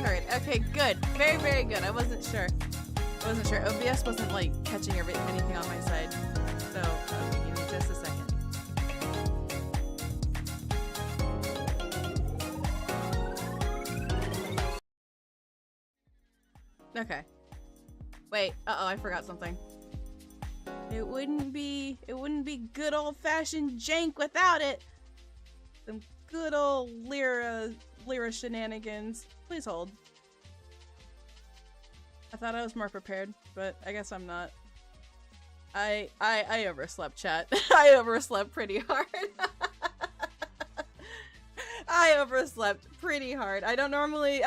heard. Okay, good. Very, very good. I wasn't sure. OBS wasn't like catching anything on my side. So, okay, give me just a second. Okay. Wait, uh-oh, I forgot something. It wouldn't be good old-fashioned jank without it. Some good old Lira shenanigans. Please hold. I thought I was more prepared, but I guess I'm not. I overslept, chat. I overslept pretty hard. I overslept pretty hard. I don't normally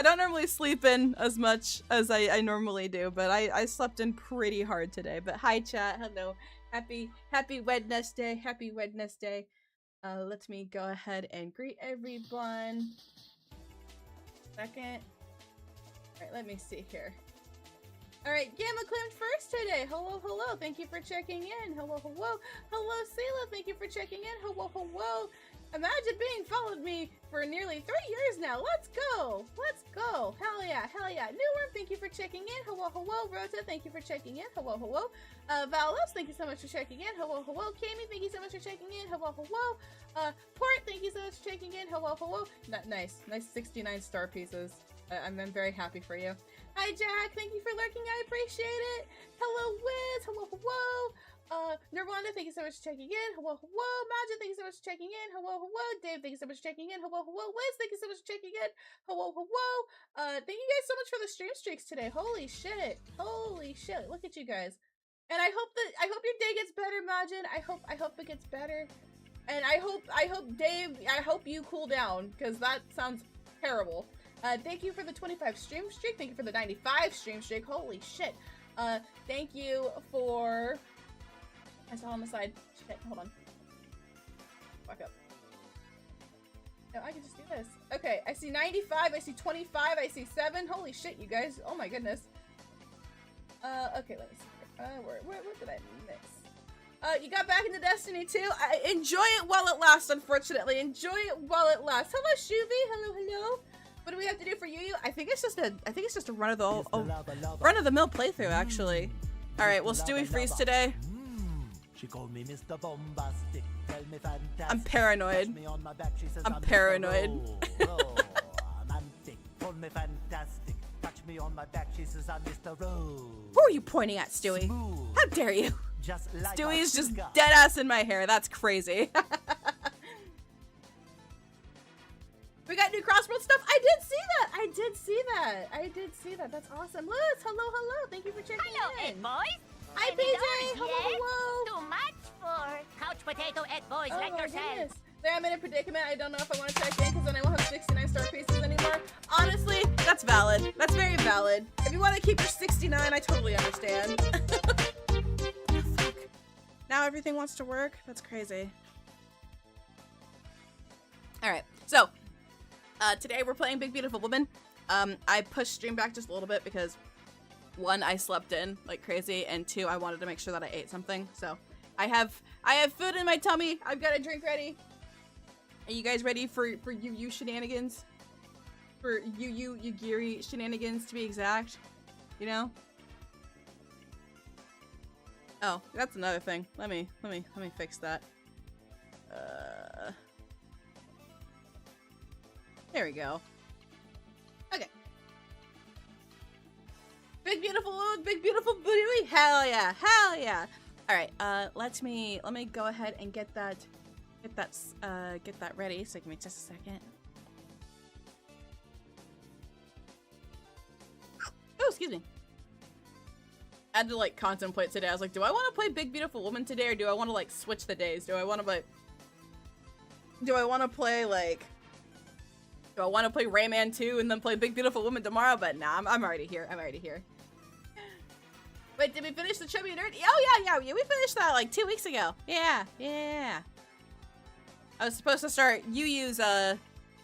sleep in as much as I normally do, but I slept in pretty hard today. But hi chat, hello. Happy Wednesday. Happy Wednesday. Let me go ahead and greet everyone. Second. Alright, let me see here. Alright, Gamma claimed first today. Hello, hello. Thank you for checking in. Hello, hello. Hello, Sela. Thank you for checking in. Hello, hello. Imagine being followed me for nearly 3 years now. Let's go. Let's go. Hell yeah. Hell yeah. Newworm, thank you for checking in. Hello, hello. Rota, thank you for checking in. Hello, hello. Valos, thank you so much for checking in. Hello, hello. Kami, thank you so much for checking in. Hello, hello. Port, thank you so much for checking in. Hello, hello. Nice. Nice 69 star pieces. I'm very happy for you. Hi, Jack. Thank you for lurking. I appreciate it. Hello, Wiz. Hello, hello. Nirvana, thank you so much for checking in. Hello, hello. Magic, thank you so much for checking in. Hello, hello. Dave, thank you so much for checking in. Hello, hello. Wiz, thank you so much for checking in. Hello, hello. Thank you guys so much for the stream streaks today. Holy shit. Holy shit. Look at you guys. And I hope your day gets better, Majin. I hope it gets better. And I hope Dave, I hope you cool down, because that sounds terrible. Thank you for the 25 stream streak. Thank you for the 95 stream streak. Holy shit. Thank you for... I saw on the side. Shit, hold on. Back up. No, I can just do this. Okay, I see 95, I see 25, I see 7. Holy shit, you guys. Oh my goodness. Okay, let me see. What did I miss? You got back into Destiny 2? Enjoy it while it lasts, unfortunately. Enjoy it while it lasts. Hello, Shuvi. Hello, hello. What do we have to do for Yuyu? I think it's just a run of the mill playthrough, actually. All right, will Stewie freeze today? She called me Mr. Bombastic. Tell me fantastic. I'm paranoid. I'm paranoid. Romantic. Call me fantastic. Touch me on my back. She says I'm Mr. Rose. Who are you pointing at, Stewie? How dare you? Like Stewie's just dead ass in my hair. That's crazy. We got new Crossroads stuff. I did see that. That's awesome. Liz, hello, hello. Thank you for checking in. Ed boys. Hi, PJ. Hello, hello. Too much for couch potato Ed boys like yourself. Goodness. There, I'm in a predicament. I don't know if I want to check in because then I won't have 69 star pieces anymore. Honestly, that's valid. That's very valid. If you want to keep your 69, I totally understand. Oh, fuck. Now everything wants to work? That's crazy. Alright, so today we're playing Big Beautiful Woman. I pushed stream back just a little bit because 1, I slept in like crazy, and 2, I wanted to make sure that I ate something. So I have food in my tummy. I've got a drink ready. Are you guys ready for Yuyu shenanigans? For Yugiri shenanigans to be exact, you know? Oh, that's another thing. Let me fix that. There we go. Okay. Big beautiful Bnnuy. Hell yeah. Hell yeah. All right. Let me go ahead and get that ready. So give me just a second. Oh, excuse me. I had to like contemplate today. I was like, do I want to play Big Beautiful Woman today, or do I want to like switch the days? Do I want to play Rayman 2 and then play Big Beautiful Woman tomorrow? But nah, I'm already here. I'm already here. Wait, did we finish the Chubby Nerd? Oh yeah, we finished that like 2 weeks ago. Yeah. I was supposed to start Yuyu's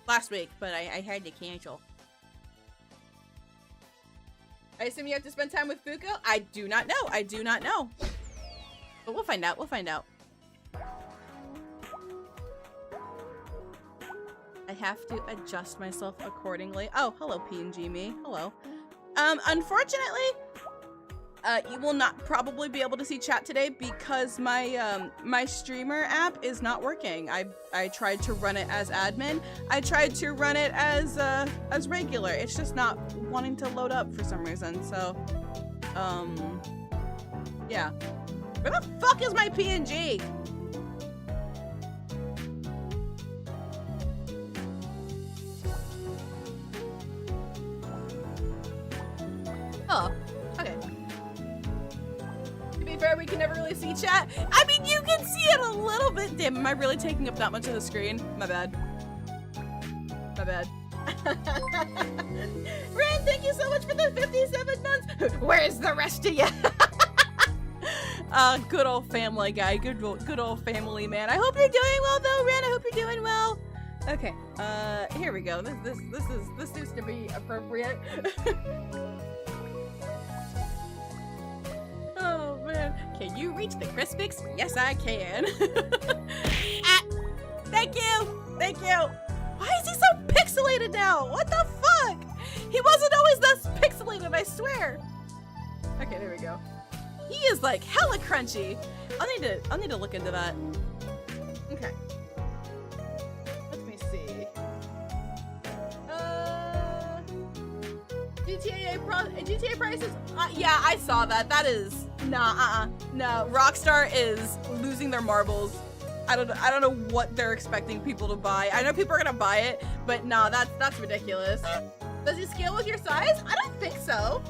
last week, but I had to cancel. I assume you have to spend time with Fuko? I do not know. But we'll find out. I have to adjust myself accordingly. Oh, hello, PNG me. Hello. Unfortunately, you will not probably be able to see chat today because my my streamer app is not working. I tried to run it as admin. I tried to run it as regular. It's just not wanting to load up for some reason. So, yeah. Where the fuck is my PNG? Oh, okay. To be fair, we can never really see chat. I mean, you can see it a little bit. Damn, am I really taking up that much of the screen? My bad. My bad. Ren, thank you so much for the 57 months. Where's the rest of you? Good old family guy. Good old family man. I hope you're doing well though, Ren. I hope you're doing well. Okay, here we go. This seems to be appropriate. Oh man. Can you reach the Crispix? Yes, I can. Ah, thank you. Thank you. Why is he so pixelated now? What the fuck? He wasn't always this pixelated, I swear. Okay, there we go. He is like hella crunchy. I'll need to look into that. Okay. Let me see. GTA prices? Yeah, I saw that. That is no. Rockstar is losing their marbles. I don't know what they're expecting people to buy. I know people are gonna buy it, but nah, that's ridiculous. Does he scale with your size? I don't think so.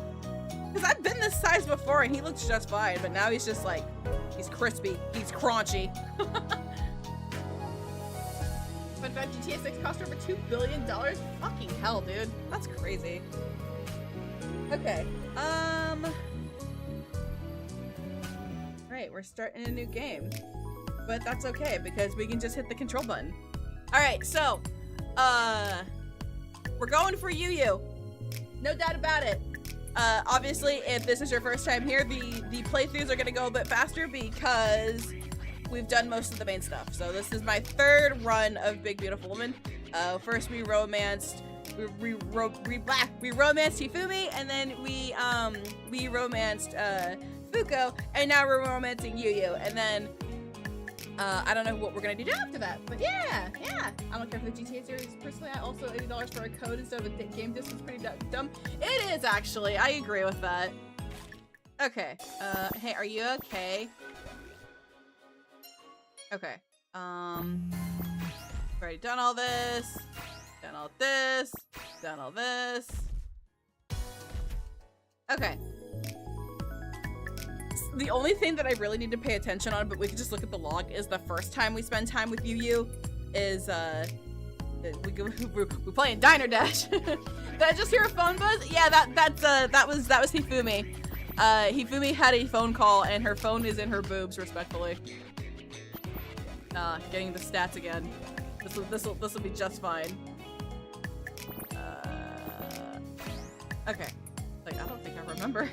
Because I've been this size before and he looks just fine, but now he's just like, he's crispy, he's crunchy. Fun fact, GTA 6 cost over $2 billion? Fucking hell, dude. That's crazy. Okay, Right, we're starting a new game. But that's okay, because we can just hit the control button. Alright, so, we're going for Yuyu. No doubt about it. Obviously, if this is your first time here, the playthroughs are gonna go a bit faster because we've done most of the main stuff. So this is my third run of Big Beautiful Woman. First we romanced Hifumi, and then we romanced Fuko, and now we're romancing Yuyu, and then I don't know what we're gonna do after that, but yeah. I don't care for the GTA series. Personally, I also $80 for a code instead of a game disc is pretty dumb. It is actually. I agree with that. Okay. Hey, are you okay? Okay. Already done all this. Done all this. Done all this. Okay. The only thing that I really need to pay attention on, but we can just look at the log, is the first time we spend time with Yuyu is, we're playing Diner Dash. Did I just hear a phone buzz? Yeah, that was Hifumi. Hifumi had a phone call and her phone is in her boobs, respectfully. Getting the stats again. This'll be just fine. Okay. Like, I don't think I remember.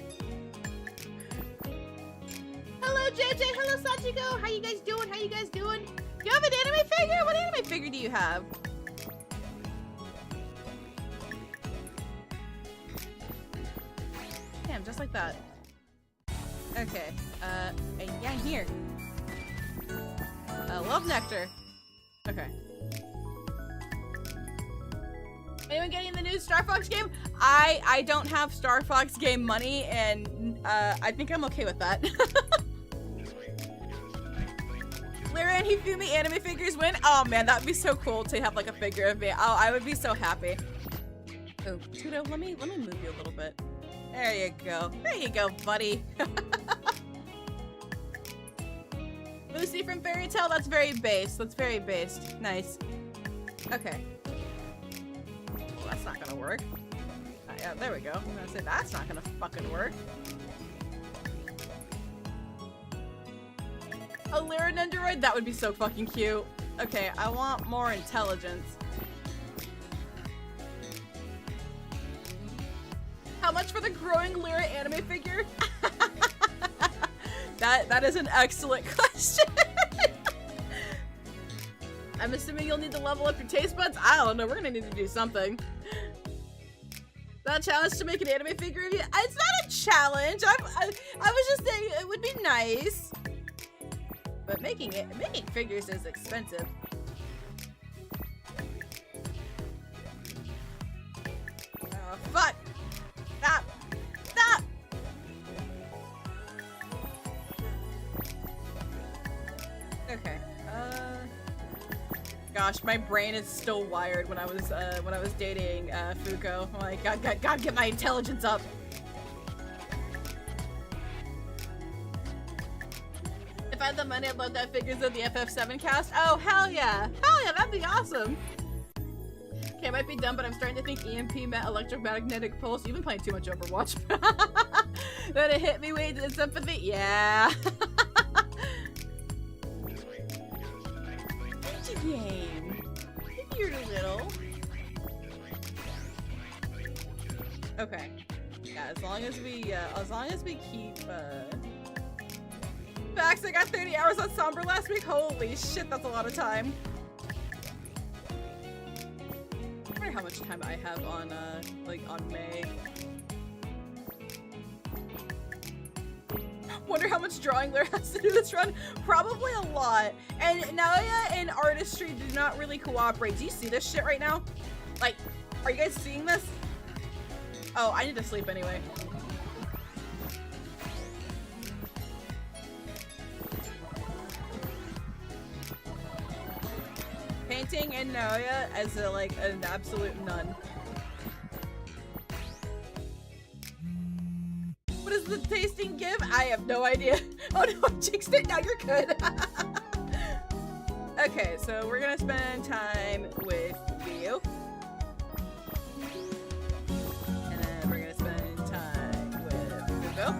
Hello, JJ. Hello, Sachiko. How you guys doing? How you guys doing? Do you have an anime figure? What anime figure do you have? Damn, just like that. Okay. Yeah, here. Love Nectar. Okay. Anyone getting the new Star Fox game? I don't have Star Fox game money, and I think I'm okay with that. Lira and Hifumi anime figures win? Oh man, that'd be so cool to have like a figure of me. Oh, I would be so happy. Oh, Tudo, let me move you a little bit. There you go. There you go, buddy. Lucy from Fairy Tail, that's very based. That's very based. Nice. Okay. Well, that's not gonna work. Yeah, there we go. I'm gonna say that's not gonna fucking work. A Lira Nendoroid? That would be so fucking cute. Okay, I want more intelligence. How much for the growing Lira anime figure? That is an excellent question. I'm assuming you'll need to level up your taste buds? I don't know, we're gonna need to do something. That challenge to make an anime figure of you? It's not a challenge. I was just saying it would be nice. But making figures is expensive. Oh, fuck! Stop! Stop! Okay. Gosh, my brain is still wired when I was dating Fuko. I'm like, God, get my intelligence up. If I had the money, I'd love to have figures of the FF7 cast. Oh, hell yeah. Hell yeah, that'd be awesome. Okay, I might be dumb, but I'm starting to think EMP meant electromagnetic pulse. You've been playing too much Overwatch. Then it hit me with sympathy. Yeah. Game. You're a little. Okay. Yeah, as long as we keep Max, I got 30 hours on Somber last week. Holy shit, that's a lot of time. I wonder how much time I have on on May. Wonder how much drawing Lira has to do this run. Probably a lot. And Naoya and artistry do not really cooperate. Do you see this shit right now? Like, are you guys seeing this? Oh, I need to sleep anyway. Painting and Naoya as an absolute nun. What does the tasting give? I have no idea. Oh no, I jinxed it. Now you're good. Okay, so we're gonna spend time with Yuyu. And then we're gonna spend time with Tudo.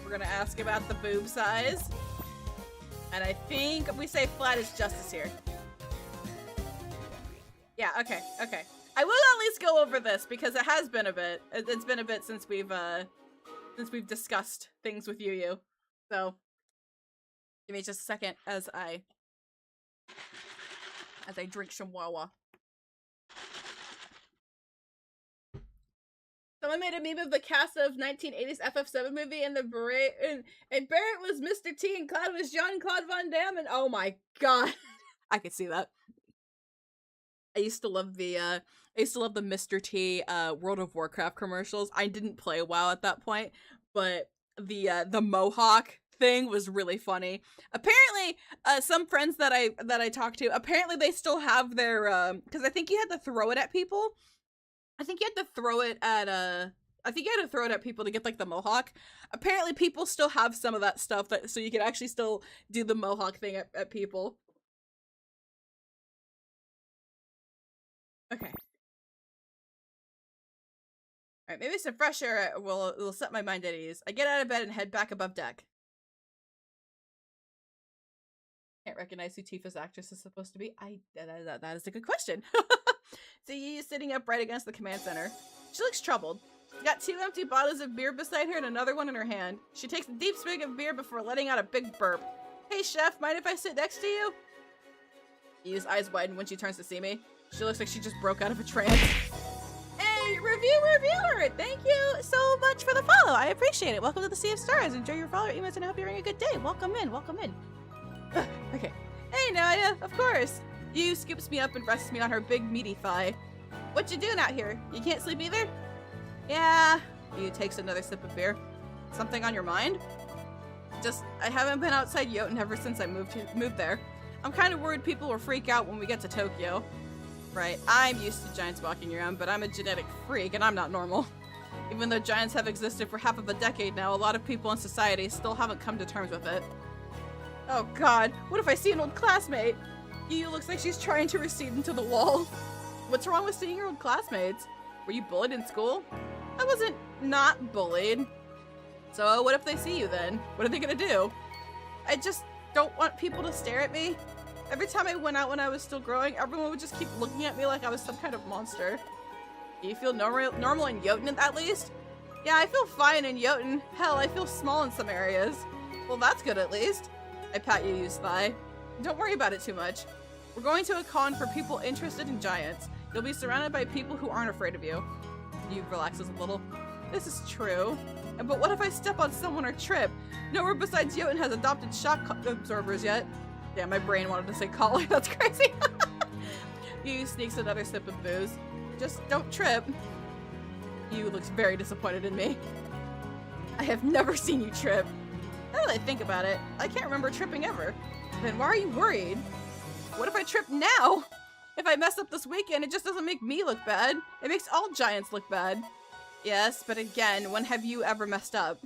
We're gonna ask about the boob size. And I think we say flat as justice here. Yeah, okay, okay. I will at least go over this because it has been a bit. It's been a bit since we've discussed things with Yuyu. So give me just a second as I drink some Wawa. Someone made a meme of the cast of 1980s FF7 movie and and Barrett was Mr. T and Cloud was Jean-Claude Van Damme, and oh my god. I could see that. I used to love the Mr. T World of Warcraft commercials. I didn't play WoW at that point, but the mohawk thing was really funny. Apparently, some friends that I talked to, apparently they still have their because I think you had to throw it at people. I think you had to throw it at people to get like the mohawk. Apparently people still have some of that stuff so you can actually still do the mohawk thing at people. Okay. Alright, maybe some fresh air will set my mind at ease. I get out of bed and head back above deck. Can't recognize who Tifa's actress is supposed to be. That is a good question. So Yuyu's sitting upright against the command center. She looks troubled. She's got 2 empty bottles of beer beside her and another one in her hand. She takes a deep swig of beer before letting out a big burp. Hey chef, mind if I sit next to you? Yuyu's eyes widen when she turns to see me. She looks like she just broke out of a trance. Hey, reviewer! Thank you so much for the follow. I appreciate it. Welcome to the Sea of Stars. Enjoy your follower emails and I hope you're having a good day. Welcome in. Okay. Hey, Nadia, of course. Yuyu scoops me up and rests me on her big meaty thigh. What you doing out here? You can't sleep either? Yeah. Yuyu takes another sip of beer. Something on your mind? Just, I haven't been outside Jotun ever since I moved there. I'm kind of worried people will freak out when we get to Tokyo. Right, I'm used to giants walking around, but I'm a genetic freak and I'm not normal. Even though giants have existed for half of a decade now, a lot of people in society still haven't come to terms with it. Oh god, what if I see an old classmate? Yuyu looks like she's trying to recede into the wall. What's wrong with seeing your old classmates? Were you bullied in school? I wasn't not bullied. So what if they see you then? What are they gonna do? I just don't want people to stare at me. Every time I went out when I was still growing, everyone would just keep looking at me like I was some kind of monster. Do you feel normal in Jotun at least? Yeah, I feel fine in Jotun. Hell, I feel small in some areas. Well, that's good at least. I pat Yuyu's thigh. Don't worry about it too much. We're going to a con for people interested in giants. You'll be surrounded by people who aren't afraid of you. Yu relaxes a little. This is true. But what if I step on someone or trip? Nowhere besides Jotun has adopted shock absorbers yet. Damn, my brain wanted to say collar. That's crazy. Yu sneaks another sip of booze. Just don't trip. Yu looks very disappointed in me. I have never seen you trip. Now that I think about it, I can't remember tripping ever. Then why are you worried? What if I trip now? If I mess up this weekend, it just doesn't make me look bad. It makes all giants look bad. Yes, but again, when have you ever messed up?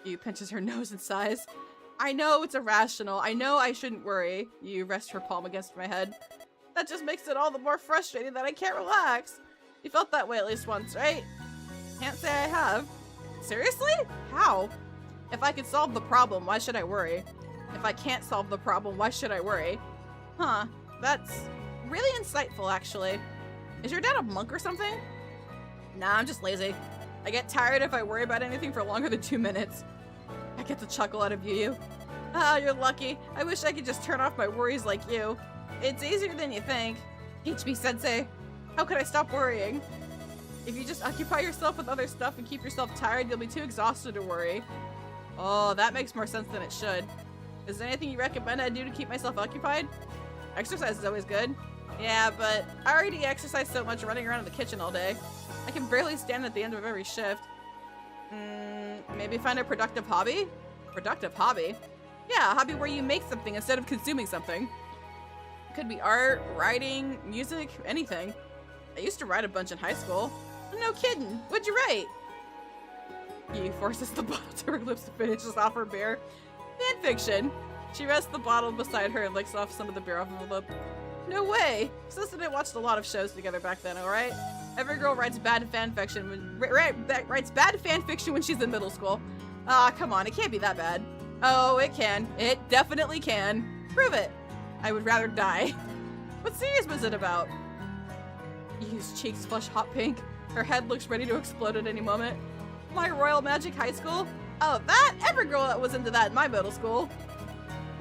Yu pinches her nose and sighs. I know it's irrational. I know I shouldn't worry. Yu rests her palm against my head. That just makes it all the more frustrating that I can't relax. You felt that way at least once, right? Can't say I have. Seriously? How? If I could solve the problem, why should I worry? If I can't solve the problem, why should I worry? Huh, that's really insightful, actually. Is your dad a monk or something? Nah, I'm just lazy. I get tired if I worry about anything for longer than 2 minutes. I get the chuckle out of Yuyu. Ah, you're lucky. I wish I could just turn off my worries like you. It's easier than you think. Teach me, sensei. How could I stop worrying? If you just occupy yourself with other stuff and keep yourself tired, you'll be too exhausted to worry. Oh, that makes more sense than it should. Is there anything you recommend I do to keep myself occupied? Exercise is always good. Yeah, but I already exercise so much running around in the kitchen all day. I can barely stand at the end of every shift. Maybe find a productive hobby? Productive hobby? Yeah, a hobby where you make something instead of consuming something. It could be art, writing, music, anything. I used to write a bunch in high school. No kidding. What'd you write? He forces the bottle to her lips and finishes off her beer. Fanfiction. She rests the bottle beside her and licks off some of the beer off of her lip. No way. Sis and I watched a lot of shows together back then, alright? Every girl writes bad fanfiction when she's in middle school. Ah, come on, it can't be that bad. Oh, it can. It definitely can. Prove it. I would rather die. What series was it about? Yu's cheeks flush hot pink. Her head looks ready to explode at any moment. My Royal Magic High School? Oh, that? Every girl that was into that in my middle school.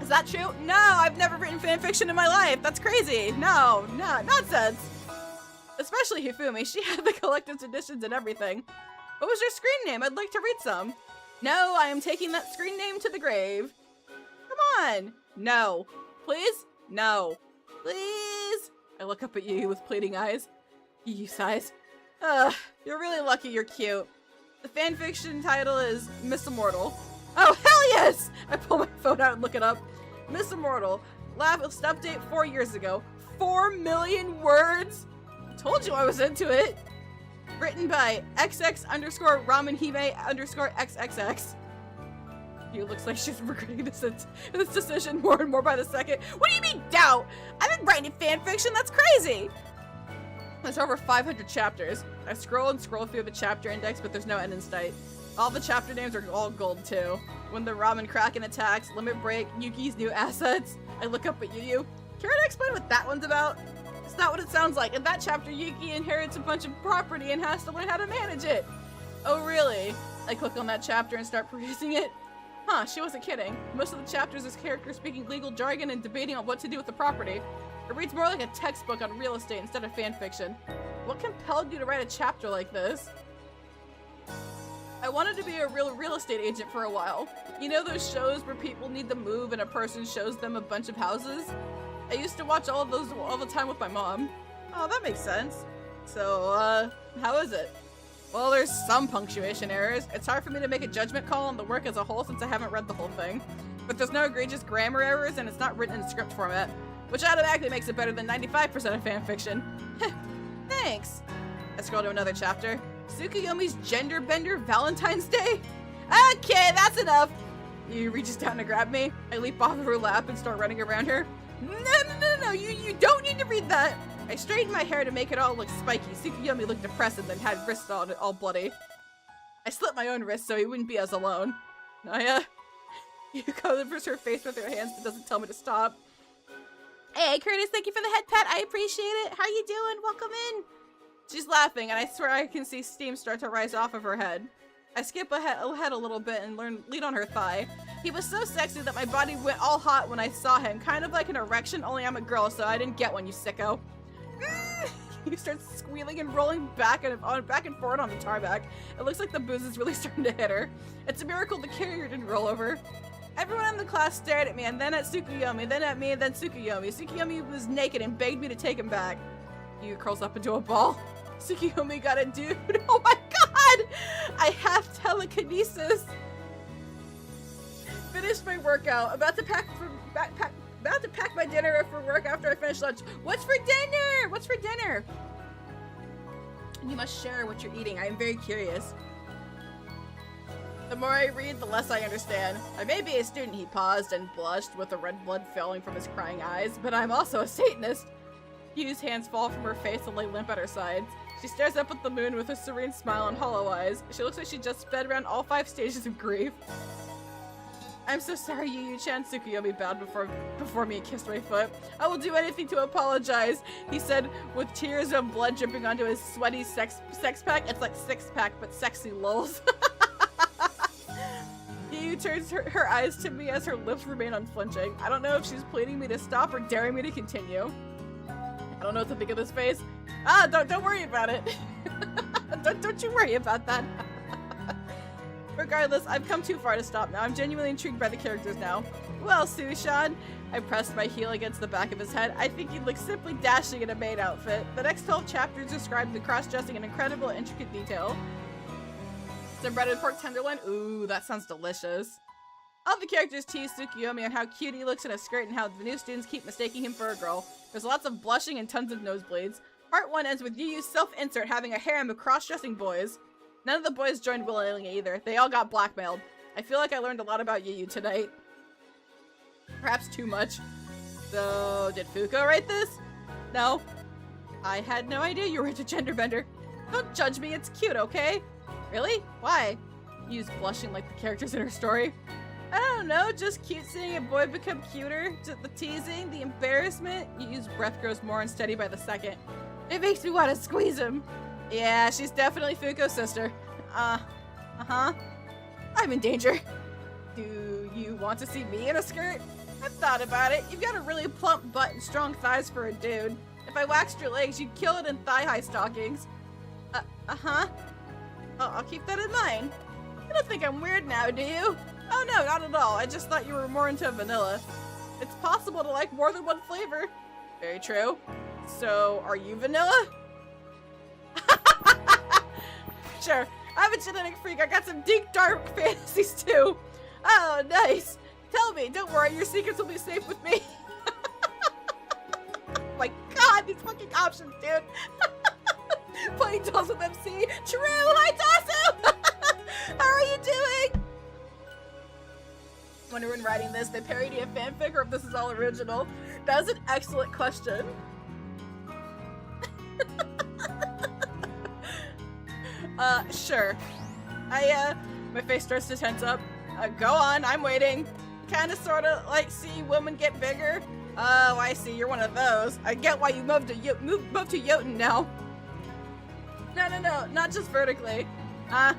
Is that true? No, I've never written fanfiction in my life. That's crazy. No, nonsense. Especially Hifumi. She had the collector's editions and everything. What was your screen name? I'd like to read some. No, I am taking that screen name to the grave. Come on. No. Please? No. Please? I look up at Yuyu with pleading eyes. Yuyu sighs. You're really lucky you're cute. The fanfiction title is Miss Immortal. Oh, hell yes! I pull my phone out and look it up. Miss Immortal. Last update 4 years ago. 4 million words? Told you I was into it. Written by XX_Ramenhime_XXX. You looks like she's regretting this decision more and more by the second. What do you mean, doubt? I've been writing fanfiction, that's crazy! There's over 500 chapters. I scroll and scroll through the chapter index, but there's no end in sight. All the chapter names are all gold, too. When the Ramen Kraken attacks, Limit Break, Yuki's new assets. I look up at Yuyu. Care to explain what that one's about? It's not what it sounds like. In that chapter, Yuki inherits a bunch of property and has to learn how to manage it. Oh, really? I click on that chapter and start perusing it. Huh, she wasn't kidding. Most of the chapters is characters speaking legal jargon and debating on what to do with the property. It reads more like a textbook on real estate instead of fanfiction. What compelled you to write a chapter like this? I wanted to be a real estate agent for a while. You know those shows where people need to move and a person shows them a bunch of houses? I used to watch all of those all the time with my mom. Oh, that makes sense. So, how is it? Well, there's some punctuation errors. It's hard for me to make a judgment call on the work as a whole since I haven't read the whole thing. But there's no egregious grammar errors and it's not written in script format, which automatically makes it better than 95% of fanfiction. Thanks. I scroll to another chapter. Tsukuyomi's Gender Bender Valentine's Day? Okay, that's enough. He reaches down to grab me. I leap off of her lap and start running around her. No, you don't need to read that. I straightened my hair to make it all look spiky. Tsukuyomi looked depressed and then had wrists all bloody. I slit my own wrist so he wouldn't be as alone. Naya, you covers her face with her hands but doesn't tell me to stop. Hey, Curtis, thank you for the head pat. I appreciate it. How you doing? Welcome in. She's laughing, and I swear I can see steam start to rise off of her head. I skip ahead a little bit and lead on her thigh. He was so sexy that my body went all hot when I saw him, kind of like an erection, only I'm a girl, so I didn't get one, you sicko. He starts squealing and rolling back and forth on the tarmac. It looks like the booze is really starting to hit her. It's a miracle the carrier didn't roll over. Everyone in the class stared at me, and then at Tsukuyomi, then at me, and then Tsukuyomi. Tsukuyomi was naked and begged me to take him back. Yuyu curls up into a ball. Tsukuyomi got a dude. Oh my god! I have telekinesis. Finished my workout. About to pack my dinner for work after I finish lunch. What's for dinner? What's for dinner? You must share what you're eating. I am very curious. The more I read, the less I understand. I may be a student, he paused and blushed with the red blood falling from his crying eyes, but I'm also a Satanist. Yu's hands fall from her face and lay limp at her sides. She stares up at the moon with a serene smile and hollow eyes. She looks like she just sped around all 5 stages of grief. I'm so sorry, Yuyu-chan. Tsukuyomi bowed before me and kissed my foot. I will do anything to apologize, he said, with tears of blood dripping onto his sweaty sex pack. It's like 6-pack, but sexy lulz. Yuyu turns her eyes to me as her lips remain unflinching. I don't know if she's pleading me to stop or daring me to continue. I don't know what to think of this face. Ah, don't worry about it. don't you worry about that. Regardless, I've come too far to stop now. I'm genuinely intrigued by the characters now. Well, Sushan, I pressed my heel against the back of his head. I think he'd look simply dashing in a maid outfit. The next 12 chapters describe the cross-dressing in incredible, intricate detail. Some breaded pork tenderloin. Ooh, that sounds delicious. All the characters tease Tsukuyomi on how cute he looks in a skirt and how the new students keep mistaking him for a girl. There's lots of blushing and tons of nosebleeds. Part 1 ends with Yuyu's self-insert having a harem of cross-dressing boys. None of the boys joined willingly either. They all got blackmailed. I feel like I learned a lot about Yuyu tonight. Perhaps too much. So, did Fuko write this? No. I had no idea you were into gender bender. Don't judge me, it's cute, okay? Really? Why? Yuyu's blushing like the characters in her story. I don't know, just cute seeing a boy become cuter. Just the teasing, the embarrassment. Yuyu's breath grows more unsteady by the second. It makes me want to squeeze him. Yeah, she's definitely Fuko's sister. Uh-huh. I'm in danger. Do you want to see me in a skirt? I've thought about it. You've got a really plump butt and strong thighs for a dude. If I waxed your legs, you'd kill it in thigh-high stockings. Uh-huh. Oh, I'll keep that in mind. You don't think I'm weird now, do you? Oh no, not at all. I just thought you were more into vanilla. It's possible to like more than one flavor. Very true. So, are you vanilla? Sure, I'm a genetic freak. I got some deep, dark fantasies too. Oh, nice. Tell me, don't worry, your secrets will be safe with me. Oh my god, these fucking options, dude. Playing dolls with MC. True, hi Tasso! How are you doing? Wonder when writing this, they parody a fanfic or if this is all original. That is an excellent question. Sure. My face starts to tense up. Go on, I'm waiting. Kinda sorta like seeing women get bigger. Oh, I see, you're one of those. I get why you moved to Jotun now. No, not just vertically. I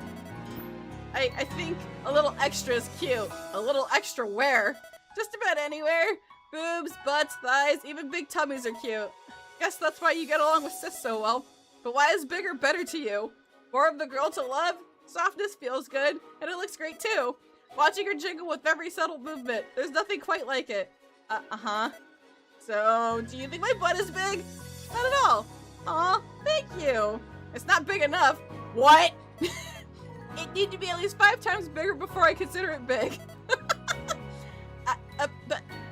think a little extra is cute. A little extra where? Just about anywhere. Boobs, butts, thighs, even big tummies are cute. Guess that's why you get along with sis so well. But why is bigger better to you? More of the girl to love? Softness feels good, and it looks great too. Watching her jiggle with every subtle movement. There's nothing quite like it. Uh-huh. So, do you think my butt is big? Not at all. Aw, thank you. It's not big enough. What? It needs to be at least 5 times bigger before I consider it big.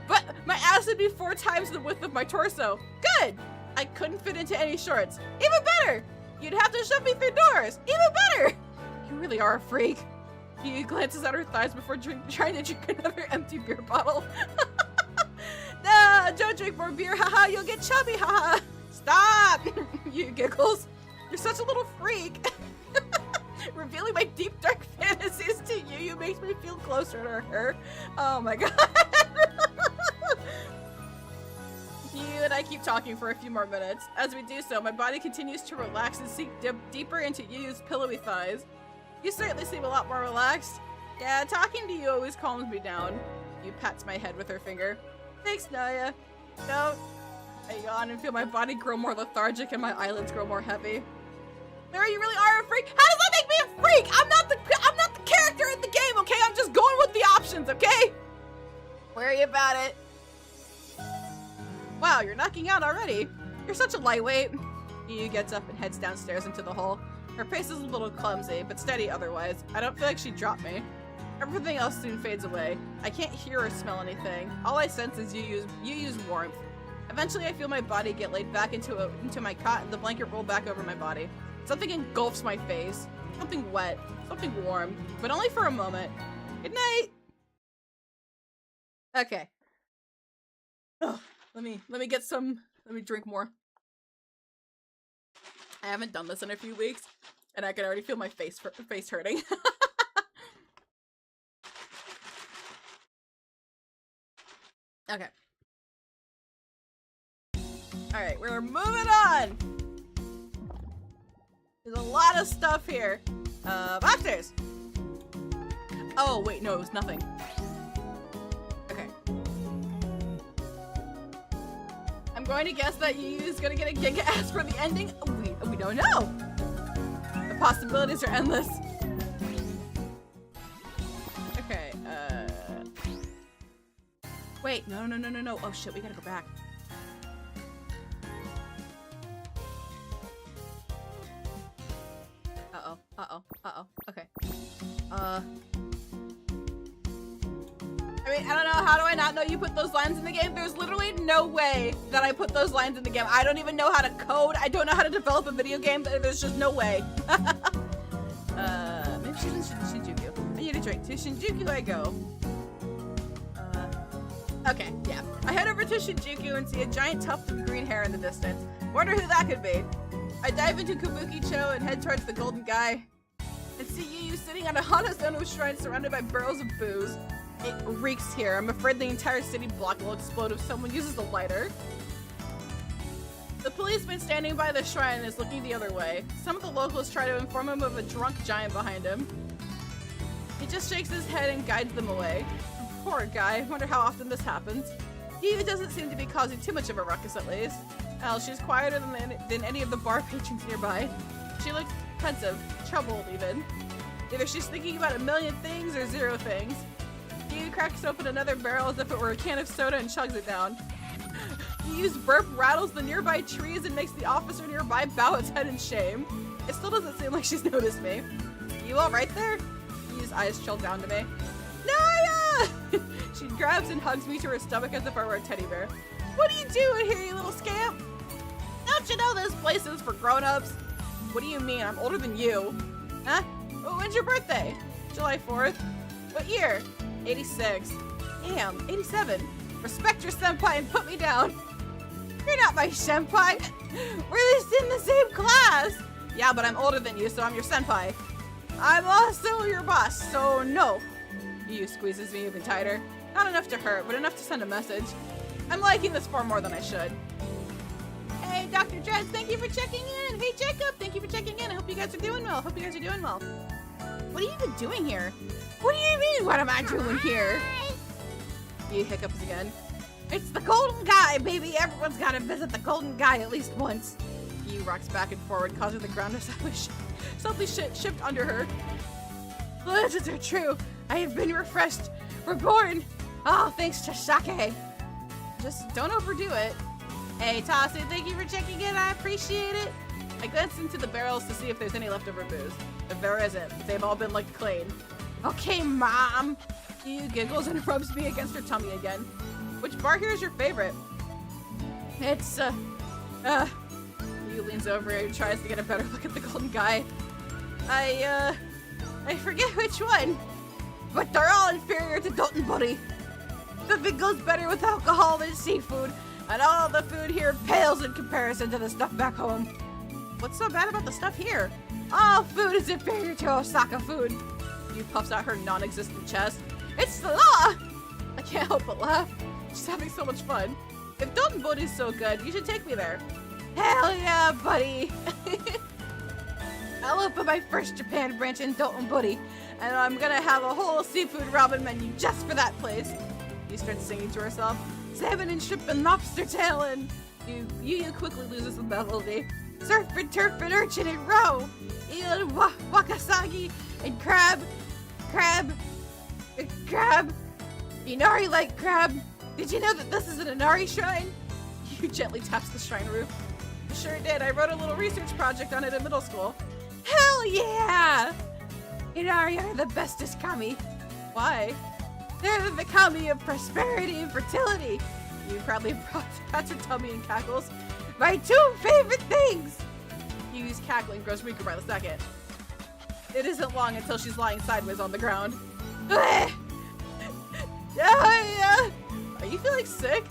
But my ass would be 4 times the width of my torso. Good! I couldn't fit into any shorts. Even better! You'd have to shove me through doors. Even better! You really are a freak. He glances at her thighs before trying to drink another empty beer bottle. No, don't drink more beer, haha, you'll get chubby, haha. Stop! You giggles. You're such a little freak. Revealing my deep, dark fantasies to you makes me feel closer to her. Oh my god. You and I keep talking for a few more minutes. As we do so, my body continues to relax and sink deeper into Yuyu's pillowy thighs. You certainly seem a lot more relaxed. Yeah, talking to you always calms me down. You pats my head with her finger. Thanks, Naya. Don't. I yawn and feel my body grow more lethargic and my eyelids grow more heavy. Lira, you really are a freak? How does that make me a freak? I'm not the character in the game, okay? I'm just going with the options, okay? Worry about it. Wow, you're knocking out already. You're such a lightweight. Yuyu gets up and heads downstairs into the hole. Her pace is a little clumsy, but steady otherwise. I don't feel like she dropped me. Everything else soon fades away. I can't hear or smell anything. All I sense is Yuyu's warmth. Eventually, I feel my body get laid back into my cot and the blanket roll back over my body. Something engulfs my face. Something wet. Something warm. But only for a moment. Good night! Okay. Oh, let me drink more. I haven't done this in a few weeks, and I can already feel my face hurting. Okay. Alright, we're moving on! There's a lot of stuff here. Upstairs! Oh, wait, no, it was nothing. Okay. I'm going to guess that Yuyu's gonna get a kick-ass for the ending. We don't know! The possibilities are endless. Okay, wait, no. Oh shit, we gotta go back. Uh-oh. Okay. I mean, I don't know, how do I not know you put those lines in the game? There's literally no way that I put those lines in the game. I don't even know how to code. I don't know how to develop a video game. There's just no way. Maybe she's in Shinjuku. I need a drink. To Shinjuku I go. Okay, yeah. I head over to Shinjuku and see a giant tuft of green hair in the distance. Wonder who that could be. I dive into Kabuki-cho and head towards the golden guy. And see Yuyu sitting on a Hanazono shrine surrounded by barrels of booze. It reeks here. I'm afraid the entire city block will explode if someone uses a lighter. The policeman standing by the shrine is looking the other way. Some of the locals try to inform him of a drunk giant behind him. He just shakes his head and guides them away. Poor guy. Wonder how often this happens. Yuyu doesn't seem to be causing too much of a ruckus at least. Hell, she's quieter than any of the bar patrons nearby. She looks pensive, troubled even. Either she's thinking about a million things or zero things. Yuyu cracks open another barrel as if it were a can of soda and chugs it down. Yuyu's burp rattles the nearby trees and makes the officer nearby bow its head in shame. It still doesn't seem like she's noticed me. You all right there? Yuyu's eyes chill down to me. Naya! She grabs and hugs me to her stomach as if I were a teddy bear. What are you doing here, you little scamp? Don't you know this place is for grown-ups? What do you mean? I'm older than you. Huh? Oh, when's your birthday? July 4th. What year? 86. Damn, 87. Respect your senpai and put me down. You're not my senpai. We're just in the same class. Yeah, but I'm older than you, so I'm your senpai. I'm also your boss, so no. Yuyu squeezes me even tighter. Not enough to hurt, but enough to send a message. I'm liking this far more than I should. Hey, Dr. Dress, thank you for checking in. Hey, Jacob, thank you for checking in. I hope you guys are doing well. What are you even doing here? What do you mean, what am I doing here? Yuyu hiccups again. It's the golden guy, baby. Everyone's got to visit the golden guy at least once. Yuyu rocks back and forward, causing the ground to suddenly shift under her. The legends are true. I have been refreshed, reborn. Oh, thanks to sake. Just don't overdo it. Hey, Tasu, thank you for checking in. I appreciate it. I glance into the barrels to see if there's any leftover booze. If there isn't, they've all been licked clean. Okay, Mom. Yuyu giggles and rubs me against her tummy again. Which bar here is your favorite? It's, Yuyu leans over and tries to get a better look at the golden guy. I forget which one. But they're all inferior to Jotun-shi. Nothing goes better with alcohol than seafood, and all the food here pales in comparison to the stuff back home. What's so bad about the stuff here? All food is inferior to Osaka food. Yuyu puffs out her non-existent chest. It's the law! I can't help but laugh. She's having so much fun. If Jotun-shi's so good, you should take me there. Hell yeah, buddy! I'll open my first Japan branch in Jotun-shi. And I'm gonna have a whole seafood ramen menu just for that place. You start singing to herself. Salmon and shrimp and lobster tail and Yuyu quickly loses the melody. Surf and turf and urchin and roe. Eel and wakasagi and crab. Inari like crab. Did you know that this is an Inari shrine? You gently taps the shrine roof. Sure did. I wrote a little research project on it in middle school. Hell yeah! Inari are the bestest kami. Why? They're the kami of prosperity and fertility. You proudly pats her tummy and cackles. My two favorite things! Yu's cackling grows weaker by the second. It isn't long until she's lying sideways on the ground. Are you feeling sick?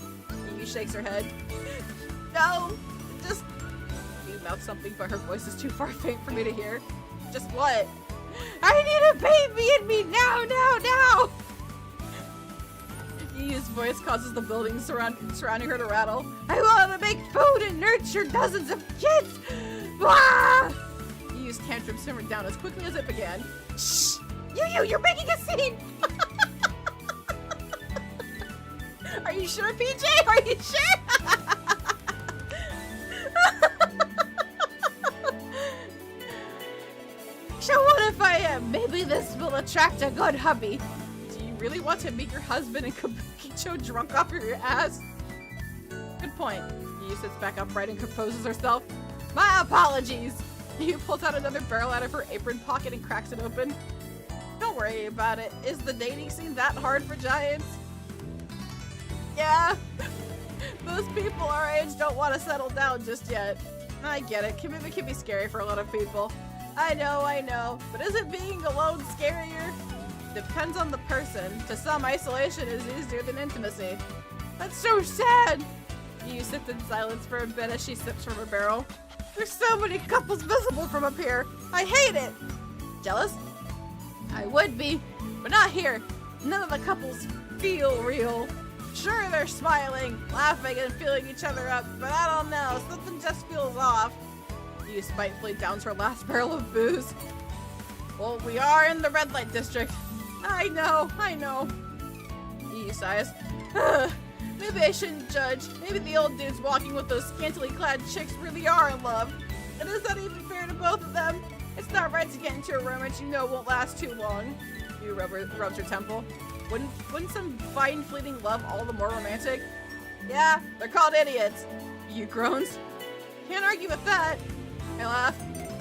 Yu shakes her head. No, just... You mouth something, but her voice is too far faint for me to hear. Just what? I need a baby in me now! Yu's voice causes the buildings surrounding her to rattle. I want to make food and nurture dozens of kids! Wah! Yu's tantrum simmered down as quickly as it began. Shh! Yuyu, you're making a scene! Are you sure, PJ? Are you sure? So what if I am? Maybe this will attract a good hubby. Do you really want to meet your husband and Kabukicho drunk off your ass? Good point. Yu sits back upright and composes herself. My apologies. Yu pulls out another barrel out of her apron pocket and cracks it open. Don't worry about it. Is the dating scene that hard for giants? Yeah. Most people our age don't want to settle down just yet. I get it. Commitment can be scary for a lot of people. I know. But isn't being alone scarier? Depends on the person. To some, isolation is easier than intimacy. That's so sad. Yu sits in silence for a bit as she sips from her barrel. There's so many couples visible from up here. I hate it. Jealous? I would be, but not here. None of the couples feel real. Sure, they're smiling, laughing, and feeling each other up, but I don't know. Something just feels off. Yu spitefully downs her last barrel of booze. Well, we are in the red light district. I know. Yu sighs. Maybe I shouldn't judge. Maybe the old dudes walking with those scantily clad chicks really are in love. And is that even fair to both of them? It's not right to get into a romance you know won't last too long. Yu rubs her temple. Wouldn't some fine fleeting love all the more romantic? Yeah, they're called idiots. Yu groans. Can't argue with that. I laugh.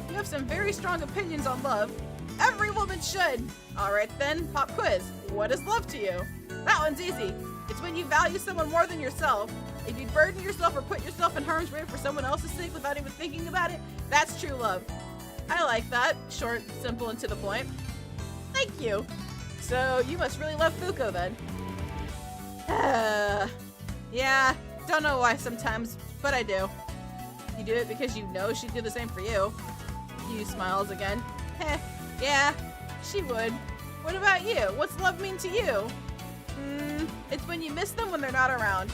You have some very strong opinions on love. Every woman should. Alright then, pop quiz. What is love to you? That one's easy. It's when you value someone more than yourself. If you burden yourself or put yourself in harm's way for someone else's sake without even thinking about it, that's true love. I like that. Short, simple, and to the point. Thank you. So, you must really love Fuko then. Yeah, don't know why sometimes, but I do. You do it because you know she'd do the same for you. Yu smiles again. Yeah, she would. What about you? What's love mean to you? It's when you miss them when they're not around.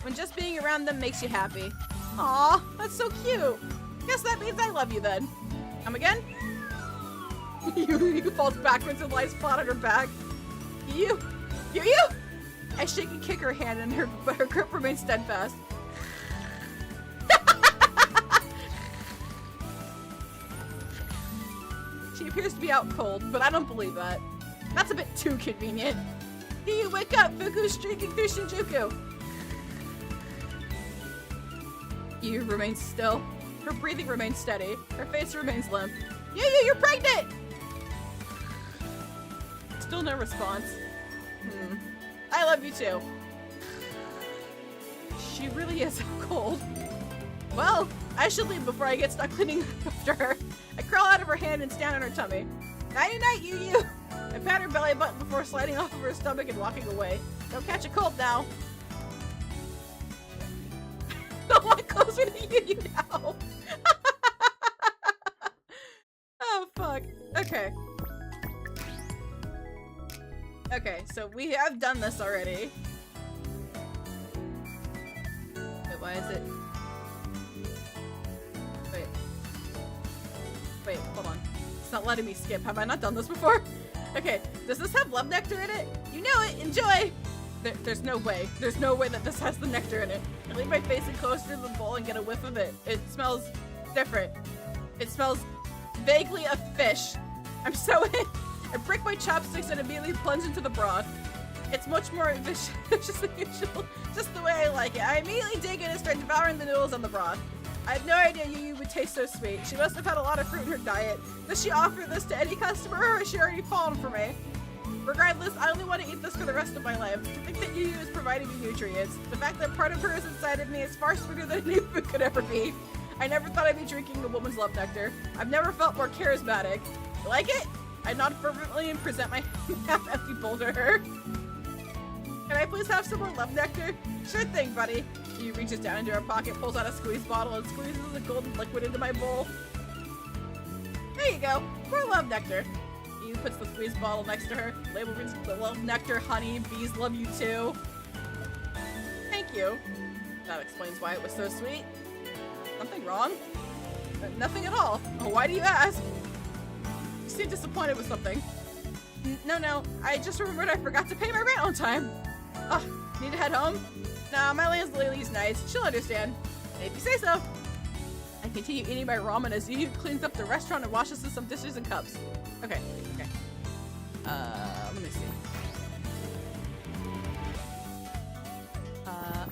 When just being around them makes you happy. Aw, that's so cute. Guess that means I love you then. Come again? Yuyu falls backwards and lies flat on her back. Yuyu! I shake and kick her hand and her grip remains steadfast. She appears to be out cold, but I don't believe that. That's a bit too convenient. Yuyu, wake up! Fuku's streaking through Shinjuku! Yuyu remains still. Her breathing remains steady. Her face remains limp. Yuyu, you're pregnant! Still no response. I love you too. She really is cold. Well, I should leave before I get stuck cleaning after her. I crawl out of her hand and stand on her tummy. Nighty-night, Yuyu! I pat her belly button before sliding off of her stomach and walking away. Don't catch a cold now. I want closer to Yuyu now. Oh, fuck. Okay. Okay, so we have done this already. Wait, why is it? Wait, hold on. It's not letting me skip. Have I not done this before? Okay, does this have love nectar in it? You know it, enjoy! There's no way. There's no way that this has the nectar in it. I leave my face in closer to the bowl and get a whiff of it. It smells different. It smells vaguely of fish. I'm so in. I break my chopsticks and immediately plunge into the broth. It's much more vicious than usual, just the way I like it. I immediately dig in and start devouring the noodles and the broth. I had no idea Yuyu would taste so sweet. She must have had a lot of fruit in her diet. Does she offer this to any customer, or has she already fallen for me? Regardless, I only want to eat this for the rest of my life. I think that Yuyu is providing me nutrients. The fact that part of her is inside of me is far sweeter than any food could ever be. I never thought I'd be drinking a woman's love nectar. I've never felt more charismatic. You like it? I nod fervently and present my half-empty bowl to her. Can I please have some more love nectar? Sure thing, buddy. He reaches down into her pocket, pulls out a squeeze bottle, and squeezes the golden liquid into my bowl. There you go. More love nectar. He puts the squeeze bottle next to her. Label reads love nectar, honey, bees love you too. Thank you. That explains why it was so sweet. Something wrong? Nothing at all. Oh, why do you ask? You seem disappointed with something. No. I just remembered I forgot to pay my rent on time. Ugh, need to head home? Nah, my landlady's nice. She'll understand. If you say so. I continue eating my ramen as Yuyu cleans up the restaurant and washes some dishes and cups. Okay. Let me see.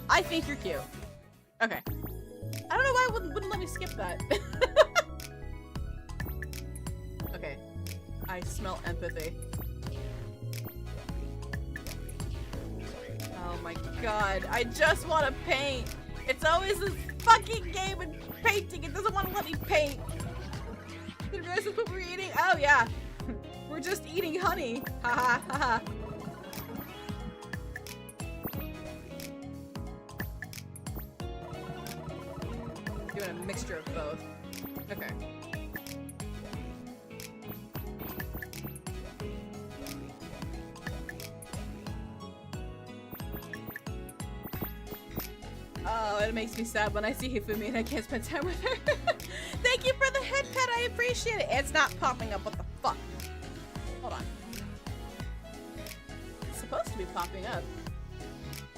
I think you're cute. Okay. I don't know why it wouldn't let me skip that. Okay. I smell empathy. Oh my god. I just want to paint. It's always this fucking game of painting. It doesn't want to let me paint. Did you realize that's what we're eating? Oh yeah. We're just eating honey. Haha, haha. Doing a mixture of both. Okay. Oh, it makes me sad when I see Hifumi and I can't spend time with her. Thank you for the head pet, I appreciate it. It's not popping up, what the fuck? Hold on. It's supposed to be popping up.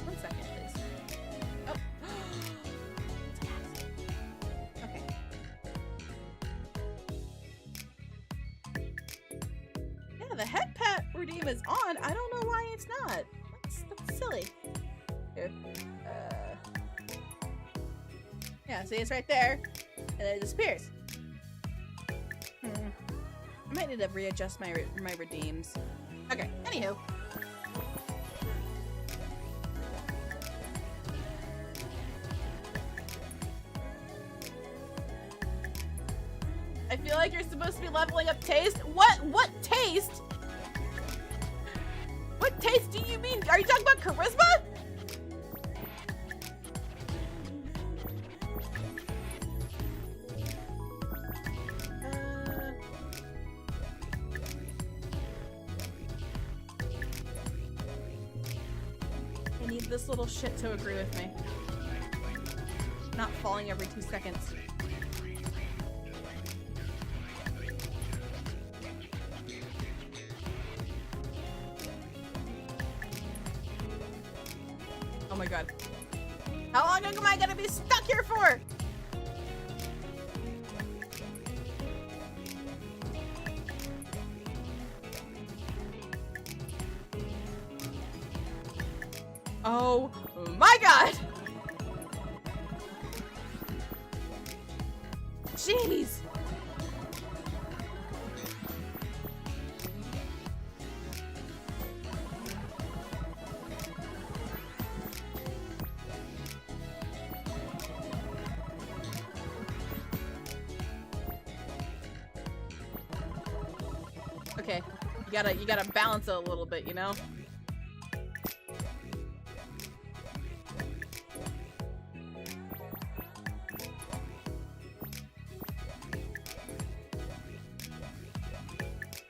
1 second, please. Oh. Okay. Yeah, the head pet redeem is on. I don't know why it's not. That's silly. Here. Yeah, see, it's right there, and then it disappears. I might need to readjust my redeems. Okay, anywho. I feel like you're supposed to be leveling up taste. What taste? What taste do you mean? Are you talking about charisma? I need this little shit to agree with me. Not falling every 2 seconds. Oh my god. How long am I gonna be stuck here for? Oh my god! Jeez! Okay, you gotta balance it a little bit, you know?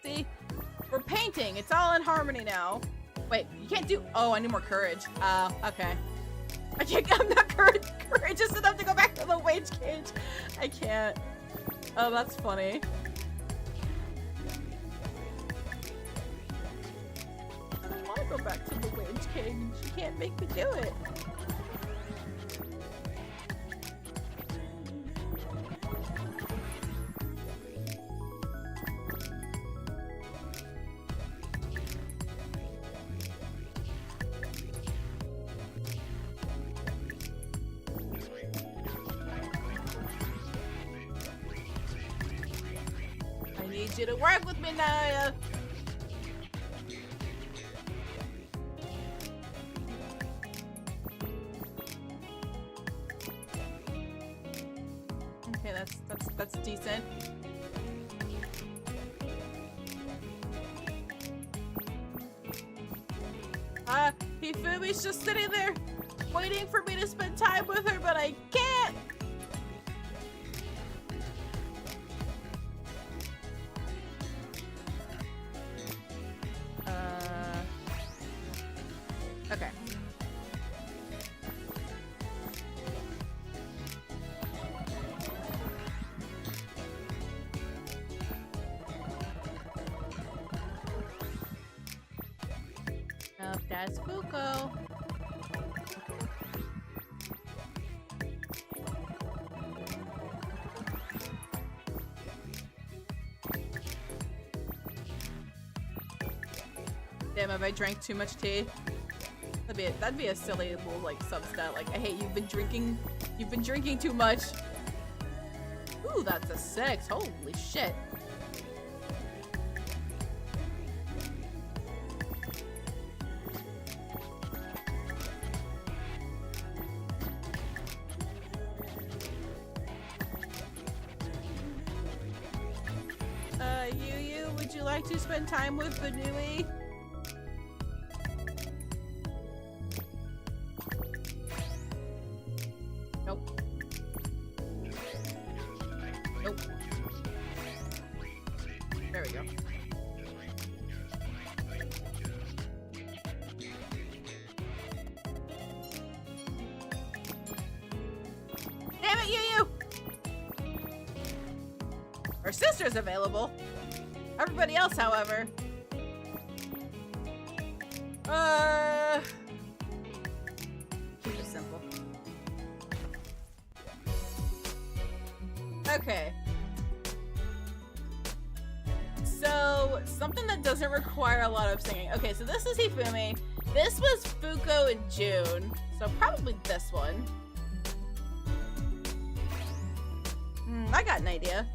See? We're painting! It's all in harmony now. Wait, you can't do- oh, I need more courage. Okay. I'm not courageous enough to go back to the wage cage. I can't. Oh, that's funny. want to go back to the Wage King. She can't make me do it. I need you to work with me, Naya. Okay, that's decent. Hifumi's just sitting there waiting for me to spend time with her, but I can't. Okay. Oh, that's Fuko. Damn, have I drank too much tea? That'd be a silly little like substat. Like, hey, you've been drinking too much. Ooh, that's a 6. Holy shit. Yuyu, would you like to spend time with Bnnuy? Nope. Nope. There we go. Damn it, Yuyu! Her sister's available. Everybody else, however. Keep it simple. Okay. So, something that doesn't require a lot of singing. Okay, so this is Hifumi. This was Fuko in June. So probably this one. I got an idea.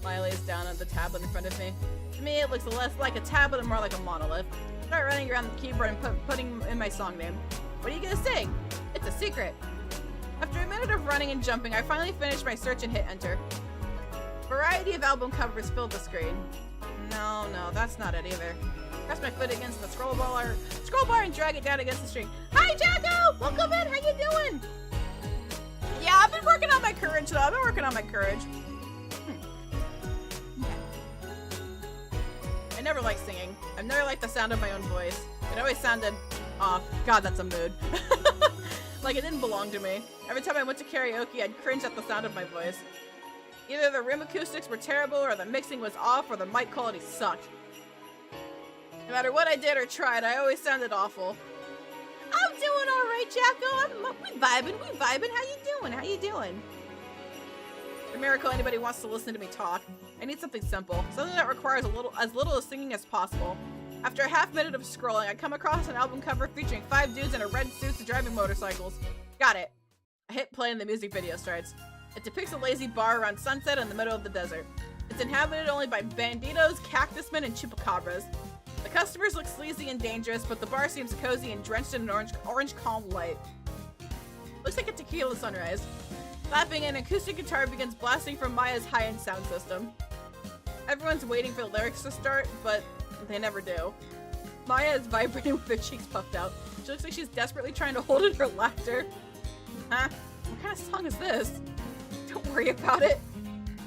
Miley is down on the tablet in front of me. To me, it looks less like a tablet and more like a monolith. Start running around the keyboard and putting in my song name. What are you gonna sing? It's a secret. After a minute of running and jumping, I finally finished my search and hit enter. Variety of album covers filled the screen. No, that's not it either. Press my foot against the scroll bar and drag it down against the screen. Hi, Jacko! Welcome in! How you doing? Yeah, I've been working on my courage, though. I've been working on my courage. I never liked singing. I've never liked the sound of my own voice. It always sounded off. God, that's a mood. Like it didn't belong to me. Every time I went to karaoke, I'd cringe at the sound of my voice. Either the room acoustics were terrible, or the mixing was off, or the mic quality sucked. No matter what I did or tried, I always sounded awful. I'm doing alright, Jacko. We vibing. How you doing? A miracle anybody wants to listen to me talk. I need something simple. Something that requires as little as singing as possible. After a half minute of scrolling, I come across an album cover featuring 5 dudes in a red suits driving motorcycles. Got it. I hit play and the music video starts. It depicts a lazy bar around sunset in the middle of the desert. It's inhabited only by banditos, cactusmen, and chupacabras. The customers look sleazy and dangerous, but the bar seems cozy and drenched in an orange calm light. Looks like a tequila sunrise. Clapping, an acoustic guitar begins blasting from Maya's high-end sound system. Everyone's waiting for the lyrics to start, but they never do. Maya is vibrating with her cheeks puffed out. She looks like she's desperately trying to hold in her laughter. Huh? What kind of song is this? Don't worry about it.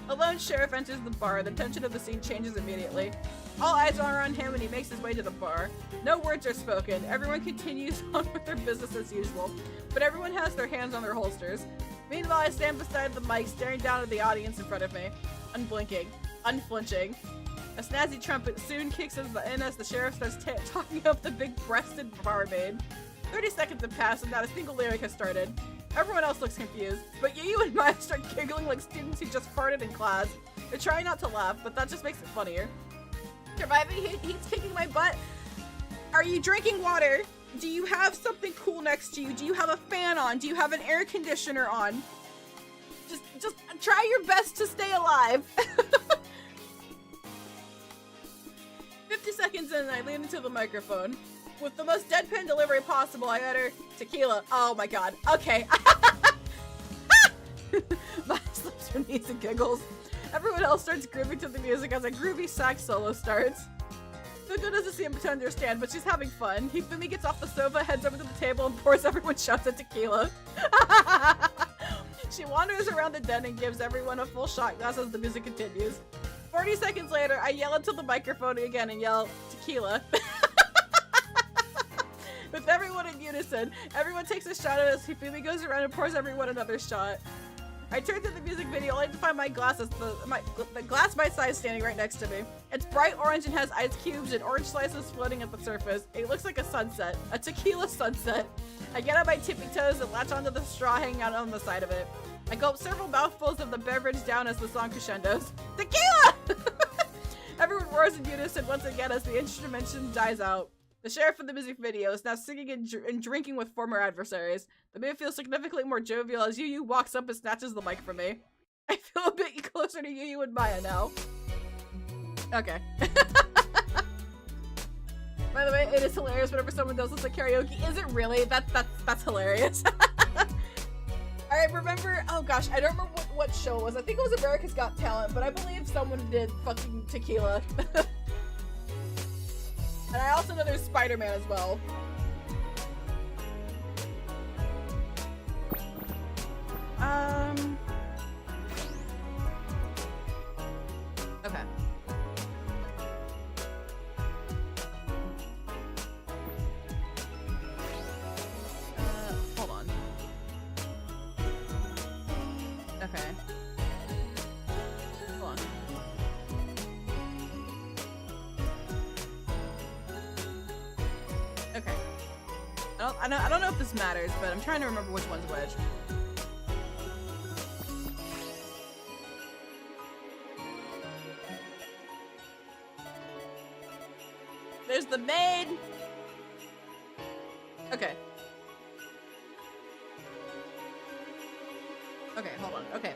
A lone sheriff enters the bar. The tension of the scene changes immediately. All eyes are on him and he makes his way to the bar. No words are spoken. Everyone continues on with their business as usual, but everyone has their hands on their holsters. Meanwhile, I stand beside the mic, staring down at the audience in front of me. Unblinking. Unflinching. A snazzy trumpet soon kicks in as the sheriff starts talking up the big-breasted barmaid. 30 seconds have passed and not a single lyric has started. Everyone else looks confused, but Yuyu and Maya start giggling like students who just farted in class. They're trying not to laugh, but that just makes it funnier. Surviving heat's kicking my butt. Are you drinking water? Do you have something cool next to you? Do you have a fan on? Do you have an air conditioner on? Just try your best to stay alive. 50 seconds in, I lean into the microphone. With the most deadpan delivery possible, I utter, tequila. Oh my god. Okay. Maya slips her knees and giggles. Everyone else starts grooving to the music as a groovy sax solo starts. Tudo doesn't seem to understand, but she's having fun. Hifumi gets off the sofa, heads over to the table, and pours everyone shots of tequila. She wanders around the den and gives everyone a full shot glass as the music continues. 40 seconds later, I yell into the microphone again and yell, tequila. With everyone in unison, everyone takes a shot as Hifumi goes around and pours everyone another shot. I turn to the music video only to find my glasses, the glass my size standing right next to me. It's bright orange and has ice cubes and orange slices floating at the surface. It looks like a sunset, a tequila sunset. I get on my tippy toes and latch onto the straw hanging out on the side of it. I gulp several mouthfuls of the beverage down as the song crescendos. Tequila! Everyone roars in unison once again as the instrumentation dies out. The sheriff in the music video is now singing and drinking with former adversaries. The mood feels significantly more jovial as Yuyu walks up and snatches the mic from me. I feel a bit closer to Yuyu and Maya now. Okay. By the way, it is hilarious whenever someone does this at karaoke. Is it really? That's hilarious. Alright, remember, oh gosh, I don't remember what show it was. I think it was America's Got Talent, but I believe someone did fucking tequila. And I also know there's Spider-Man as well. Okay. Hold on. Okay. Hold on. Okay. I don't know if this matters, but I'm trying to remember which one's which. There's the maid. Okay. Okay, hold on. Okay.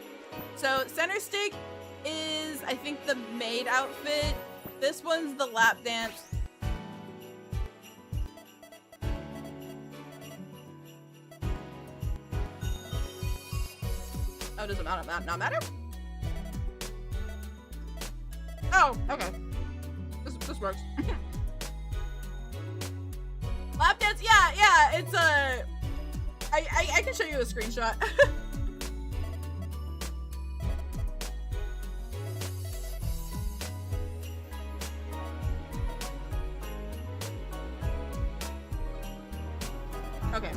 So center stick is, I think, the maid outfit. This one's the lap dance. Oh, does it not matter? Oh, okay. This works. Lap dance, yeah, it's a... I can show you a screenshot. Okay.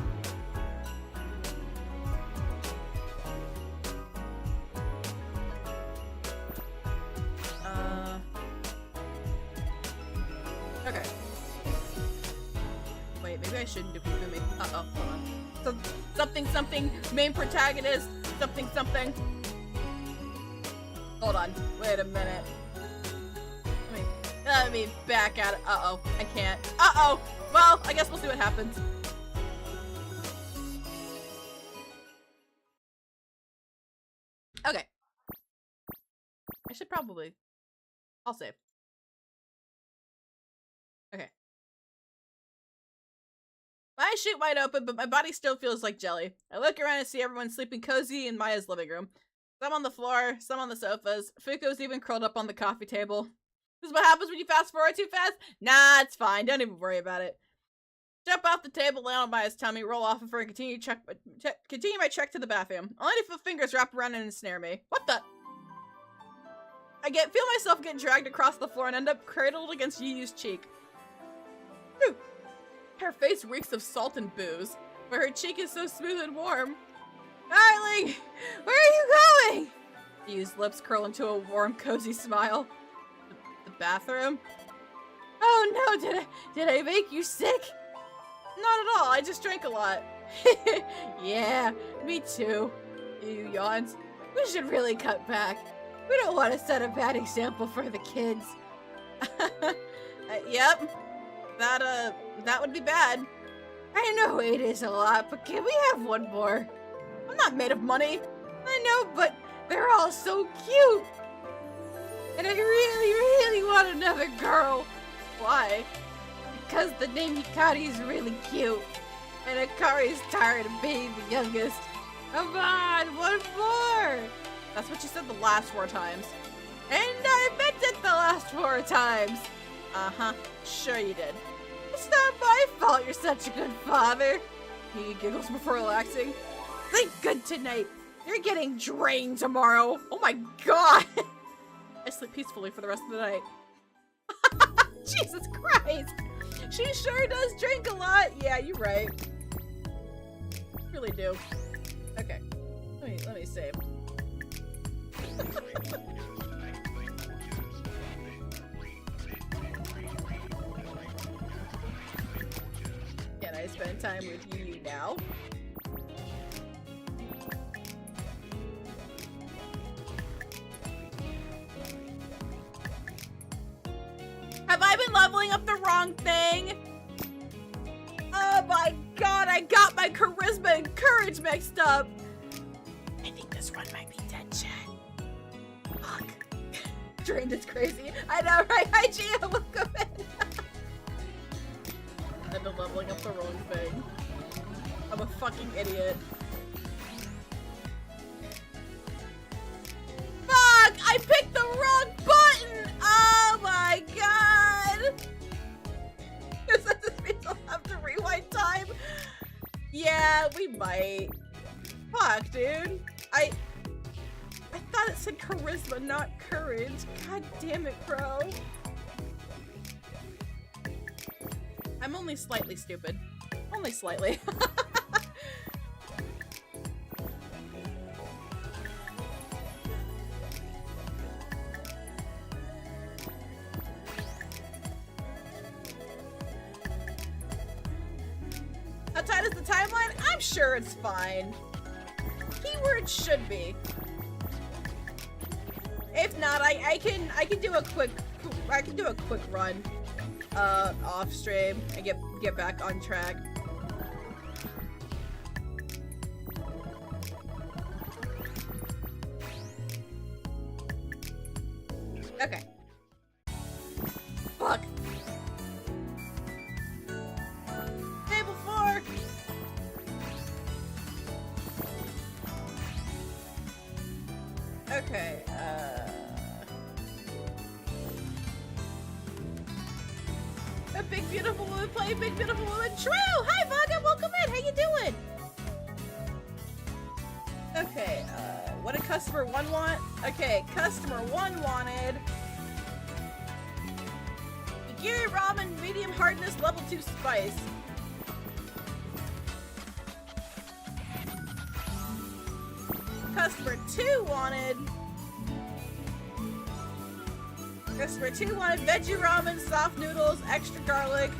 Okay. Wait, maybe I shouldn't do Hifumi. Uh-oh, hold on. Something, main protagonist, something. Hold on, wait a minute. Let me back at it. Uh-oh, I can't. Uh-oh! Well, I guess we'll see what happens. Okay. I should probably... I'll save. Okay. My eyes shoot wide open, but my body still feels like jelly. I look around and see everyone sleeping cozy in Maya's living room. Some on the floor, some on the sofas. Fuko's even curled up on the coffee table. This is what happens when you fast forward too fast? Nah, it's fine. Don't even worry about it. Jump off the table, land on Maya's tummy, roll off of her, and continue my trek to the bathroom. Only to feel fingers wrap around and ensnare me. What the? I feel myself get dragged across the floor and end up cradled against Yuyu's cheek. Whew. Her face reeks of salt and booze, but her cheek is so smooth and warm. Darling, where are you going? Yuyu's lips curl into a warm, cozy smile. bathroom? Oh no, did I make you sick? Not at all, I just drank a lot. Yeah, me too. Yuyu yawns. We should really cut back. We don't want to set a bad example for the kids. Yep. That would be bad. I know it is a lot, but can we have one more? I'm not made of money. I know, but they're all so cute. And I really, really want another girl. Why? Because the name Yukari is really cute. And Akari's tired of being the youngest. Come on, one more! That's what you said the last 4 times. And I meant it the last 4 times. Uh-huh, sure you did. It's not my fault you're such a good father. He giggles before relaxing. Sleep good tonight. You're getting drained tomorrow. Oh my god! I sleep peacefully for the rest of the night. Jesus Christ! She sure does drink a lot. Yeah, you're right. Really do. Okay. Let me save. Can I spend time with Yuyu now? Have I been leveling up the wrong thing? Oh my god, I got my charisma and courage mixed up. I think this one might be dead, chat. Fuck. Drained is crazy. I know, right? Hi, Gia, welcome in. I've been leveling up the wrong thing. I'm a fucking idiot. Fuck! I picked the wrong button! Oh my god! Does this mean I'll have to rewind time? Yeah, we might. Fuck, dude. I thought it said charisma, not courage. God damn it, bro. I'm only slightly stupid. Only slightly. How tight is the timeline? I'm sure it's fine. Keyword should be. If not, I can do a quick run off stream and get back on track. Okay. Fuck. Table 4. Okay, a big beautiful woman playing big beautiful woman. True! Hi Vaga, welcome in, how you doing? Okay, what did customer 1 want? Okay, customer 1 wanted Yugiri ramen, medium hardness, level 2 spice. Customer 2 wanted veggie ramen, soft noodles, extra garlic.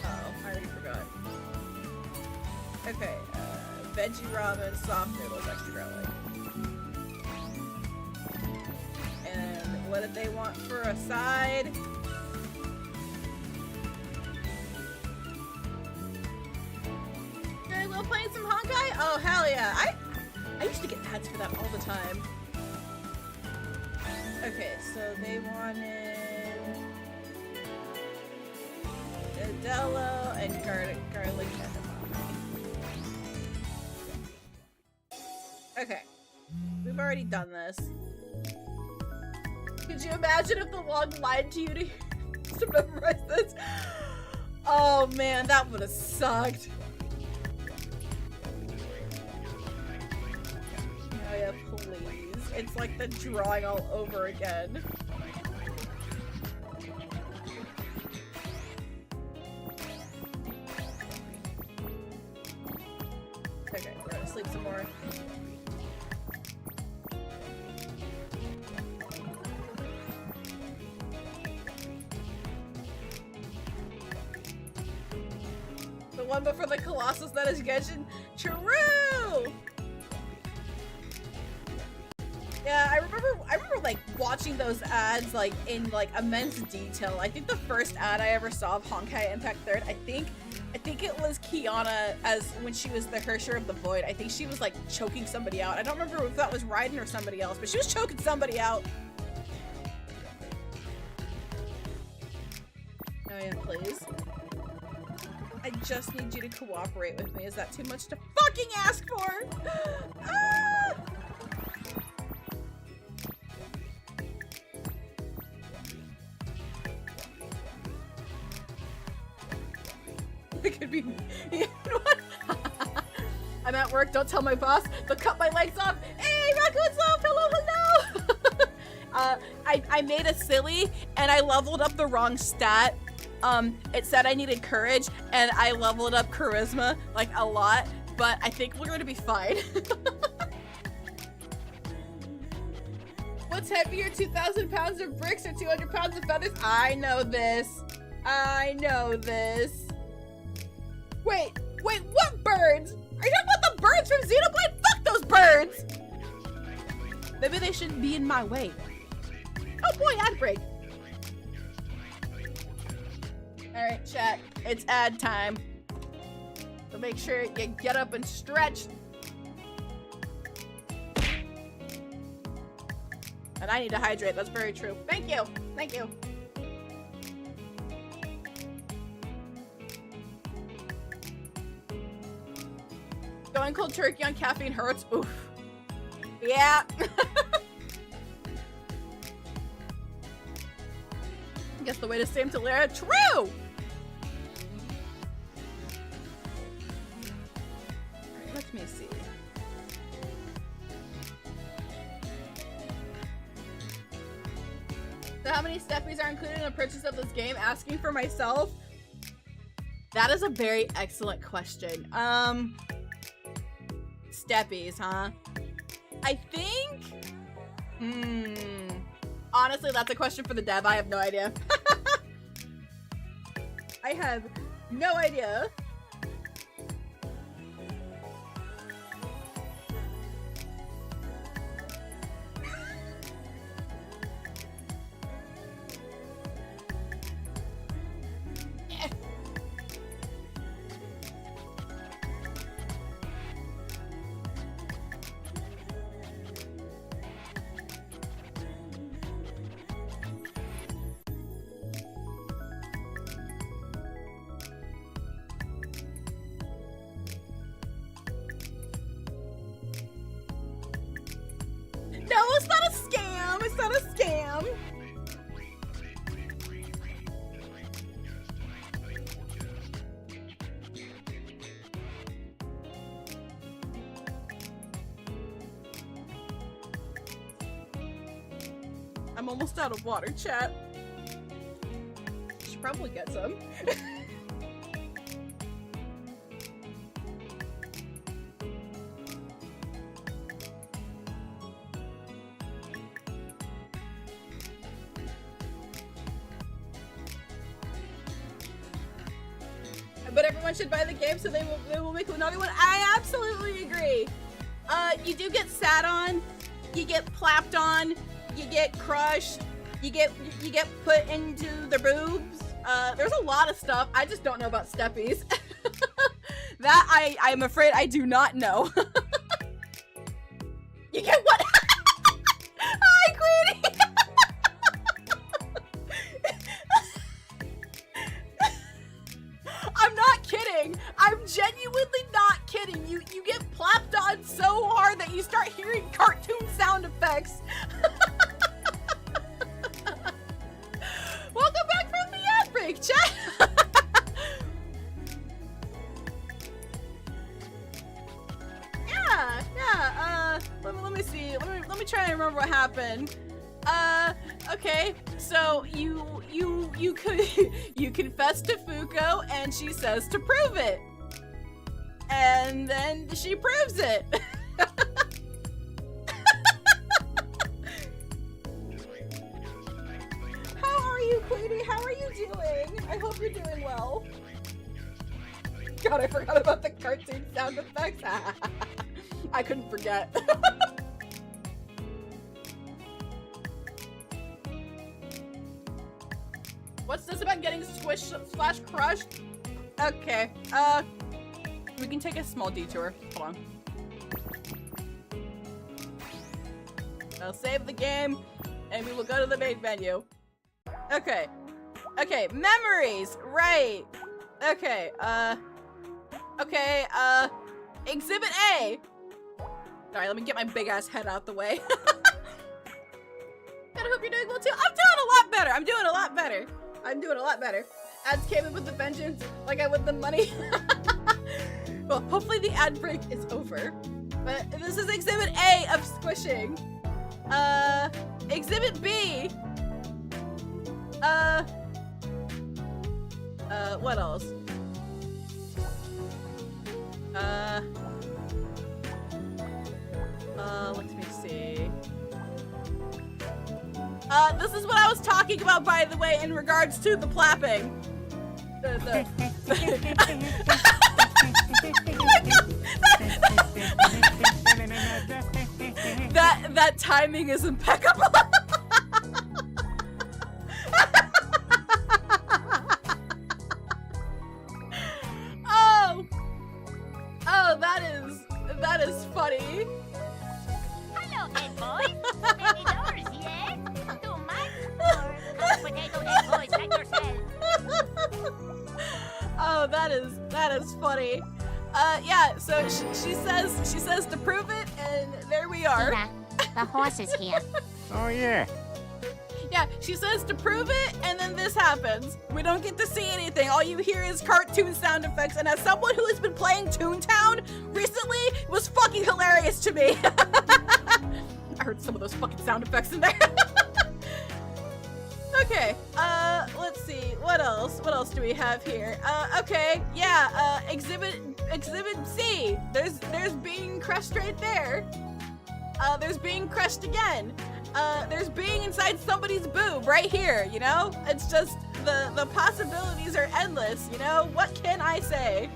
Uh-oh, I already forgot. Okay, veggie ramen, soft noodles, extra garlic. And what did they want for a side? We're playing some Honkai? Oh, hell yeah. I used to get ads for that all the time. Okay, so they wanted Adello and garlic edamame. Okay. We've already done this. Could you imagine if the log lied to you to memorize this? Oh man, that would have sucked. Oh yeah, please. It's like the drawing all over again. Okay, we're gonna sleep some more. one before the Colossus that is Genshin. True! Yeah, I remember like watching those ads like in like immense detail. I think the first ad I ever saw of Honkai Impact 3rd, I think it was Kiana as when she was the Hersher of the Void. I think she was like choking somebody out. I don't remember if that was Raiden or somebody else, but she was choking somebody out. Oh yeah, please. I just need you to cooperate with me. Is that too much to fucking ask for? Ah! It could be me. You know what? I'm at work, don't tell my boss. They'll cut my legs off. Hey, Raccoon's off! Hello! I made a silly and I leveled up the wrong stat. It said I needed courage and I leveled up charisma like a lot, but I think we're gonna be fine. What's heavier, 2,000 pounds of bricks or 200 pounds of feathers? I know this. I know this. Wait, what birds? Are you talking about the birds from Xenoblade? Fuck those birds! Maybe they shouldn't be in my way. Oh boy, ad break. Alright, chat. It's ad time. So make sure you get up and stretch. And I need to hydrate, that's very true. Thank you, thank you. Going cold turkey on caffeine hurts. Oof. Yeah. I guess the way to same to Lira. True! Alright, let me see. So how many steppies are included in the purchase of this game? Asking for myself? That is a very excellent question. Steppies, huh? I think... Honestly, that's a question for the dev. I have no idea. I have no idea. No, it's not a scam! It's not a scam! I'm almost out of water, chat. Should probably get some. But everyone should buy the game so they will make another one. I absolutely agree. You do get sat on, you get plapped on, you get crushed, you get put into the boobs. There's a lot of stuff. I just don't know about steppies. That I'm afraid I do not know. You get what? Hi, Queenie! I'm not kidding. I'm genuinely not kidding. You get plapped on so hard that you start hearing cartoon sound effects. Welcome back from the ad break, chat. Yeah. Let me see. Let me try and remember what happened. Okay. So you confess to Fuko, and she says to prove it, and then she proves it. How are you, Queenie? How are you doing? I hope you're doing well. God, I forgot about the cartoon sound effects. I couldn't forget. What's this about getting squished / crushed? Okay, we can take a small detour. Hold on. I'll save the game, and we will go to the main menu. Okay. Okay, memories! Right! Okay, Exhibit A! Alright, let me get my big-ass head out the way. I hope you're doing well, too. I'm doing a lot better! I'm doing a lot better. I'm doing a lot better. Ads came in with the vengeance, like I with the money. Well, hopefully the ad break is over. But this is Exhibit A of squishing. Exhibit B. What else? Let me see. This is what I was talking about, by the way, in regards to the plapping. That timing is impeccable. That is funny. Hello, Ed boys. Many doors, yes? Too much? Or couch potato Ed boys like yourself? Oh, that is funny. Yeah, so she says to prove it, and there we are. Lira, the horse is here. Oh, yeah. Yeah, she says to prove it, and then this happens. We don't get to see anything. All you hear is cartoon sound effects, and as someone who has been playing Toontown recently, it was fucking hilarious to me. I heard some of those fucking sound effects in there. Okay, let's see, what else? What else do we have here? Okay, yeah, Exhibit C. There's being crushed right there. There's being crushed again. There's being inside somebody's boob right here, you know? It's just, the possibilities are endless, you know? What can I say?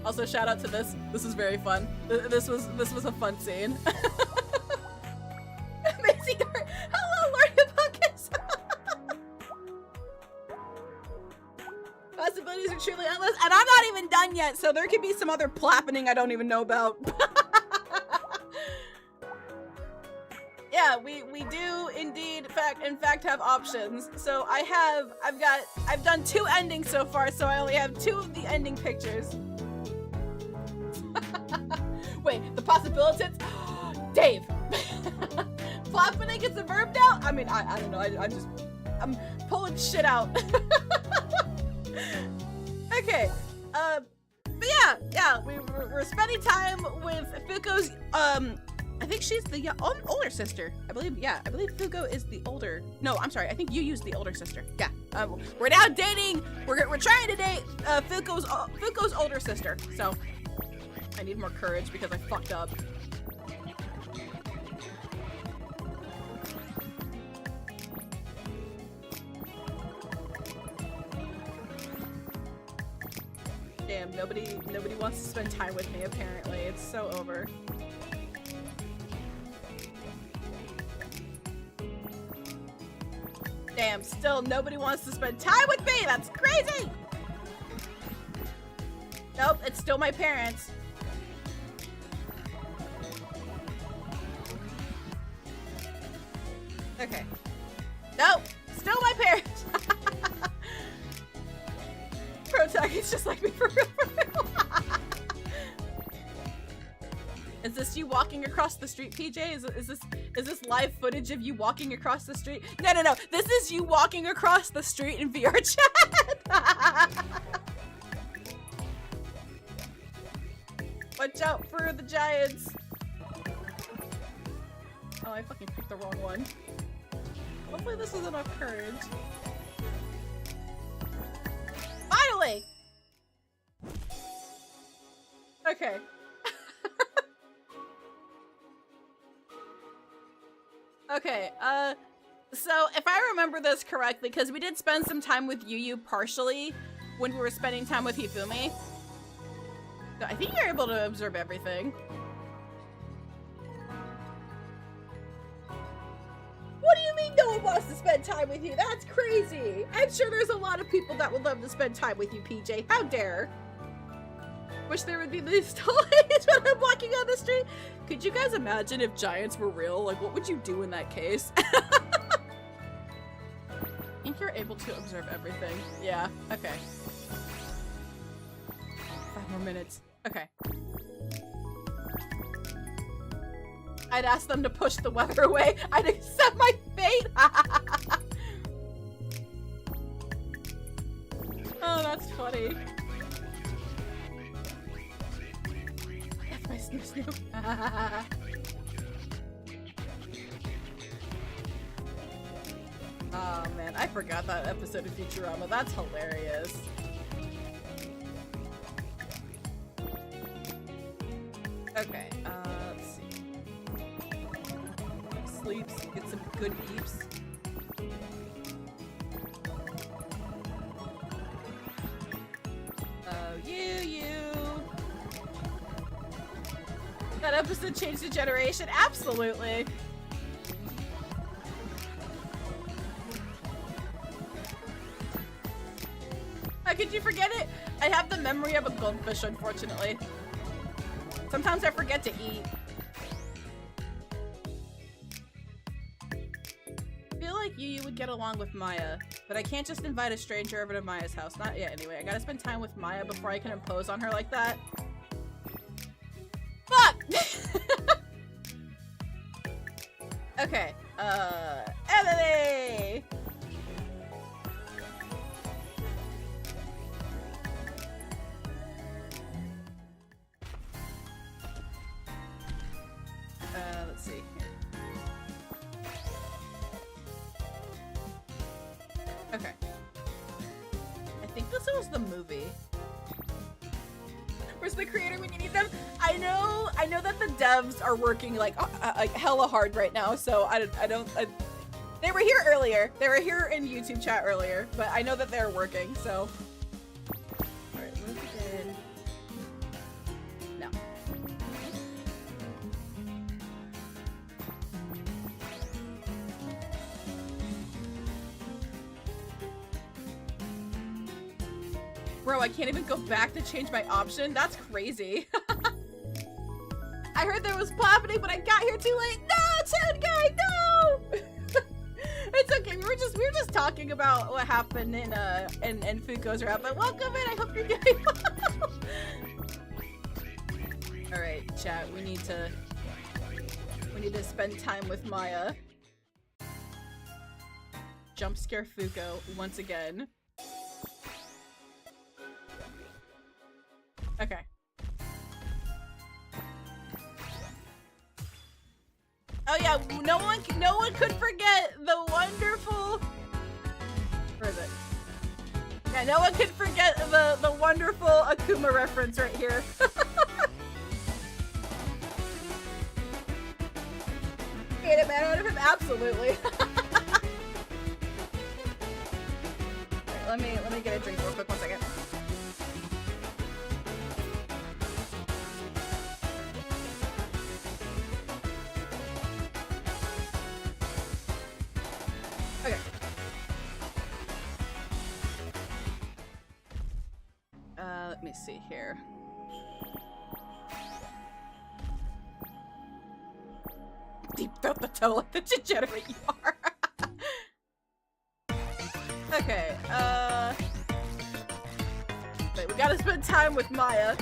Also, shout out to this. This is very fun. This was a fun scene. Amazing art. Hello, Lord Hippocampus. Possibilities are truly endless, and I'm not even done yet, so there could be some other plappening I don't even know about. Yeah, we do indeed in fact have options. So I've done 2 endings so far, so I only have 2 of the ending pictures. Wait, the possibilities? Dave! Flappening is a verb now? I mean, I don't know, I'm pulling shit out. Okay, but yeah, we're spending time with Fuko's, I think she's the older sister. I believe Fuko is the older, no, I'm sorry, I think Yuyu's the older sister. Yeah, we're now dating, we're trying to date, Fuko's older sister, so I need more courage because I fucked up. Damn, nobody wants to spend time with me apparently. It's so over. Damn, still nobody wants to spend time with me! That's crazy! Nope, it's still my parents. Okay. Nope, still my parents. Protagonist just like me for real. Is this you walking across the street, PJ? Is this live footage of you walking across the street? No. This is you walking across the street in VR chat. Watch out for the giants. Oh, I fucking picked the wrong one. Hopefully this is enough courage. Finally! Okay. Okay, So, if I remember this correctly, because we did spend some time with Yuyu partially when we were spending time with Hifumi. So I think you're able to observe everything. What do you mean no one wants to spend time with you? That's crazy! I'm sure there's a lot of people that would love to spend time with you, PJ. How dare! Wish there would be these toys when I'm walking on the street. Could you guys imagine if giants were real? Like, what would you do in that case? I think you're able to observe everything. Yeah, okay. 5 more minutes. Okay. I'd ask them to push the weather away. I'd accept my fate. Oh, that's funny. That's my Snoop Snoop. Oh man, I forgot that episode of Futurama. That's hilarious. Okay, let's see. Sleeps, get some good peeps. Oh, you. That episode changed the generation? Absolutely. How could you forget it? I have the memory of a goldfish, unfortunately. Sometimes I forget to eat. I feel like you would get along with Maya, but I can't just invite a stranger over to Maya's house. Not yet, anyway. I gotta spend time with Maya before I can impose on her like that. Fuck! Okay, Emily! Let's see. Okay. I think this was the movie. Where's the creator when you need them? I know that the devs are working like hella hard right now, so they were here earlier. They were here in YouTube chat earlier, but I know that they're working, so. Alright, let's begin. No. Bro, I can't even go back to change my option? That's crazy. I heard there was ploppening, but I got here too late. No, Toad Guy, no! It's okay. We were just talking about what happened in Fuko's rap. But welcome in. I hope you're doing well. All right, chat. We need to spend time with Maya. Jump scare Fuko once again. Okay. Oh yeah, no one could forget the wonderful. Where is it? Yeah, no one could forget the wonderful Akuma reference right here. Made a man out of him, absolutely. Right, let me get a drink real quick. 1 second. Okay. Let me see here. Deep throat the toe like the degenerate you are. Okay, wait, we gotta spend time with Maya.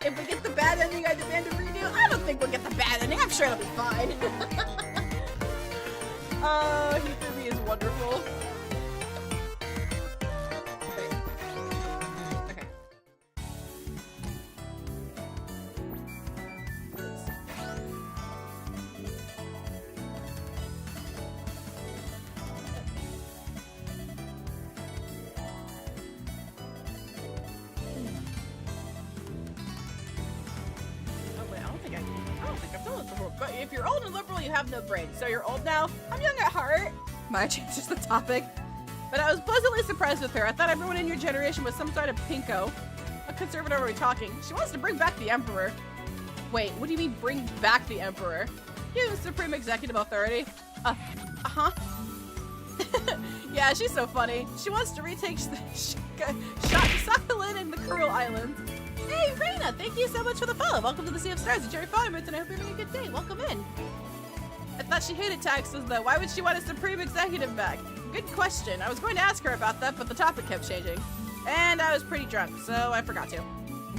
If we get the bad ending, I demand a redo. I don't think we'll get the bad ending. I'm sure it'll be fine. Hifumi is wonderful. Okay. Okay. Oh wait, I don't think I've done this before. But if If you're old and liberal, you have no brain. So you're old now? I'm young at heart. Maya changes the topic. But I was pleasantly surprised with her. I thought everyone in your generation was some sort of pinko. What conservative are we talking? She wants to bring back the Emperor. Wait, what do you mean bring back the Emperor? Give him supreme executive authority. Uh-huh. Yeah, she's so funny. She wants to retake Shakalin and the Kuril Islands. Hey, Reina, thank you so much for the follow. Welcome to the Sea of Stars at Jerry Folliaments, and I hope you're having a good day. Welcome in. I thought she hated taxes, though. Why would she want a supreme executive back? Good question. I was going to ask her about that, but the topic kept changing. And I was pretty drunk, so I forgot to.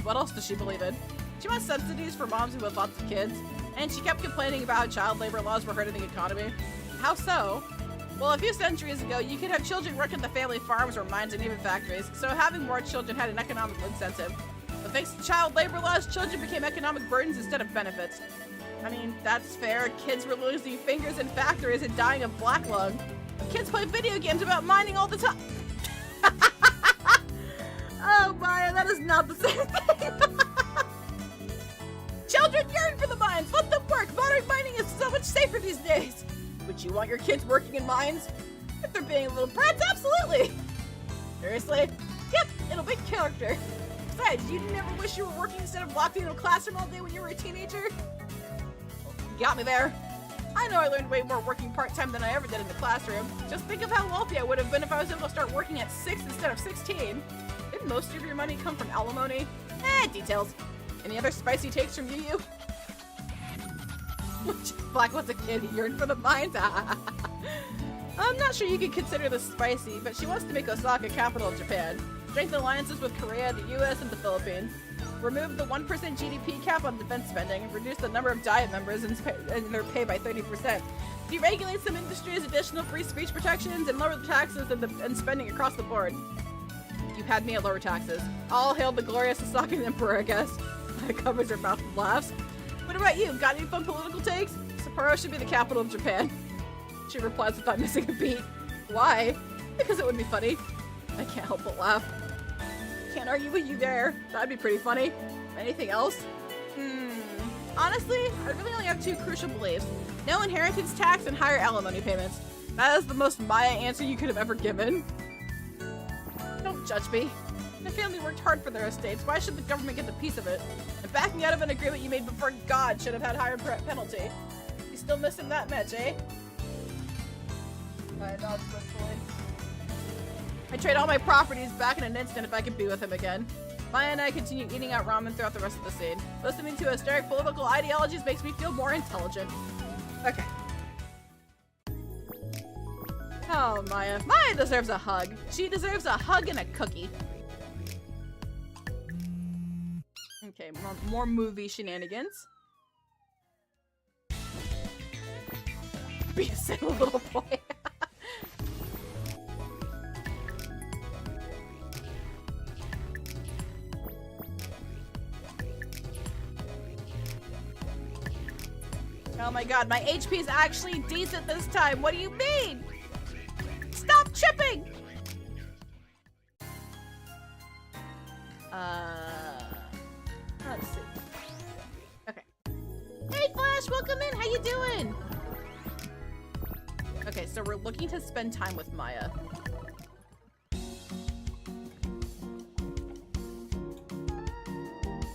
What else does she believe in? She wants subsidies for moms who have lots of kids, and she kept complaining about how child labor laws were hurting the economy. How so? Well, a few centuries ago, you could have children work at the family farms or mines and even factories, so having more children had an economic incentive. But thanks to child labor laws, children became economic burdens instead of benefits. I mean, that's fair. Kids were losing fingers in factories and dying of black lung. Kids play video games about mining all the time. Oh, Maya, that is not the same thing. Children yearn for the mines. Let them work. Modern mining is so much safer these days. Would you want your kids working in mines? If they're being little brats, absolutely. Seriously? Yep, it'll be character. Besides, you never wish you were working instead of locked into a classroom all day when you were a teenager? You got me there. I know I learned way more working part-time than I ever did in the classroom. Just think of how wealthy I would have been if I was able to start working at 6 instead of 16. Didn't most of your money come from alimony? Details. Any other spicy takes from Yuyu? Black was a kid, he yearned for the mines. I'm not sure you could consider this spicy, but she wants to make Osaka capital of Japan. Strengthen alliances with Korea, the US, and the Philippines. Remove the 1% GDP cap on defense spending. Reduce the number of Diet members and their pay by 30%. Deregulate some industries, additional free speech protections, and lower the taxes and spending across the board. You had me at lower taxes. All hail the glorious Osakan Emperor, I guess. It covers her mouth with laughs. What about you? Got any fun political takes? Sapporo should be the capital of Japan. She replies without missing a beat. Why? Because it would be funny. I can't help but laugh. Can't argue with you there. That'd be pretty funny. Anything else? Honestly, I really only have 2 crucial beliefs. No inheritance tax and higher alimony payments. That is the most Maya answer you could have ever given. Don't judge me. My family worked hard for their estates. Why should the government get the piece of it? And backing out of an agreement you made before God should have had higher penalty. You still missing that much, eh? I trade all my properties back in an instant if I could be with him again. Maya and I continue eating out ramen throughout the rest of the scene. Listening to hysteric political ideologies makes me feel more intelligent. Okay. Oh, Maya. Maya deserves a hug. She deserves a hug and a cookie. Okay, more movie shenanigans. Be a silly little boy. Oh my god, my HP is actually decent this time. What do you mean? Stop chipping! Let's see. Okay. Hey Flash, welcome in. How you doing? Okay, so we're looking to spend time with Maya.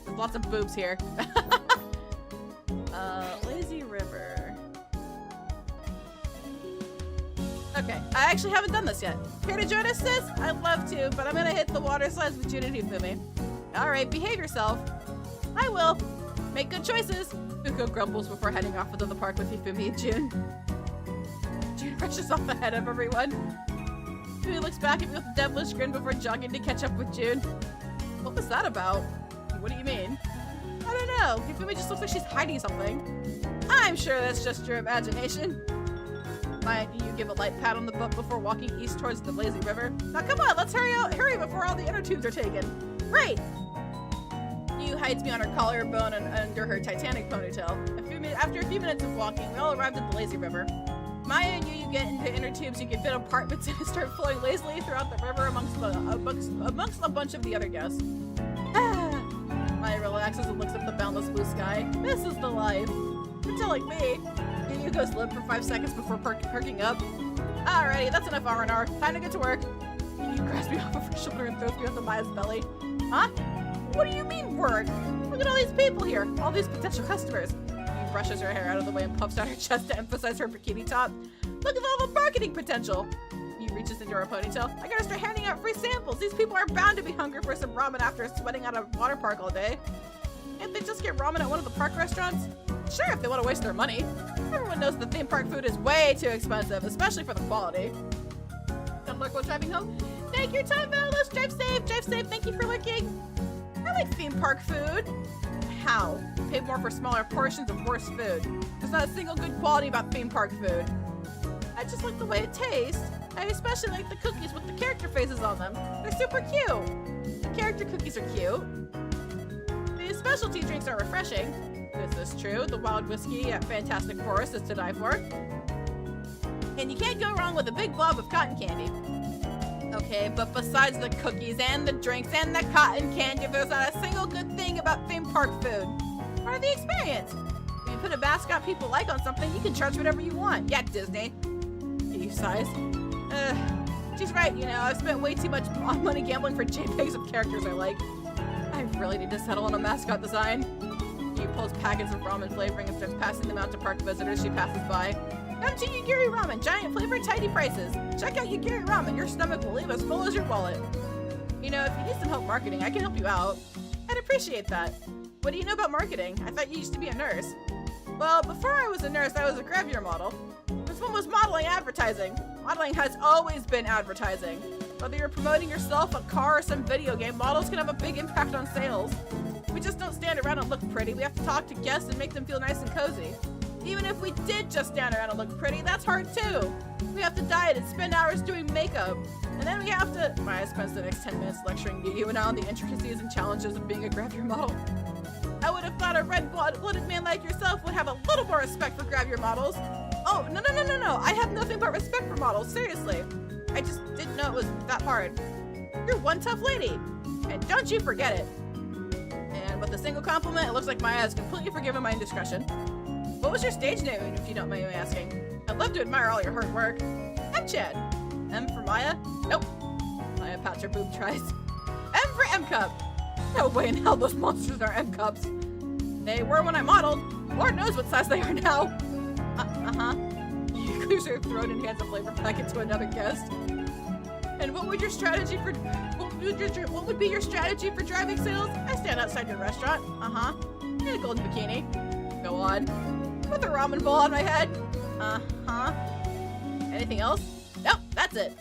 There's lots of boobs here. Lazy River. Okay, I actually haven't done this yet. Here to join us, sis? I'd love to, but I'm gonna hit the water slides with June and Hifumi. Alright, behave yourself. I will. Make good choices. Fuko grumbles before heading off into the park with Hifumi and June. June rushes off ahead of everyone. Hifumi looks back at me with a devilish grin before jogging to catch up with June. What was that about? What do you mean? I don't know. Hifumi just looks like she's hiding something. I'm sure that's just your imagination. Maya, do you give a light pat on the butt before walking east towards the lazy river? Now come on, let's hurry before all the inner tubes are taken. Right! Yuyu hides me on her collarbone and under her Titanic ponytail. After a few minutes of walking, we all arrived at the lazy river. Maya and Yuyu get into inner tubes you can fit apartments and start flowing lazily throughout the river amongst a bunch of the other guests. Maya relaxes and looks up the boundless blue sky. This is the life. You're telling me. Yuyu goes limp for 5 seconds before perking up. Alrighty, that's enough R&R. Time to get to work. Yuyu grabs me off of her shoulder and throws me onto Maya's belly. Huh? What do you mean work? Look at all these people here. All these potential customers. Yuyu brushes her hair out of the way and puffs out her chest to emphasize her bikini top. Look at all the marketing potential. Yuyu reaches into her ponytail. I gotta start handing out free samples. These people are bound to be hungry for some ramen after sweating out a water park all day. Can't they just get ramen at one of the park restaurants? Sure, if they want to waste their money. Everyone knows the theme park food is way too expensive, especially for the quality. Good luck while driving home. Take your time, Valos. Drive safe. Drive safe. Thank you for looking. I like theme park food. How? Pay more for smaller portions of worse food. There's not a single good quality about theme park food. I just like the way it tastes. I especially like the cookies with the character faces on them. They're super cute. The character cookies are cute. The specialty drinks are refreshing. This is true. The wild whiskey at Fantastic Forest is to die for. And you can't go wrong with a big blob of cotton candy. Okay, but besides the cookies and the drinks and the cotton candy, there's not a single good thing about theme park food. Part of the experience. If you put a mascot people like on something, you can charge whatever you want. Yeah, Disney. You sighs. She's right, you know, I've spent way too much money gambling for JPEGs of characters I like. I really need to settle on a mascot design. He pulls packets of ramen flavoring and starts passing them out to park visitors she passes by. Come to Yugiri Ramen, giant flavor, tiny prices. Check out Yugiri Ramen, your stomach will leave as full as your wallet. You know, if you need some help marketing, I can help you out. I'd appreciate that. What do you know about marketing? I thought you used to be a nurse. Well, before I was a nurse, I was a gravure model. This one was modeling advertising. Modeling has always been advertising. Whether you're promoting yourself, a car, or some video game, models can have a big impact on sales. We just don't stand around and look pretty. We have to talk to guests and make them feel nice and cozy. Even if we did just stand around and look pretty, that's hard too. We have to diet and spend hours doing makeup. And then we have to... Maya spends the next 10 minutes lecturing Yuyu and I on the intricacies and challenges of being a gravure model. I would have thought a red-blooded man like yourself would have a little more respect for gravure models. Oh, no. I have nothing but respect for models, seriously. I just didn't know it was that hard. You're one tough lady. And don't you forget it. And with a single compliment, it looks like Maya has completely forgiven my indiscretion. What was your stage name, if you don't mind me asking? I'd love to admire all your hard work. M-Chan. M for Maya? Nope. Maya pats her boob tries. M for M-Cup. No way in hell those monsters are M-Cups. They were when I modeled. Lord knows what size they are now. You clears her throat and hands a flavor packet to another guest. And what would be your strategy for driving sales? I stand outside your restaurant. In a golden bikini. Go on. With a ramen bowl on my head. Anything else? Nope, that's it.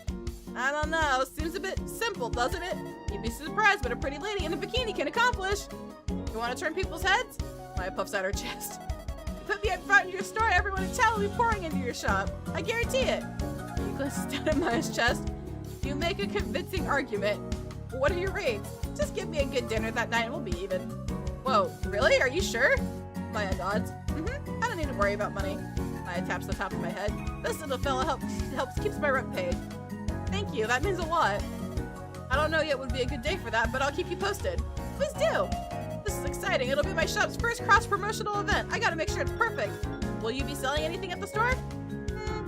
I don't know. Seems a bit simple, doesn't it? You'd be surprised what a pretty lady in a bikini can accomplish. You want to turn people's heads? Maya puffs out her chest. You put me up front in your store, everyone in town will be pouring into your shop. I guarantee it. You glances down at Maya's chest. You make a convincing argument. What are your rates? Just give me a good dinner that night and we'll be even. Whoa, really? Are you sure? Maya nods. I don't need to worry about money. Maya taps the top of my head. This little fella helps keeps my rent paid. Thank you, that means a lot. I don't know yet would be a good day for that, but I'll keep you posted. Please do. This is exciting. It'll be my shop's first cross-promotional event. I gotta make sure it's perfect. Will you be selling anything at the store?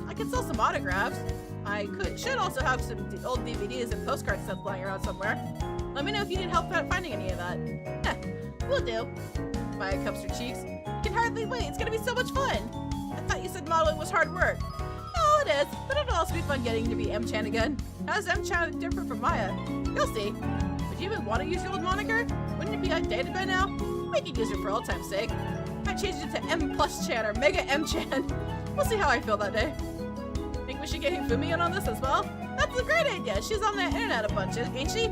I could sell some autographs. I should also have some old DVDs and postcard sets lying around somewhere. Let me know if you need help finding any of that. Will do. Maya cups her cheeks. I can hardly wait. It's gonna be so much fun. I thought you said modeling was hard work. Oh, it is, but it'll also be fun getting to be M-Chan again. How's M-Chan different from Maya? You'll see. Would you even want to use your old moniker? Wouldn't it be outdated by now? We could use it for old time's sake. I changed it to M+Chan or Mega M-Chan. We'll see how I feel that day. Think we should get Hifumi in on this as well? That's a great idea. She's on the internet a bunch, ain't she?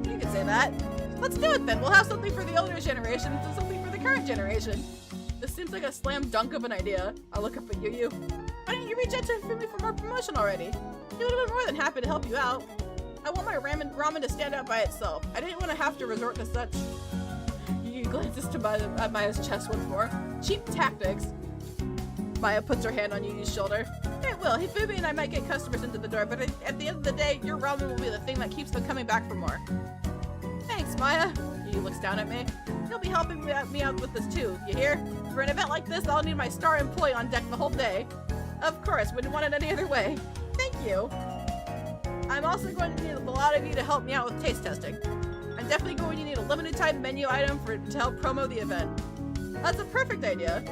You could say that. Let's do it then. We'll have something for the older generation and something for the current generation. This seems like a slam dunk of an idea. I look up at Yuyu. Why didn't you reach out to Hifumi for more promotion already? He would have been more than happy to help you out. I want my ramen to stand out by itself. I didn't want to have to resort to such... Yuyu glances at Maya's chest once more. Cheap tactics. Maya puts her hand on Yuyu's shoulder. It will. Hifumi and I might get customers into the door, but at the end of the day, your ramen will be the thing that keeps them coming back for more. Thanks, Maya. Yuyu looks down at me. You'll be helping me out with this too, you hear? For an event like this, I'll need my star employee on deck the whole day. Of course, wouldn't want it any other way. Thank you. I'm also going to need a lot of you to help me out with taste testing. I'm definitely going to need a limited time menu item to help promo the event. That's a perfect idea.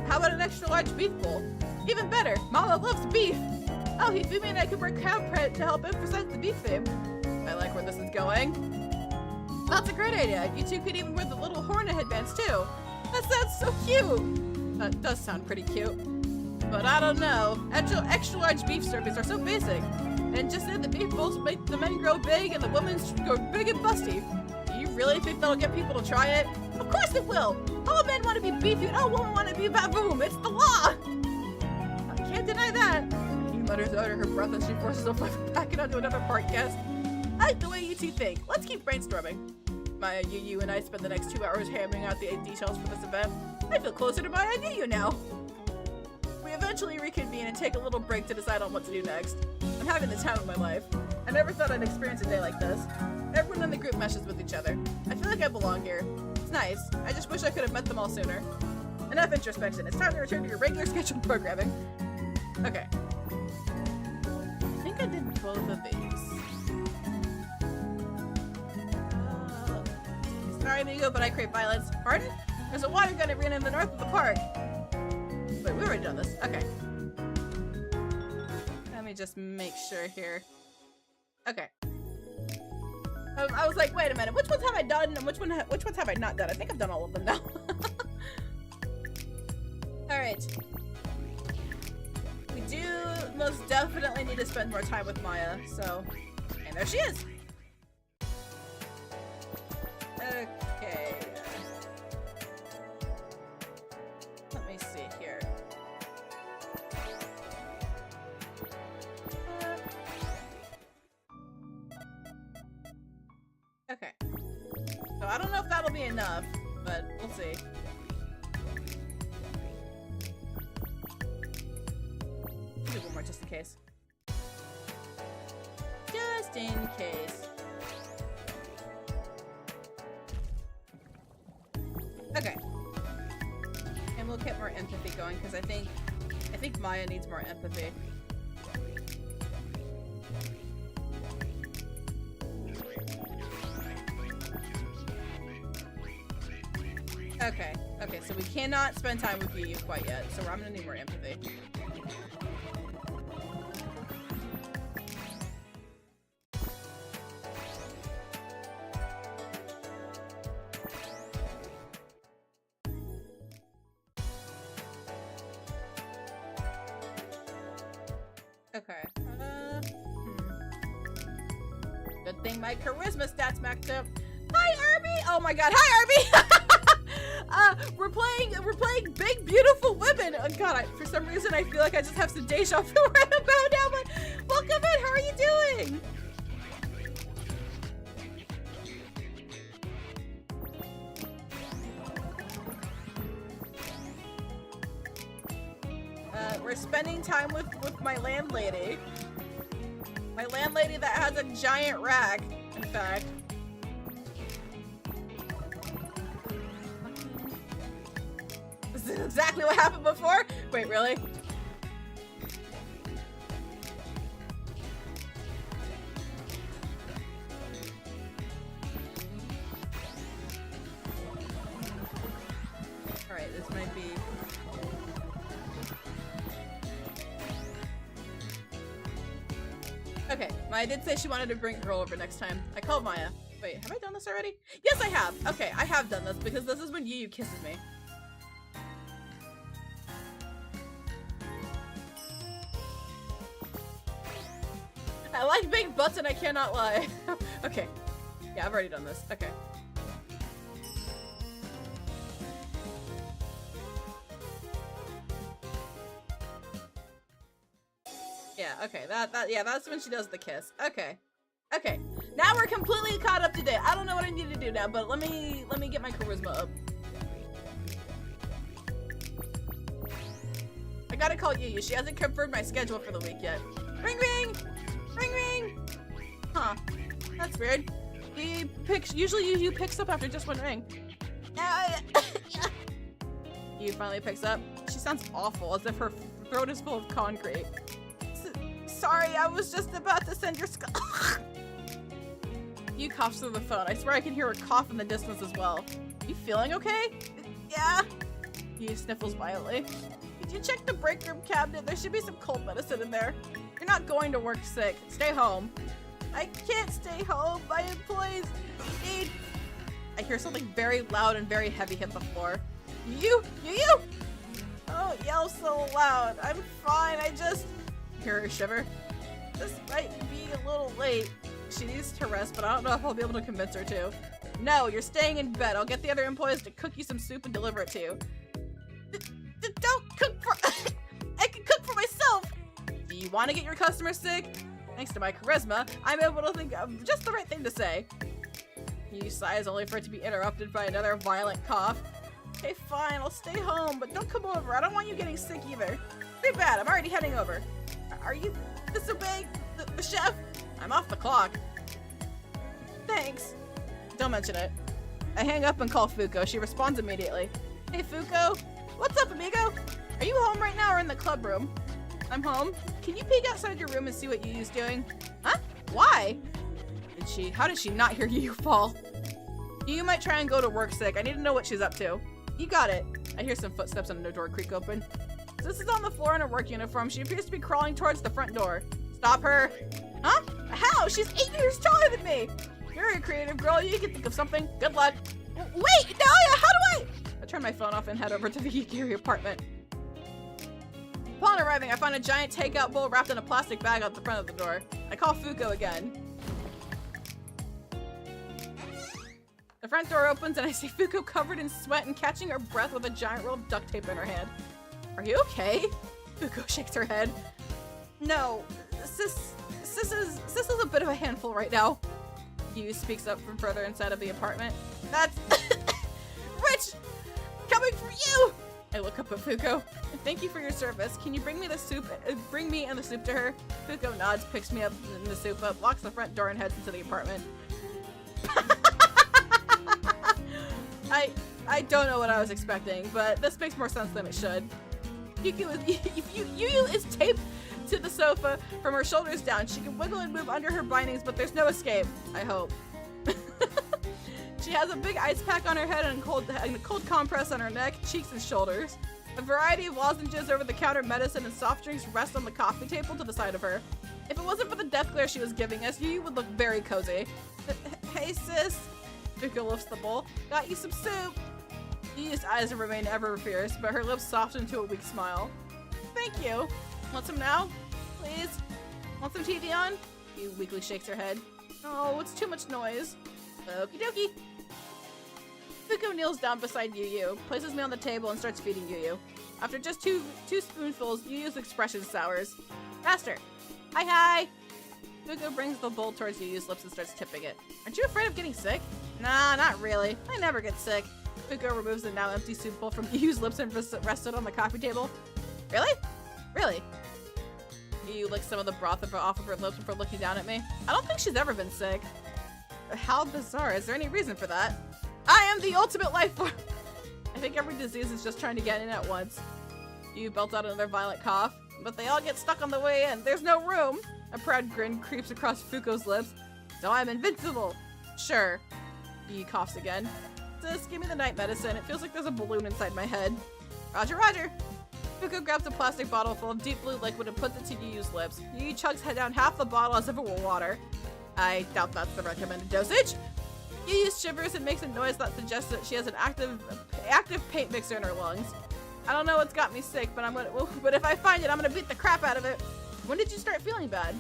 How about an extra large beef bowl? Even better, Mama loves beef. Oh, Hifumi and I could work cow print to help emphasize the beef theme. I like where this is going. That's a great idea. You two could even wear the little hornet headbands too. That sounds so cute. That does sound pretty cute. But I don't know. Extra large beef servings are so basic. And just said the beef bowls make the men grow big and the women go big and busty. Do you really think that'll get people to try it? Of course it will! All men want to be beefy and all women want to be baboom. It's the law! I can't deny that. He mutters under her breath as she forces a flavor packet onto another park guest. I like the way you two think. Let's keep brainstorming. Maya, Yuyu, and I spend the next 2 hours hammering out the details for this event. I feel closer to Maya and Yuyu now. We eventually reconvene and take a little break to decide on what to do next. I'm having the time of my life. I never thought I'd experience a day like this. Everyone in the group meshes with each other. I feel like I belong here. It's nice. I just wish I could have met them all sooner. Enough introspection. It's time to return to your regular scheduled programming. Okay. I think I did both of these. Sorry, amigo, but I crave violence. Pardon? There's a water gun arena in the north of the park. Wait, we've already done this. Okay. Let me just make sure here. Okay. I was like, wait a minute, which ones have I done and which ones have I not done? I think I've done all of them now. Alright. We do most definitely need to spend more time with Maya, so... And there she is! Okay. Let me see here. Okay. So I don't know if that'll be enough, but we'll see. Do one more just in case. Just in case. Okay. And we'll get more empathy going because I think Maya needs more empathy. Okay. Okay, so we cannot spend time with Yuyu quite yet, so I'm gonna need more empathy. Okay. Good thing my charisma stats maxed up. Hi, Arby! Oh my god, hi, Arby! We're playing Big Beautiful Women! Oh god, for some reason I feel like I just have some deja vu right about now, but welcome in! How are you doing? We're spending time with my landlady. My landlady that has a giant rack, in fact. This is exactly what happened before? Wait, really? Alright, this might be... Okay, Maya did say she wanted to bring a girl over next time. I called Maya. Wait, have I done this already? Yes, I have! Okay, I have done this because this is when Yuyu kisses me. I like big butts and I cannot lie. Okay. Yeah, I've already done this. Okay. Yeah, okay. Yeah, that's when she does the kiss. Okay. Okay. Now we're completely caught up to date. I don't know what I need to do now, but let me get my charisma up. I gotta call Yuyu. She hasn't confirmed my schedule for the week yet. Ring ring! Ring ring! Huh. That's weird. Usually Yuyu picks up after just one ring. Yuyu finally picks up. She sounds awful, as if her throat is full of concrete. Sorry, I was just about to send your Yuyu coughs through the phone. I swear I can hear her cough in the distance as well. You feeling okay? Yeah. Yuyu sniffles violently. Did you check the break room cabinet? There should be some cold medicine in there. You're not going to work sick. Stay home. I can't stay home. My employees need... I hear something very loud and very heavy hit the floor. Yuyu! Oh, yell so loud. I'm fine. I just... Hear her shiver. This might be a little late. She needs to rest, but I don't know if I'll be able to convince her to. No, you're staying in bed. I'll get the other employees to cook you some soup and deliver it to you. Don't cook for... I can cook for myself! Do you want to get your customers sick? Thanks to my charisma, I'm able to think of just the right thing to say. Yuyu sighs only for it to be interrupted by another violent cough. Okay, fine, I'll stay home, but don't come over. I don't want you getting sick either. Too bad, I'm already heading over. Are you disobeying the chef? I'm off the clock. Thanks. Don't mention it. I hang up and call Fuko. She responds immediately. Hey, Fuko. What's up, amigo? Are you home right now or in the club room? I'm home. Can you peek outside your room and see what Yuyu's doing? Huh? Why? How did she not hear Yuyu fall? Yuyu might try and go to work sick. I need to know what she's up to. You got it. I hear some footsteps and the door creak open. Sis is on the floor in her work uniform. She appears to be crawling towards the front door. Stop her. Huh? How? She's 8 years taller than me. You're a creative girl. You can think of something. Good luck. Wait, Dahlia, how do I turn my phone off and head over to the Yugiri apartment. Upon arriving, I find a giant takeout bowl wrapped in a plastic bag at the front of the door. I call Fuko again. The front door opens and I see Fuko covered in sweat and catching her breath with a giant roll of duct tape in her hand. Are you okay? Fuko shakes her head. No, sis is a bit of a handful right now. Yuyu speaks up from further inside of the apartment. That's Rich! Coming for you! I look up at Fuko. Thank you for your service. Can you bring me the soup? Bring me and the soup to her? Fuko nods, picks me up and the soup up, locks the front door and heads into the apartment. I don't know what I was expecting, but this makes more sense than it should. Yuyu is taped to the sofa from her shoulders down. She can wiggle and move under her bindings, but there's no escape. I hope. She has a big ice pack on her head and a cold compress on her neck, cheeks, and shoulders. A variety of lozenges, over-the-counter medicine, and soft drinks rest on the coffee table to the side of her. If it wasn't for the death glare she was giving us, Yuyu would look very cozy. Hey, sis. Fuko lifts the bowl. Got you some soup. Yuyu's eyes remain ever fierce, but her lips soften to a weak smile. Thank you. Want some now? Please? Want some TV on? Yuyu weakly shakes her head. Oh, it's too much noise. Okie dokie. Fuko kneels down beside Yuyu, places me on the table, and starts feeding Yuyu. After just two spoonfuls, Yuyu's expression sours. Faster! Hi! Fuko brings the bowl towards Yuyu's lips and starts tipping it. Aren't you afraid of getting sick? Nah, not really. I never get sick. Fuko removes the now empty soup bowl from Yuyu's lips and rests it on the coffee table. Really? Really? Yuyu licks some of the broth off of her lips before looking down at me. I don't think she's ever been sick. How bizarre. Is there any reason for that? I am the ultimate life form! I think every disease is just trying to get in at once. Yuyu belts out another violent cough, but they all get stuck on the way in. There's no room! A proud grin creeps across Fuko's lips. So I'm invincible! Sure. Yuyu coughs again. Sis, give me the night medicine. It feels like there's a balloon inside my head. Roger, roger! Fuko grabs a plastic bottle full of deep blue liquid and puts it to Yuyu's lips. Yuyu chugs down half the bottle as if it were water. I doubt that's the recommended dosage. Yuyu shivers and makes a noise that suggests that she has an active paint mixer in her lungs. I don't know what's got me sick, but if I find it, I'm gonna beat the crap out of it. When did you start feeling bad?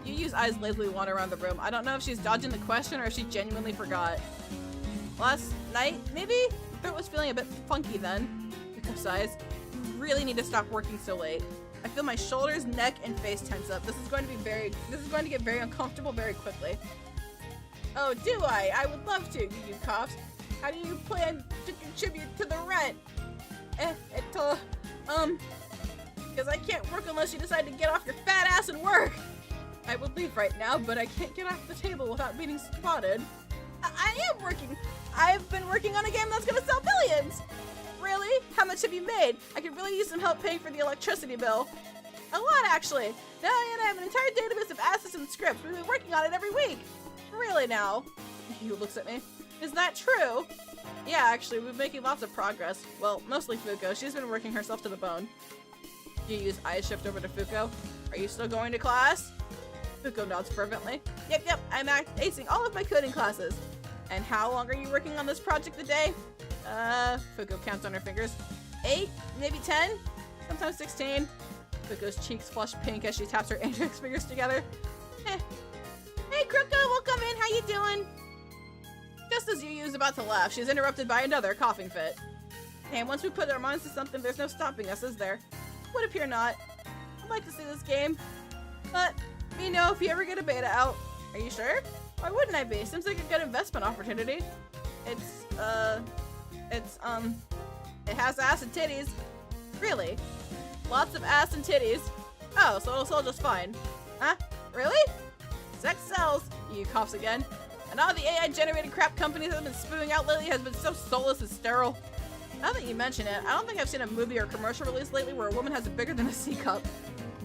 Yuyu's eyes lazily wander around the room. I don't know if she's dodging the question or if she genuinely forgot. Last night, maybe? Throat was feeling a bit funky then. Fuko sighs. Really need to stop working so late. I feel my shoulders, neck, and face tense up. This is going to get very uncomfortable very quickly. Oh, do I? I would love to, Yuyu coughs. How do you plan to contribute to the rent? Because I can't work unless you decide to get off your fat ass and work. I would leave right now, but I can't get off the table without being spotted. I am working. I've been working on a game that's gonna sell billions. Really? How much have you made? I could really use some help paying for the electricity bill. A lot, actually. Now I have an entire database of assets and scripts. We've been working on it every week. Really now? He looks at me. Is that true? Yeah, actually, we've been making lots of progress. Well, mostly Fuko. She's been working herself to the bone. Yuyu's eyes shift over to Fuko. Are you still going to class? Fuko nods fervently. Yep, I'm acing all of my coding classes. And how long are you working on this project a day? Fuko counts on her fingers. 8, maybe 10, sometimes 16. Fuko's cheeks flush pink as she taps her index fingers together. Hey, Kruko, welcome in. How you doing? Just as Yuyu's about to laugh, she's interrupted by another coughing fit. And once we put our minds to something, there's no stopping us, is there? Would appear not. I'd like to see this game. But, you know, if you ever get a beta out. Are you sure? Why wouldn't I be? Seems like a good investment opportunity. It has ass and titties. Really? Lots of ass and titties. Oh, so it'll sell just fine. Huh? Really? Sex sells. Yuyu coughs again. And all the AI-generated crap companies that have been spewing out lately has been so soulless and sterile. Now that you mention it, I don't think I've seen a movie or commercial release lately where a woman has a bigger than a C-cup.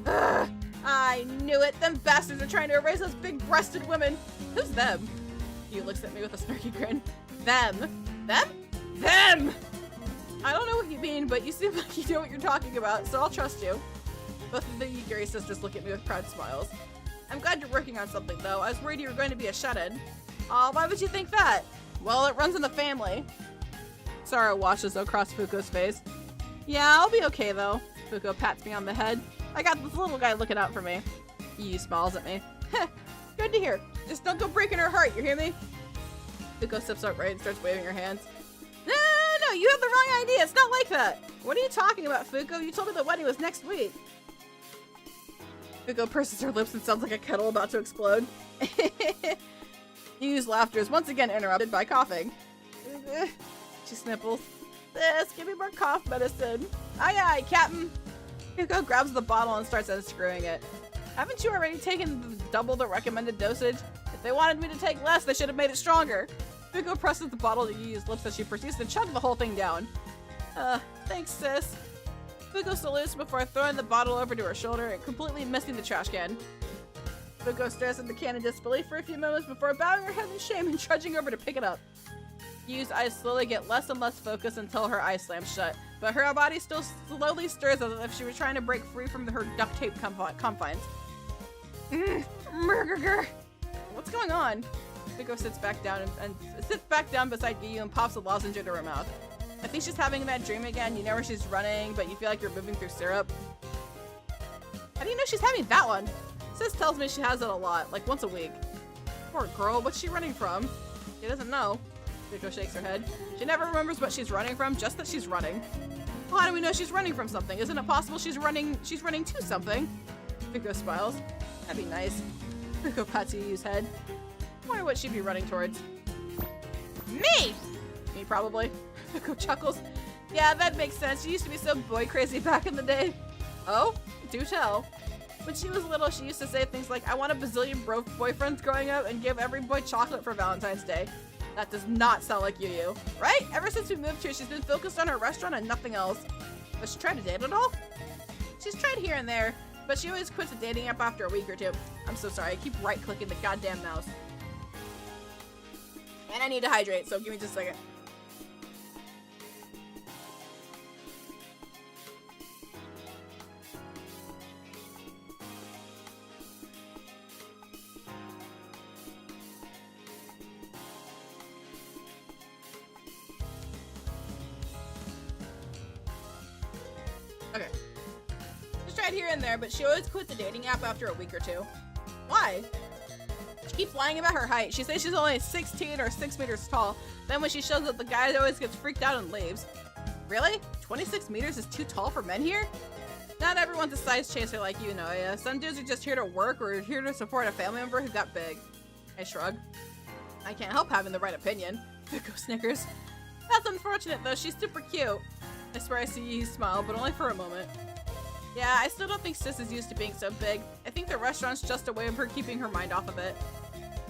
Ugh, I knew it. Them bastards are trying to erase those big-breasted women. Who's them? Yuyu looks at me with a snarky grin. Them? Them? Them! I don't know what you mean, but you seem like you know what you're talking about, so I'll trust you. Both of the Yugiri sisters look at me with proud smiles. I'm glad you're working on something, though. I was worried you were going to be a shut-in. Aw, why would you think that? Well, it runs in the family. Sara washes across Fuko's face. Yeah, I'll be okay, though. Fuko pats me on the head. I got this little guy looking out for me. Yuyu smiles at me. Heh, good to hear. Just don't go breaking her heart, you hear me? Fuko sips upright and starts waving her hands. No, you have the wrong idea. It's not like that. What are you talking about, Fuko? You told me the wedding was next week. Fuko purses her lips and sounds like a kettle about to explode. Yuyu's laughter is once again interrupted by coughing. She sniffles. Give me more cough medicine. Aye aye, Captain. Fuko grabs the bottle and starts unscrewing it. Haven't you already taken double the recommended dosage? If they wanted me to take less, they should have made it stronger. Fuko presses the bottle to Yuyu's lips as she proceeds to chug the whole thing down. Thanks, sis. Fuko salutes before throwing the bottle over to her shoulder and completely missing the trash can. Fuko stares at the can in disbelief for a few moments before bowing her head in shame and trudging over to pick it up. Yuyu's eyes slowly get less and less focused until her eyes slam shut, but her body still slowly stirs as if she were trying to break free from her duct tape confines. Murgurger! What's going on? Fuko sits back down and sits back down beside Yuyu and pops a lozenge into her mouth. I think she's having that dream again. You know where she's running, but you feel like you're moving through syrup. How do you know she's having that one? Sis tells me she has it a lot, like once a week. Poor girl, what's she running from? She doesn't know. Fuko shakes her head. She never remembers what she's running from, just that she's running. Well, how do we know she's running from something? Isn't it possible she's running to something? Fuko smiles. That'd be nice. Fuko pats Yuyu's head. I wonder what she'd be running towards. Me! Me, probably. Fuko chuckles. Yeah, that makes sense. She used to be so boy crazy back in the day. Oh? Do tell. When she was little, she used to say things like, I want a bazillion boyfriends growing up and give every boy chocolate for Valentine's Day. That does not sound like Yuyu. Right? Ever since we moved here, she's been focused on her restaurant and nothing else. Does she try to date at all? She's tried here and there, but she always quits a dating app after a week or two. I'm so sorry. I keep right-clicking the goddamn mouse. And I need to hydrate, so give me just a second. Okay. She's tried here and there, but she always quits the dating app after a week or two. Why? She keeps lying about her height. She says she's only 16 or 6 meters tall. Then when she shows up, the guy always gets freaked out and leaves. Really? 26 meters is too tall for men here? Not everyone's a size chaser like you, Noya. Some dudes are just here to work or here to support a family member who got big. I shrug. I can't help having the right opinion. Fuko snickers. That's unfortunate though, she's super cute. I swear I see you smile, but only for a moment. Yeah, I still don't think Sis is used to being so big. I think the restaurant's just a way of her keeping her mind off of it.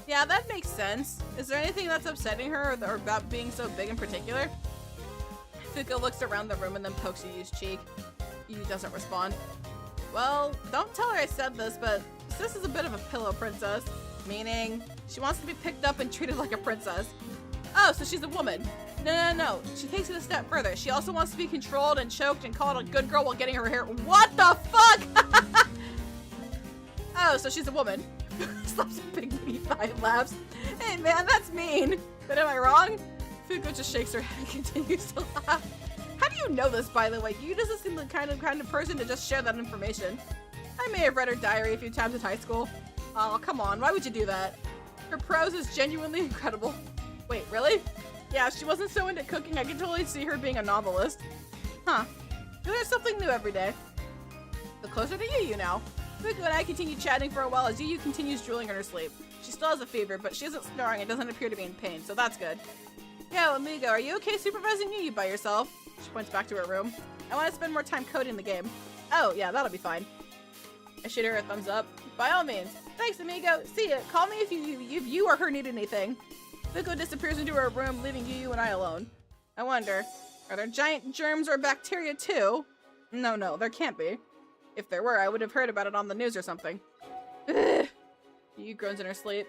Yeah, that makes sense. Is there anything that's upsetting her or about being so big in particular? Fuko looks around the room and then pokes Yuyu's cheek. Yuyu doesn't respond. Well, don't tell her I said this, but Sis is a bit of a pillow princess. Meaning, she wants to be picked up and treated like a princess. Oh, so she's a woman. No. She takes it a step further. She also wants to be controlled and choked and called a good girl while getting her hair. What the fuck? Oh, so she's a woman. Slaps a big meaty thigh and laughs. Hey man, that's mean. But am I wrong? Fuko just shakes her head and continues to laugh. How do you know this, by the way? You doesn't seem the kind of person to just share that information. I may have read her diary a few times in high school. Oh, come on. Why would you do that? Her prose is genuinely incredible. Wait, really? Yeah, if she wasn't so into cooking, I could totally see her being a novelist. Huh. You learn something new every day. The closer to Yuyu now. Fuko and I continue chatting for a while as Yuyu continues drooling in her sleep. She still has a fever, but she isn't snoring and doesn't appear to be in pain, so that's good. Yo, amigo, are you okay supervising Yuyu by yourself? She points back to her room. I want to spend more time coding the game. Oh, yeah, that'll be fine. I shoot her a thumbs up. By all means. Thanks, amigo. See ya. Call me if you or her need anything. Fuko disappears into her room, leaving Yuyu and I alone. I wonder, are there giant germs or bacteria too? No, there can't be. If there were, I would have heard about it on the news or something. Ugh. Yuyu groans in her sleep.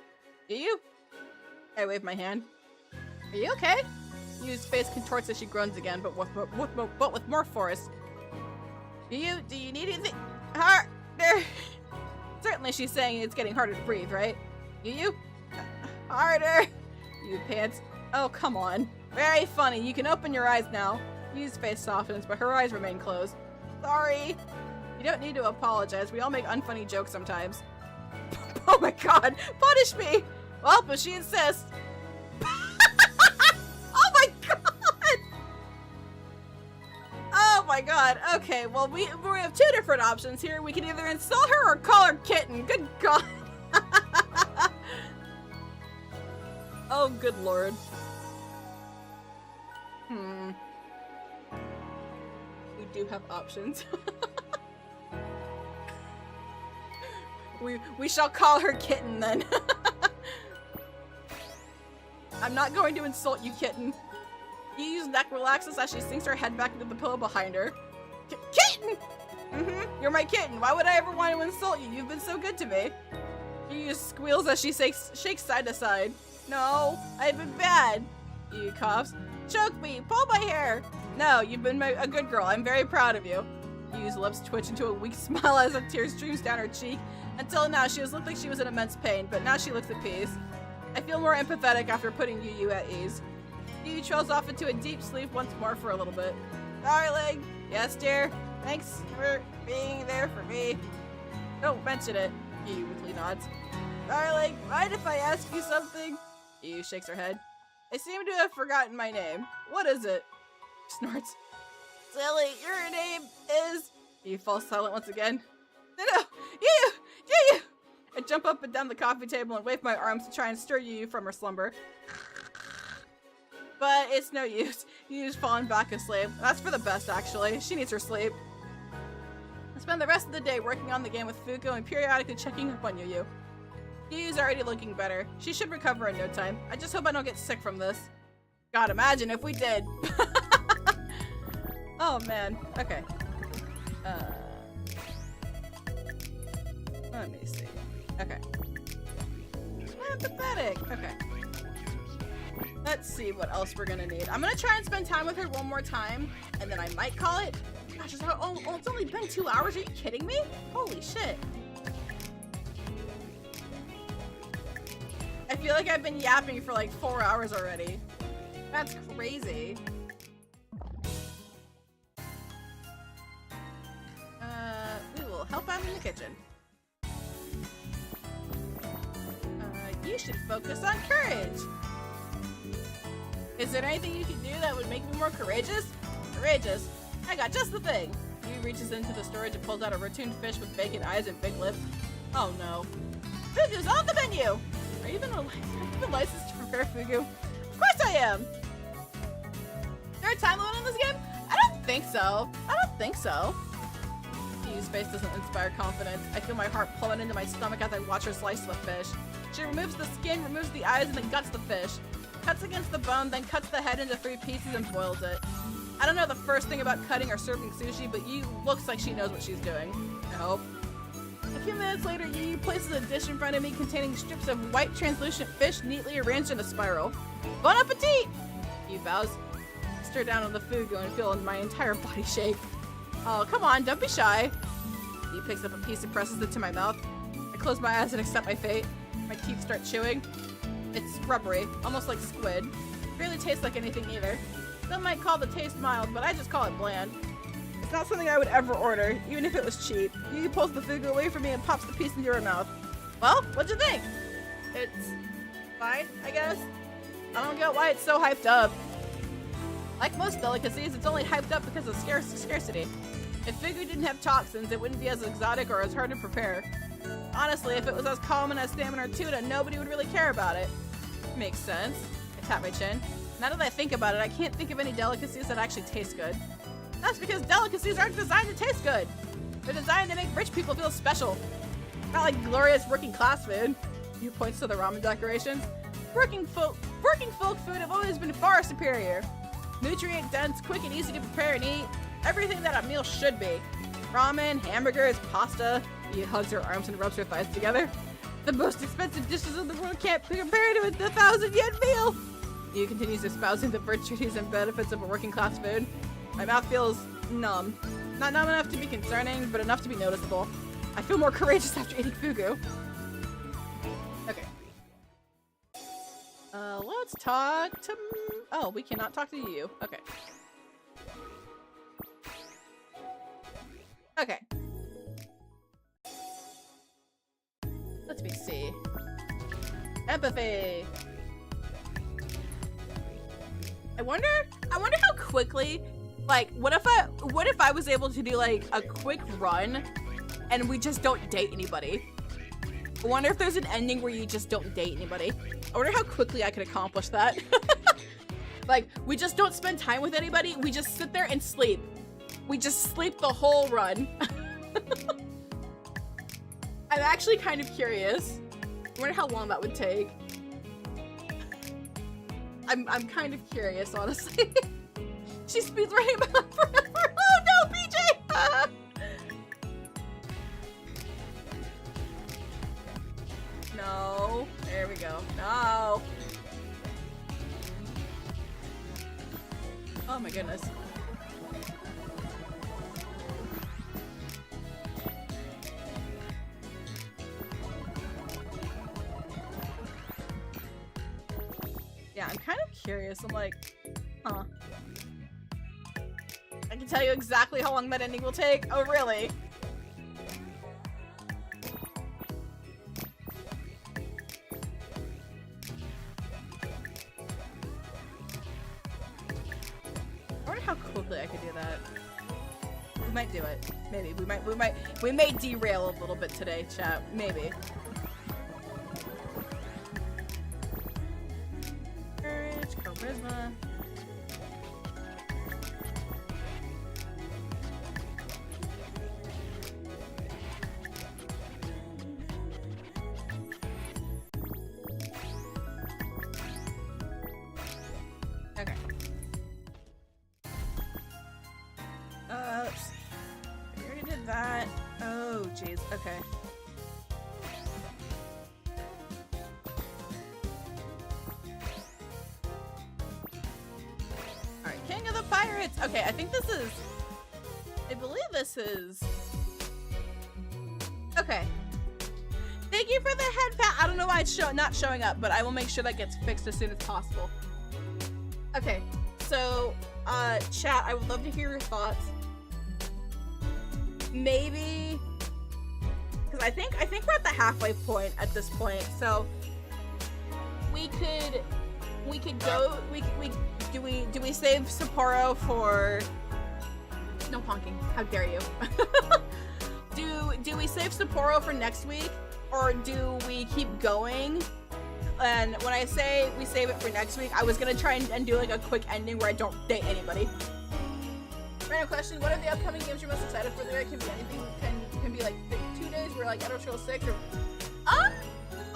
Yuyu? I wave my hand. Are you okay? Yuyu's face contorts as she groans again, but with more force. Yuyu, do you need anything? Harder! Certainly she's saying it's getting harder to breathe, right? Yuyu? Harder! Yuyu pants. Oh, come on. Very funny. You can open your eyes now. Yuyu's face softens, but her eyes remain closed. Sorry. You don't need to apologize. We all make unfunny jokes sometimes. Oh my god! Punish me! Well, but she insists. Oh my god! Oh my god. Okay, well we have two different options here. We can either insult her or call her kitten. Good god. Oh, good lord. We do have options. We shall call her kitten then. I'm not going to insult you, kitten. Yuyu's neck relaxes as she sinks her head back into the pillow behind her. Kitten! You're my kitten. Why would I ever want to insult you? You've been so good to me. Yuyu squeals as she shakes side to side. No, I've been bad. Yuyu coughs. Choke me! Pull my hair! No, you've been a good girl. I'm very proud of you. Yuyu's lips twitch into a weak smile as a tear streams down her cheek. Until now, she looked like she was in immense pain, but now she looks at peace. I feel more empathetic after putting Yuyu at ease. Yuyu trails off into a deep sleep once more for a little bit. Darling! Yes, dear? Thanks for being there for me. Don't mention it. Yuyu weakly nods. Darling, mind if I ask you something? Yuyu shakes her head. I seem to have forgotten my name. What is it? Snorts. Silly, your name is... Yuyu falls silent once again. No! Yuyu! Yuyu! I jump up and down the coffee table and wave my arms to try and stir Yuyu from her slumber. But it's no use. Yuyu's fallen back asleep. That's for the best, actually. She needs her sleep. I spend the rest of the day working on the game with Fuko and periodically checking up on Yuyu. Yuyu's already looking better. She should recover in no time. I just hope I don't get sick from this. God, imagine if we did. Oh, man. Okay. Let me see. Okay. Empathetic. Okay. Let's see what else we're gonna need. I'm gonna try and spend time with her one more time, and then I might call it. Gosh, it's only been 2 hours. Are you kidding me? Holy shit. I feel like I've been yapping for like 4 hours already. That's crazy. We will help out in the kitchen. You should focus on courage. Is there anything you can do that would make me more courageous? Courageous? I got just the thing. He reaches into the storage and pulls out a rotund fish with vacant eyes and big lips. Oh no. Fugu's on the menu! Are you even licensed to prepare fugu? Of course I am! Is there a time limit on this game? I don't think so. Yu's face doesn't inspire confidence. I feel my heart plummet into my stomach as I watch her slice the fish. She removes the skin, removes the eyes, and then guts the fish. Cuts against the bone, then cuts the head into 3 pieces and boils it. I don't know the first thing about cutting or serving sushi, but Yuyu looks like she knows what she's doing. I hope. A few minutes later, Yuyu places a dish in front of me containing strips of white translucent fish neatly arranged in a spiral. Bon appetit! Yuyu bows. Stir down on the food, and feel my entire body shake. Oh, come on, don't be shy. Yuyu picks up a piece and presses it to my mouth. I close my eyes and accept my fate. My teeth start chewing. It's rubbery, almost like squid. Barely tastes like anything either. Some might call the taste mild, but I just call it bland. It's not something I would ever order, even if it was cheap. Yuyu pulls the food away from me and pops the piece into her mouth. Well, what'd you think? It's fine, I guess. I don't get why it's so hyped up. Like most delicacies, it's only hyped up because of scarcity. If fugu didn't have toxins, it wouldn't be as exotic or as hard to prepare. Honestly, if it was as common as salmon or tuna, nobody would really care about it. Makes sense. I tap my chin. Now that I think about it, I can't think of any delicacies that actually taste good. That's because delicacies aren't designed to taste good. They're designed to make rich people feel special. Not like glorious working class food. You points to the ramen decorations. Working folk food have always been far superior. Nutrient dense, quick and easy to prepare and eat. Everything that a meal should be. Ramen, hamburgers, pasta. He hugs her arms and rubs her thighs together. The most expensive dishes in the world can't be compared to a 1,000-yen meal. He continues espousing the virtues and benefits of a working class food. My mouth feels numb. Not numb enough to be concerning, but enough to be noticeable. I feel more courageous after eating fugu. Okay. Let's talk to... Oh, we cannot talk to you. Okay. Okay. Let me see. Empathy. I wonder how quickly, like, what if I was able to do like a quick run and we just don't date anybody? I wonder if there's an ending where you just don't date anybody. I wonder how quickly I could accomplish that. Like, we just don't spend time with anybody, we just sit there and sleep. We just sleep the whole run. I'm actually kind of curious. I wonder how long that would take. I'm kind of curious, honestly. She speeds running about forever. Oh no, PJ! No. There we go. No. Oh my goodness. Yeah, I'm kind of curious. I'm like, huh. I can tell you exactly how long that ending will take. Oh, really? I wonder how quickly I could do that. We might do it. Maybe. We may derail a little bit today, chat. Maybe. Courage, charisma. Okay. Let's see. We already did that. Oh, jeez. Okay. Alright, King of the Pirates! Okay, I think this is... I believe this is... Okay. Thank you for the head pat! I don't know why it's not showing up, but I will make sure that gets fixed as soon as possible. Okay, so, chat, I would love to hear your thoughts. Maybe... Because I think we're at the halfway point at this point, so... We could go... Do we save Sapporo for... No honking. How dare you. Do we save Sapporo for next week? Or do we keep going? And when I say we save it for next week, I was gonna try and do like a quick ending where I don't date anybody. Random question, what are the upcoming games you're most excited for? There can be anything. Can be like 2 days where like Elder Scrolls 6 or...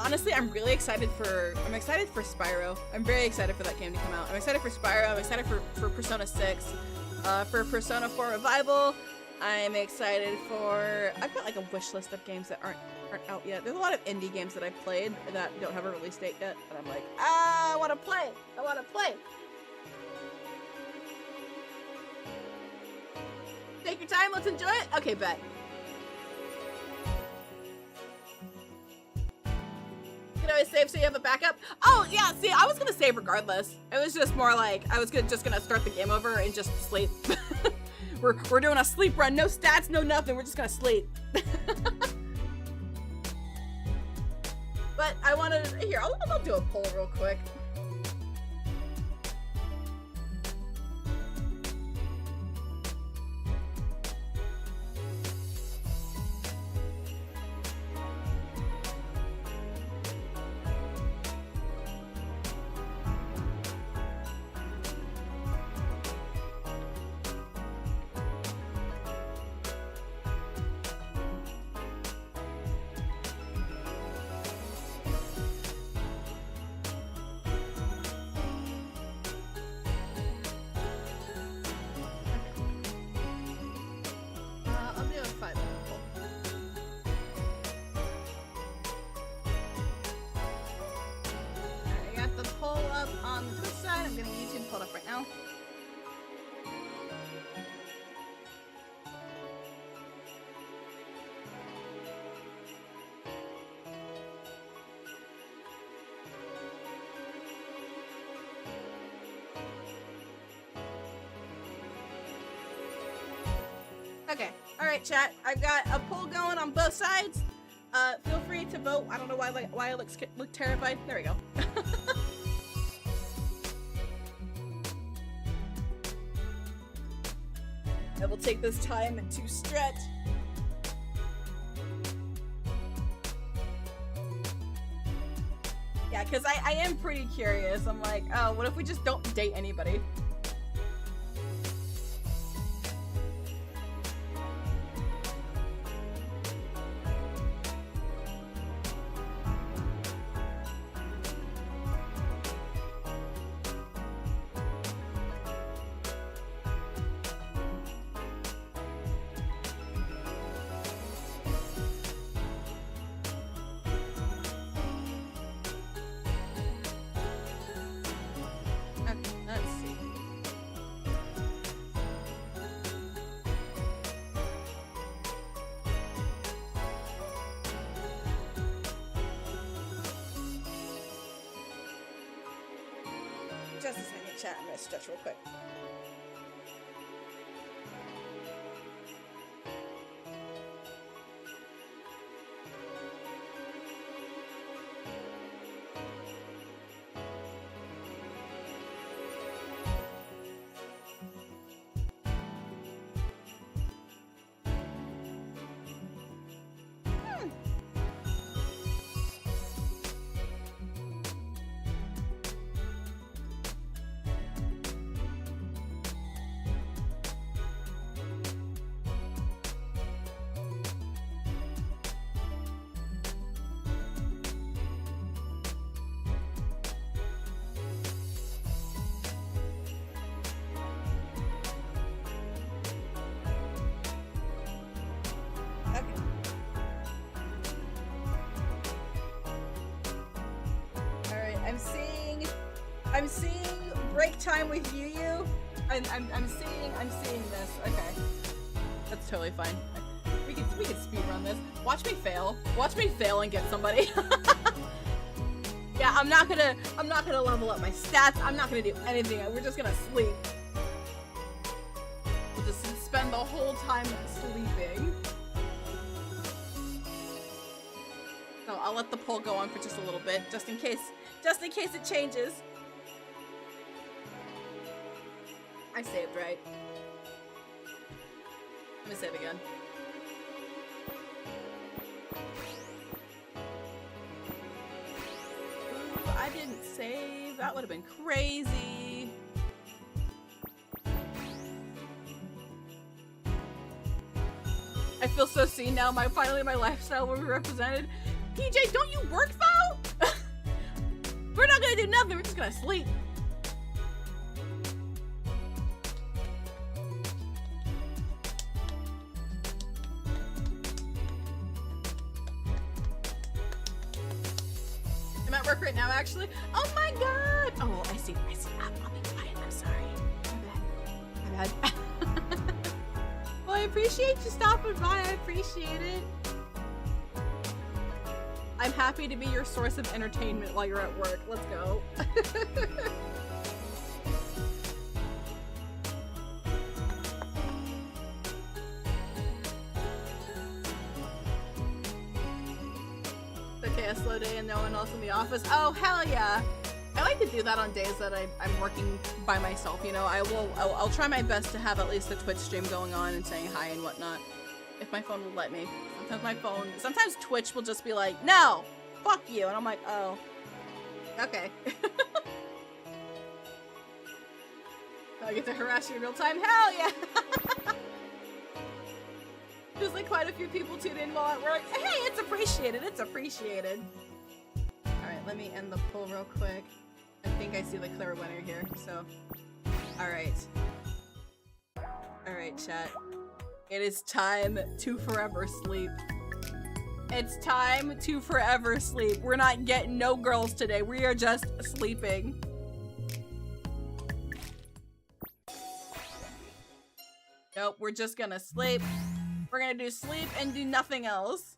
honestly, I'm really excited for Spyro. I'm very excited for that game to come out. I'm excited for Spyro. I'm excited for Persona 6, for Persona 4 Revival. I'm excited for. I've got like a wish list of games that aren't out yet. There's a lot of indie games that I've played that don't have a release date yet, and I'm like, I want to play. I want to play. Take your time. Let's enjoy it. Okay, bet. You can always save so you have a backup. Oh yeah, see, I was gonna save regardless. It was just more like I was just gonna start the game over and just sleep. we're doing a sleep run, no stats, no nothing. We're just gonna sleep. But I wanted here. I'll do a poll real quick. Okay, alright chat, I've got a poll going on both sides. Feel free to vote. I don't know why I look terrified. There we go. I will take this time to stretch. Yeah, because I am pretty curious. I'm like, oh, what if we just don't date anybody? Just a second, chat. I'm gonna stretch real quick. I'm seeing break time with Yuyu. I'm seeing this. Okay, that's totally fine. We can speed run this. Watch me fail. Watch me fail and get somebody. Yeah, I'm not gonna level up my stats. I'm not gonna do anything. We're just gonna sleep. We'll just spend the whole time sleeping. So I'll let the poll go on for just a little bit, just in case it changes. I saved, right? Let me save again. Ooh, I didn't save. That would have been crazy. I feel so seen now. Finally my lifestyle will be represented. TJ, don't you work though? We're not gonna do nothing, we're just gonna sleep. I'm at work right now, actually. Oh my god! Oh, I see. I'll be quiet, I'm sorry. My bad. Well, I appreciate you stopping by, I appreciate it. I'm happy to be your source of entertainment while you're at work. Let's go. Okay, a slow day and no one else in the office. Oh, hell yeah. I like to do that on days that I'm working by myself, you know. I'll try my best to have at least a Twitch stream going on and saying hi and whatnot. If my phone will let me. Sometimes Twitch will just be like, no, fuck you. And I'm like, oh, okay. I get to harass you in real time? Hell yeah. There's like quite a few people tuned in while at work. Hey, it's appreciated. It's appreciated. All right, let me end the poll real quick. I think I see the clear winner here. So, all right. All right, chat. It is time to forever sleep. It's time to forever sleep. We're not getting no girls today. We are just sleeping. Nope, we're just gonna sleep. We're gonna do sleep and do nothing else.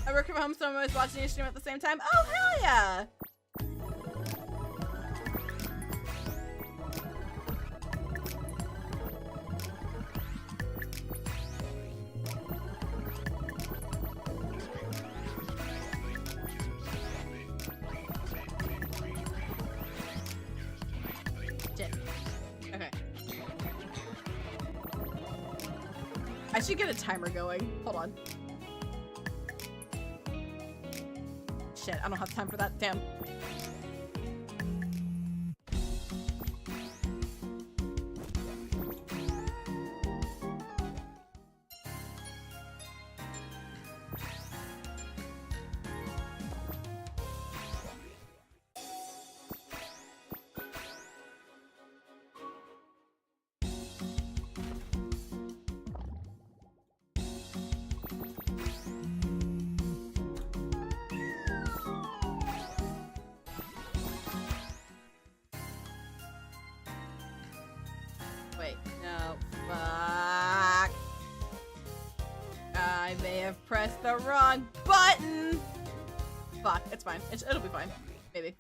I work from home, so I'm always watching your stream at the same time. Oh, hell yeah! Okay. I should get a timer going. Hold on. Shit, I don't have time for that. Damn. Wait, no, fuck. I may have pressed the wrong button. Fuck, it's fine. It'll be fine. Maybe.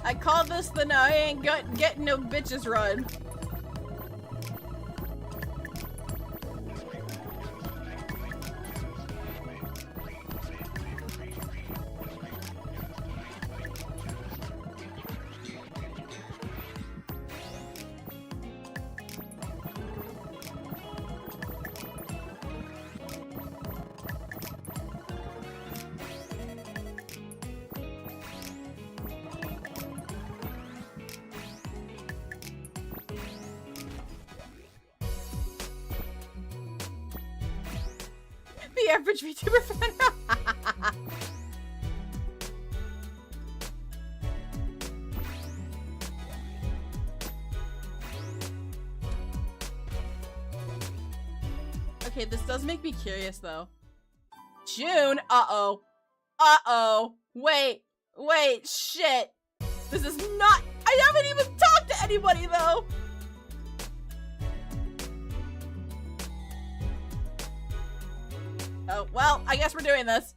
I call this the no, I ain't getting no bitches run. The average VTuber fan. Okay, this does make me curious though. June, uh-oh. Uh-oh. Wait, shit. This is not, I haven't even talked to anybody though. Oh, well, I guess we're doing this.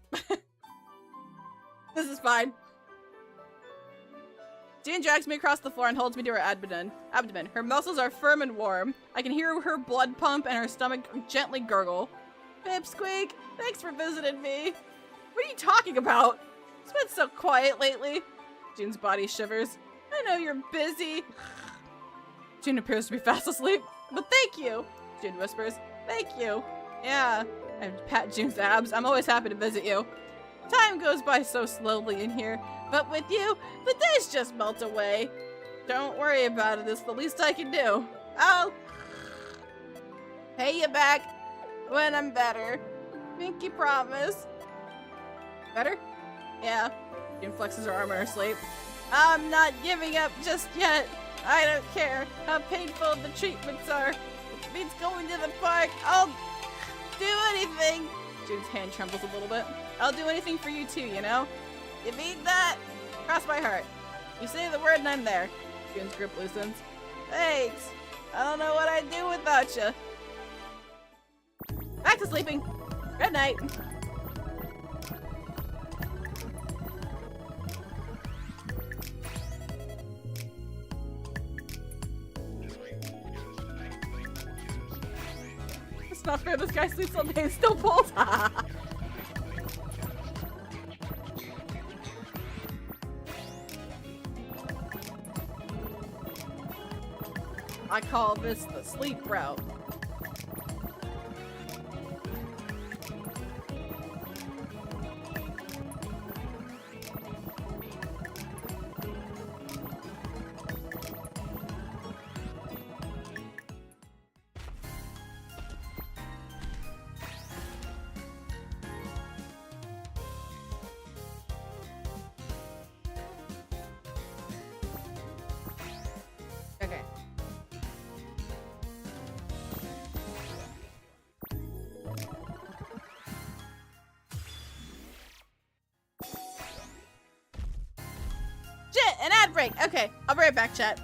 This is fine. June drags me across the floor and holds me to her abdomen. Her muscles are firm and warm. I can hear her blood pump and her stomach gently gurgle. Pipsqueak, thanks for visiting me. What are you talking about? It's been so quiet lately. June's body shivers. I know you're busy. June appears to be fast asleep, but thank you. June whispers, thank you. Yeah. I pat June's abs. I'm always happy to visit you. Time goes by so slowly in here, but with you, the days just melt away. Don't worry about it. It's the least I can do. I'll pay you back When I'm better. Pinky promise. Better? Yeah. June flexes her arm in her sleep. I'm not giving up just yet. I don't care how painful the treatments are. If it means going to the park, I'll do anything. June's hand trembles a little bit. I'll do anything for you too, you know? You mean that? Cross my heart. You say the word and I'm there. June's grip loosens. Thanks. I don't know what I'd do without you. Back to sleeping. Good night. It's not fair. This guy sleeps all day and still pulls. I call this the sleep route. Okay. Shit, an ad break. Okay, I'll be right back, chat.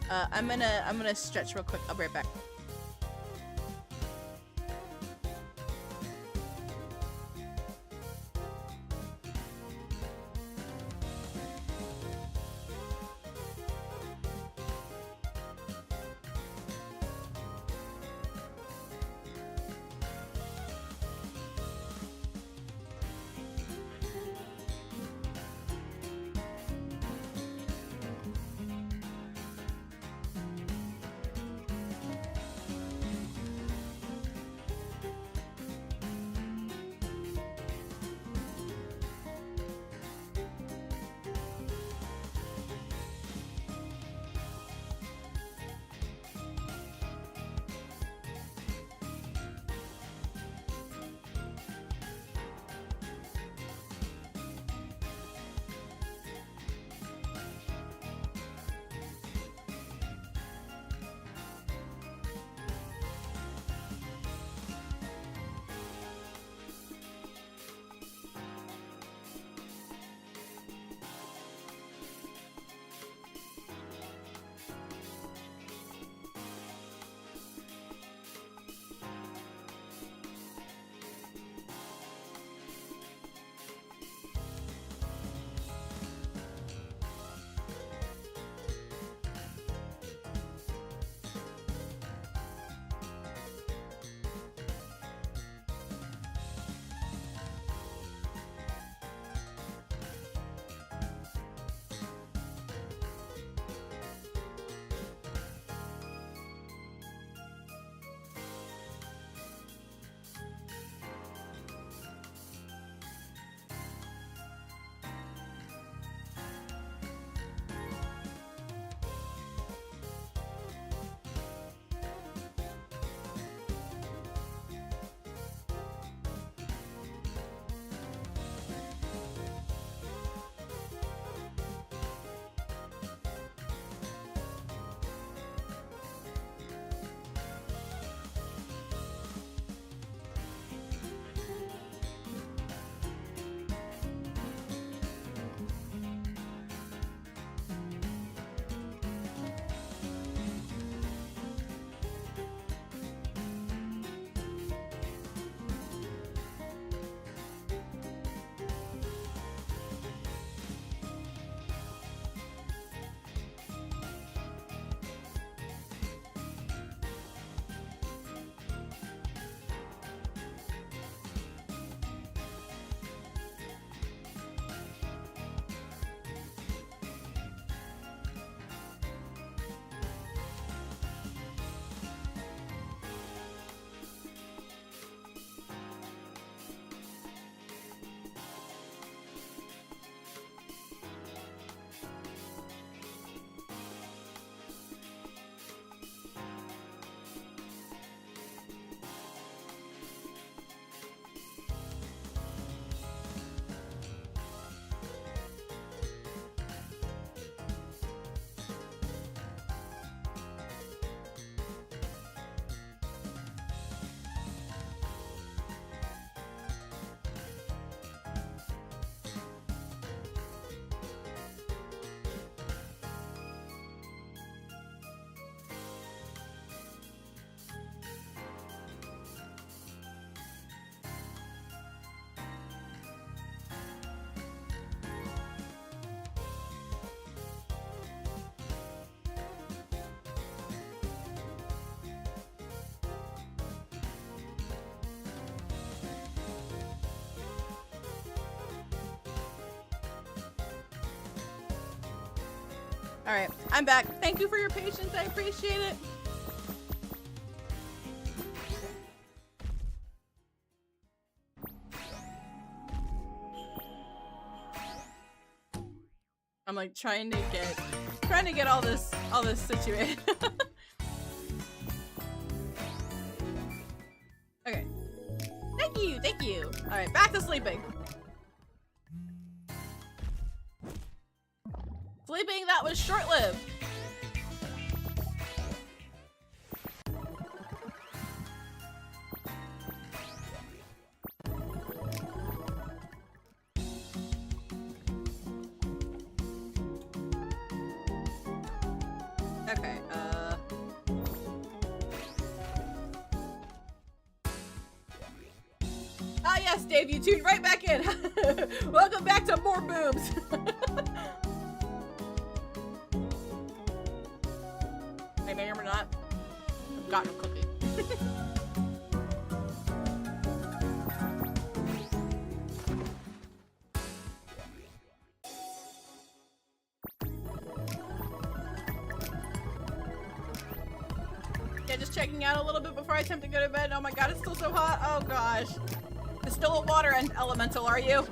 I'm gonna stretch real quick. I'll be right back. Alright, I'm back. Thank you for your patience. I appreciate it. I'm like trying to get all this situated. Okay. Thank you. Alright, back to sleeping. Sleeping that was short-lived. Okay, Ah yes, Dave, you tuned right back in. Welcome back to more boobs. I may or may not have gotten a cookie. Yeah, just checking out a little bit before I attempt to go to bed. Oh my god, it's still so hot. Oh gosh. It's still a water elemental, are you?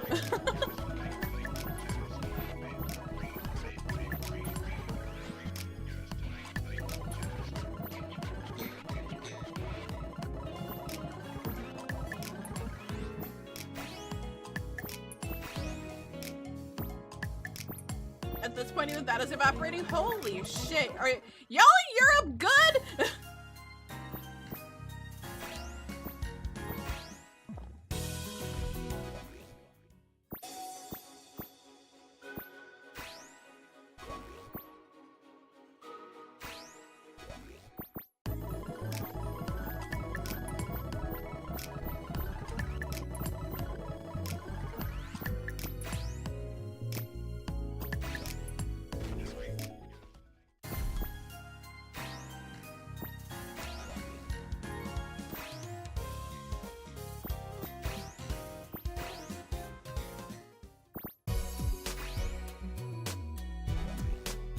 At this point, even that is evaporating. Holy shit. Are y'all in Europe good?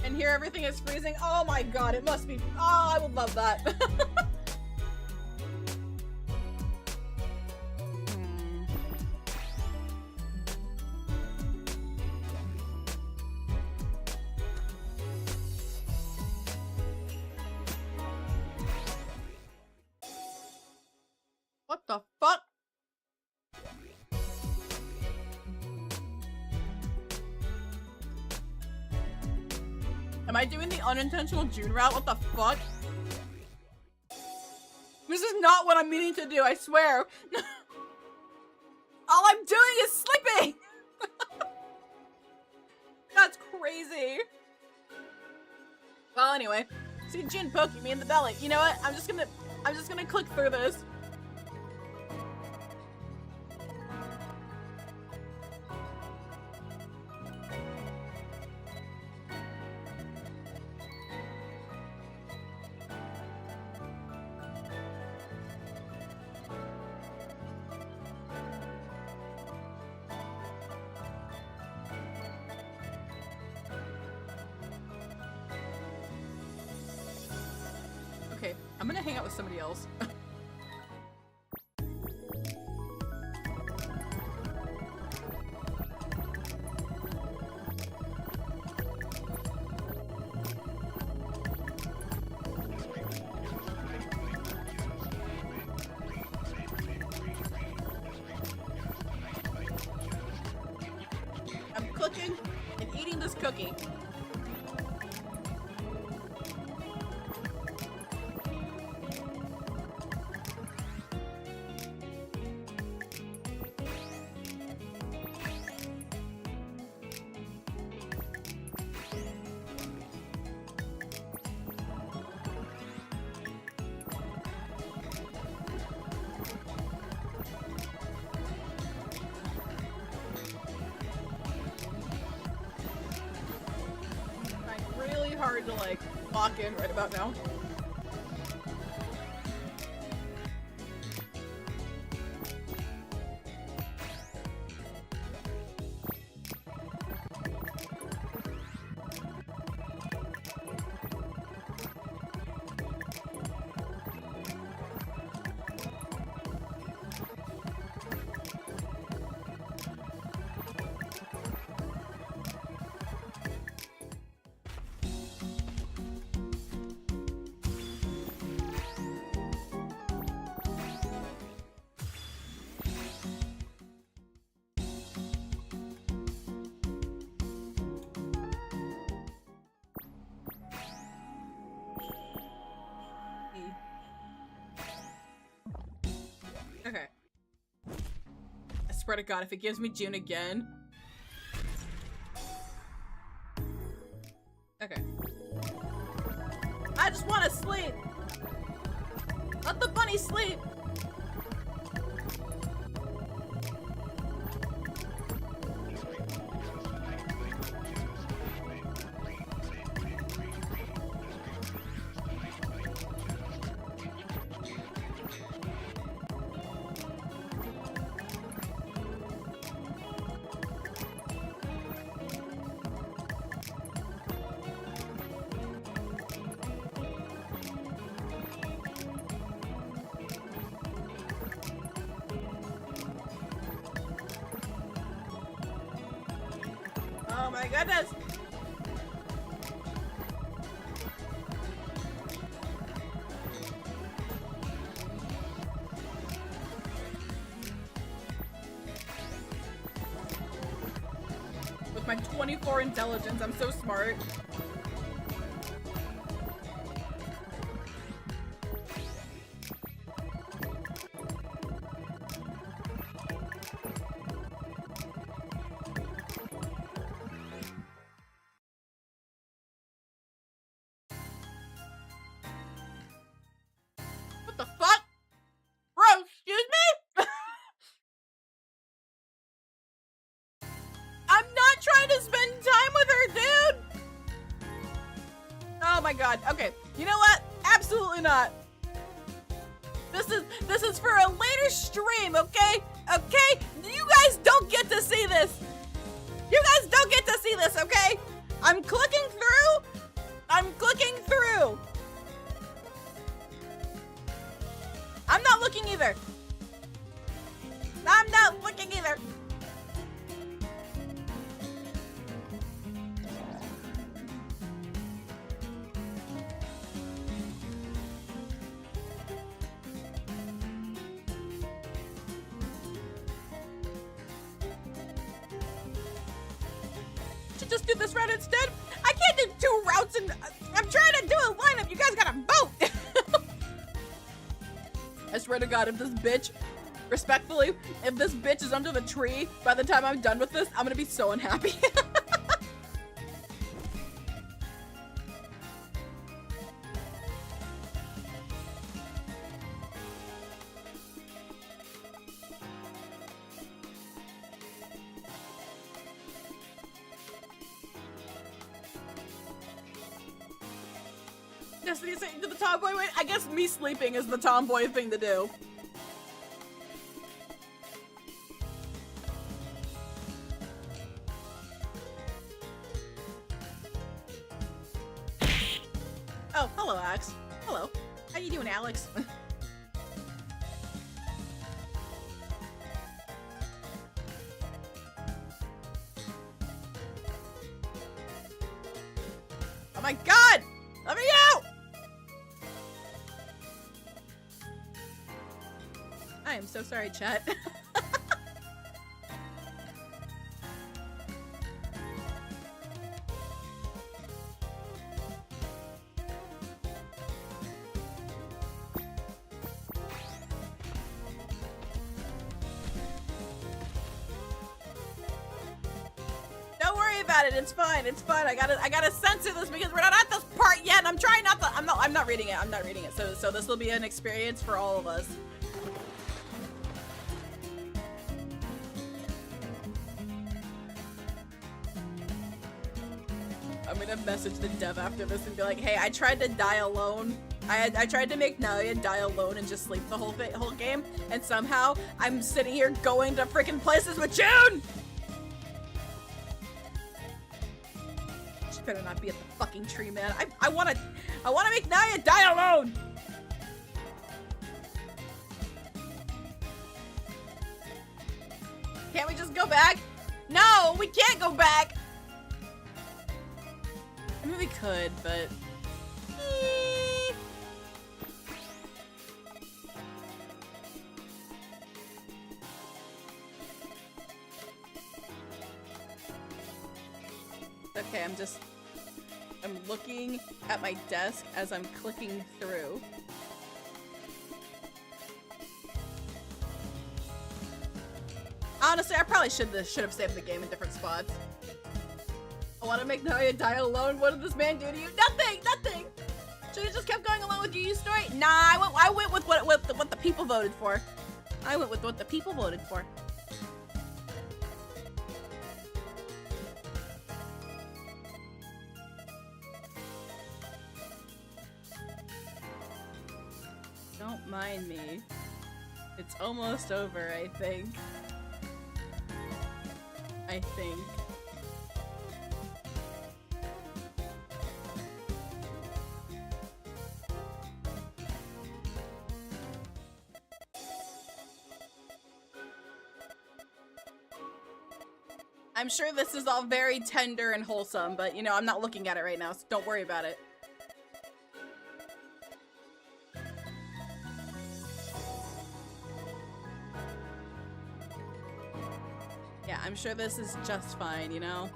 And here everything is freezing. Oh my god, it must be. Oh, I would love that. What the fuck? Am I doing the unintentional June route? What the fuck? This is not what I'm meaning to do, I swear. All I'm doing is sleeping! That's crazy. Well, anyway. See June poking me in the belly. You know what? I'm just gonna click through this. Okay, I'm gonna hang out with somebody else. I'm cooking and eating this cookie. Hard to like lock in right about now. swear to God, if it gives me June again. Okay. I just want to sleep. Let the bunny sleep. Oh my goodness! With my 24 intelligence, I'm so smart. What the fuck? Bro, excuse me? I'm not trying to spend time with her, dude! Oh my god. Okay, you know what? Absolutely not. This is for a later stream, okay? Okay? You guys don't get to see this. You guys don't get to see this, okay? I'm clicking through. I'm clicking through. I'm not looking either. I'm not looking either. Should just do this route instead. I can't do 2 routes and I'm trying to do a lineup. You guys gotta vote. I swear to God, if this bitch, respectfully, if this bitch is under the tree by the time I'm done with this, I'm gonna be so unhappy. Destiny saying to the tomboy, wait, I guess me sleeping is the tomboy thing to do. Oh, hello, Alex. Hello. How you doing, Alex? Oh my god! Let me out! I am so sorry, chat. Don't worry about it. It's fine. It's fine. I gotta censor this because we're not at this part yet. And I'm trying not to. I'm not reading it. I'm not reading it. So this will be an experience for all of us. I'm gonna message the dev after this and be like, hey, I tried to die alone. I tried to make Nalia die alone and just sleep the whole game, and somehow I'm sitting here going to freaking places with June! She better not be at the fucking tree, man. I wanna make Nalia die alone! Can't we just go back? No, we can't go back! I mean, we could, but... Okay, I'm looking at my desk as I'm clicking through. Honestly, I probably should have saved the game in different spots. I want to make Naoya die alone. What did this man do to you? Nothing! Nothing! So you just kept going along with Yuyu's story? Nah, I went with what the people voted for. I went with what the people voted for. Don't mind me. It's almost over, I think. I'm sure this is all very tender and wholesome, but you know, I'm not looking at it right now, so don't worry about it. Yeah, I'm sure this is just fine, you know?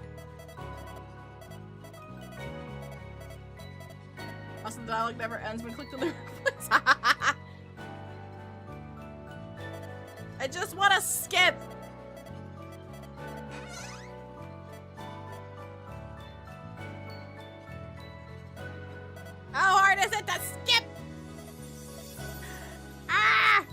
Also, the dialogue never ends when clicked on the replays. I just want to skip! How hard is it to skip? Ah!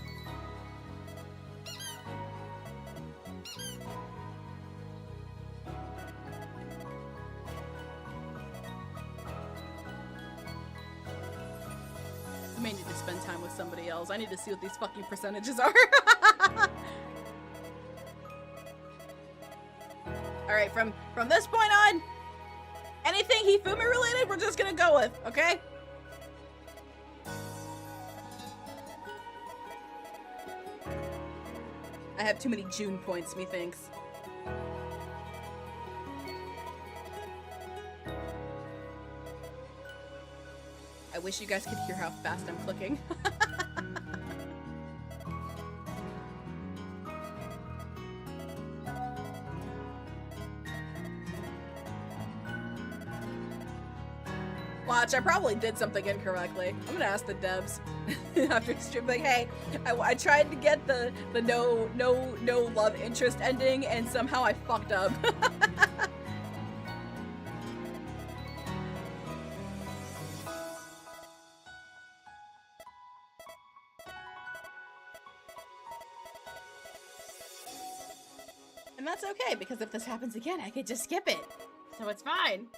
I may need to spend time with somebody else. I need to see what these fucking percentages are. Alright, from this point on, anything Hifumi related, we're just gonna go with, okay? I have too many June points, methinks. I wish you guys could hear how fast I'm clicking. Watch, I probably did something incorrectly. I'm gonna ask the devs after stream, like, hey, I tried to get the no love interest ending, and somehow I fucked up. And that's okay, because if this happens again, I could just skip it. So it's fine.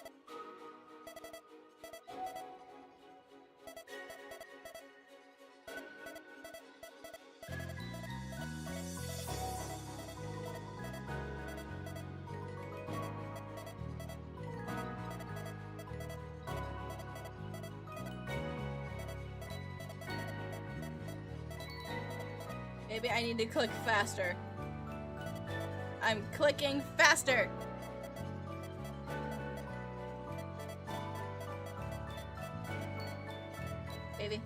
Maybe I need to click faster. I'm clicking faster. Baby.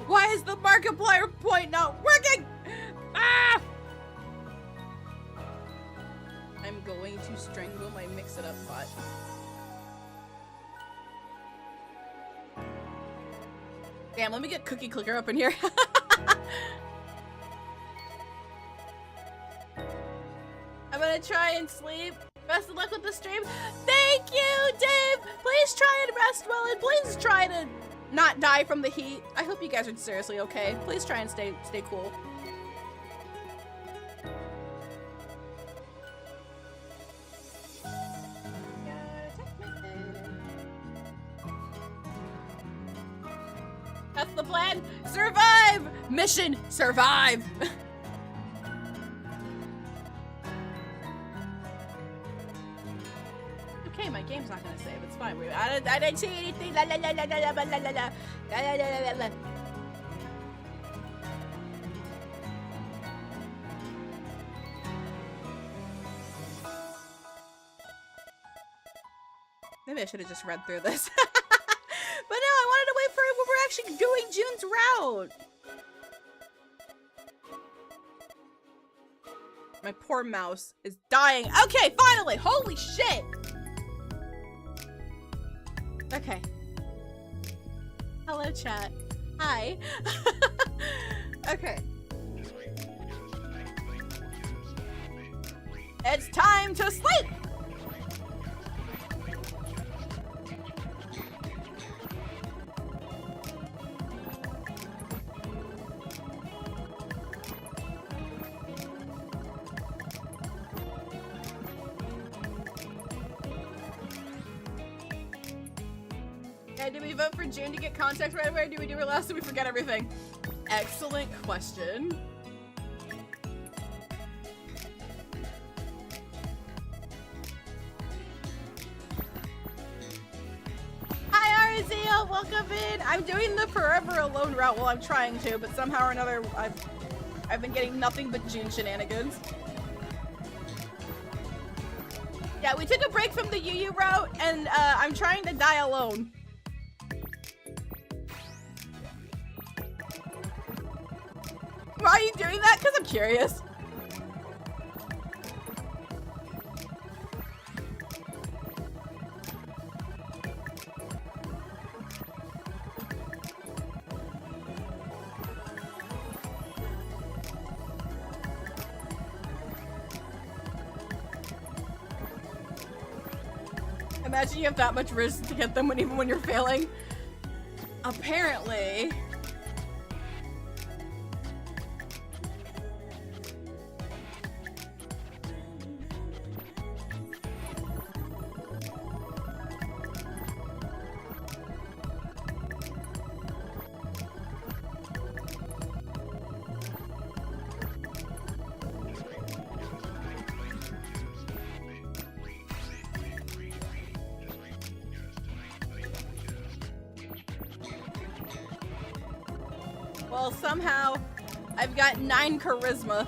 Why is the Markiplier point not working? Ah! I'm going to strangle my mix-it-up bot. Damn, let me get Cookie Clicker up in here. I'm gonna try and sleep. Best of luck with the stream. Thank you, Dave! Please try and rest well, and please try to not die from the heat. I hope you guys are seriously okay. Please try and stay cool. That's the plan. Survive! Mission survive! Okay, my game's not gonna save. It's fine. I didn't see anything. La la la la la la la la la la la la la la. Maybe I should have just read through this. But no, I wanted to wait for when we're actually doing June's route. My poor mouse is dying. Okay, finally! Holy shit! Okay. Hello, chat. Hi. Okay. It's time to sleep! Yeah, do we vote for June to get contact right away, or do we do it last so we forget everything? Excellent question. Hi, Arizio, welcome in. I'm doing the Forever Alone route. Well, I'm trying to, but somehow or another, I've been getting nothing but June shenanigans. Yeah, we took a break from the Yuyu route, and I'm trying to die alone. Why are you doing that? Because I'm curious. Imagine you have that much risk to get them even when you're failing. Apparently. Well, somehow, I've got 9 charisma.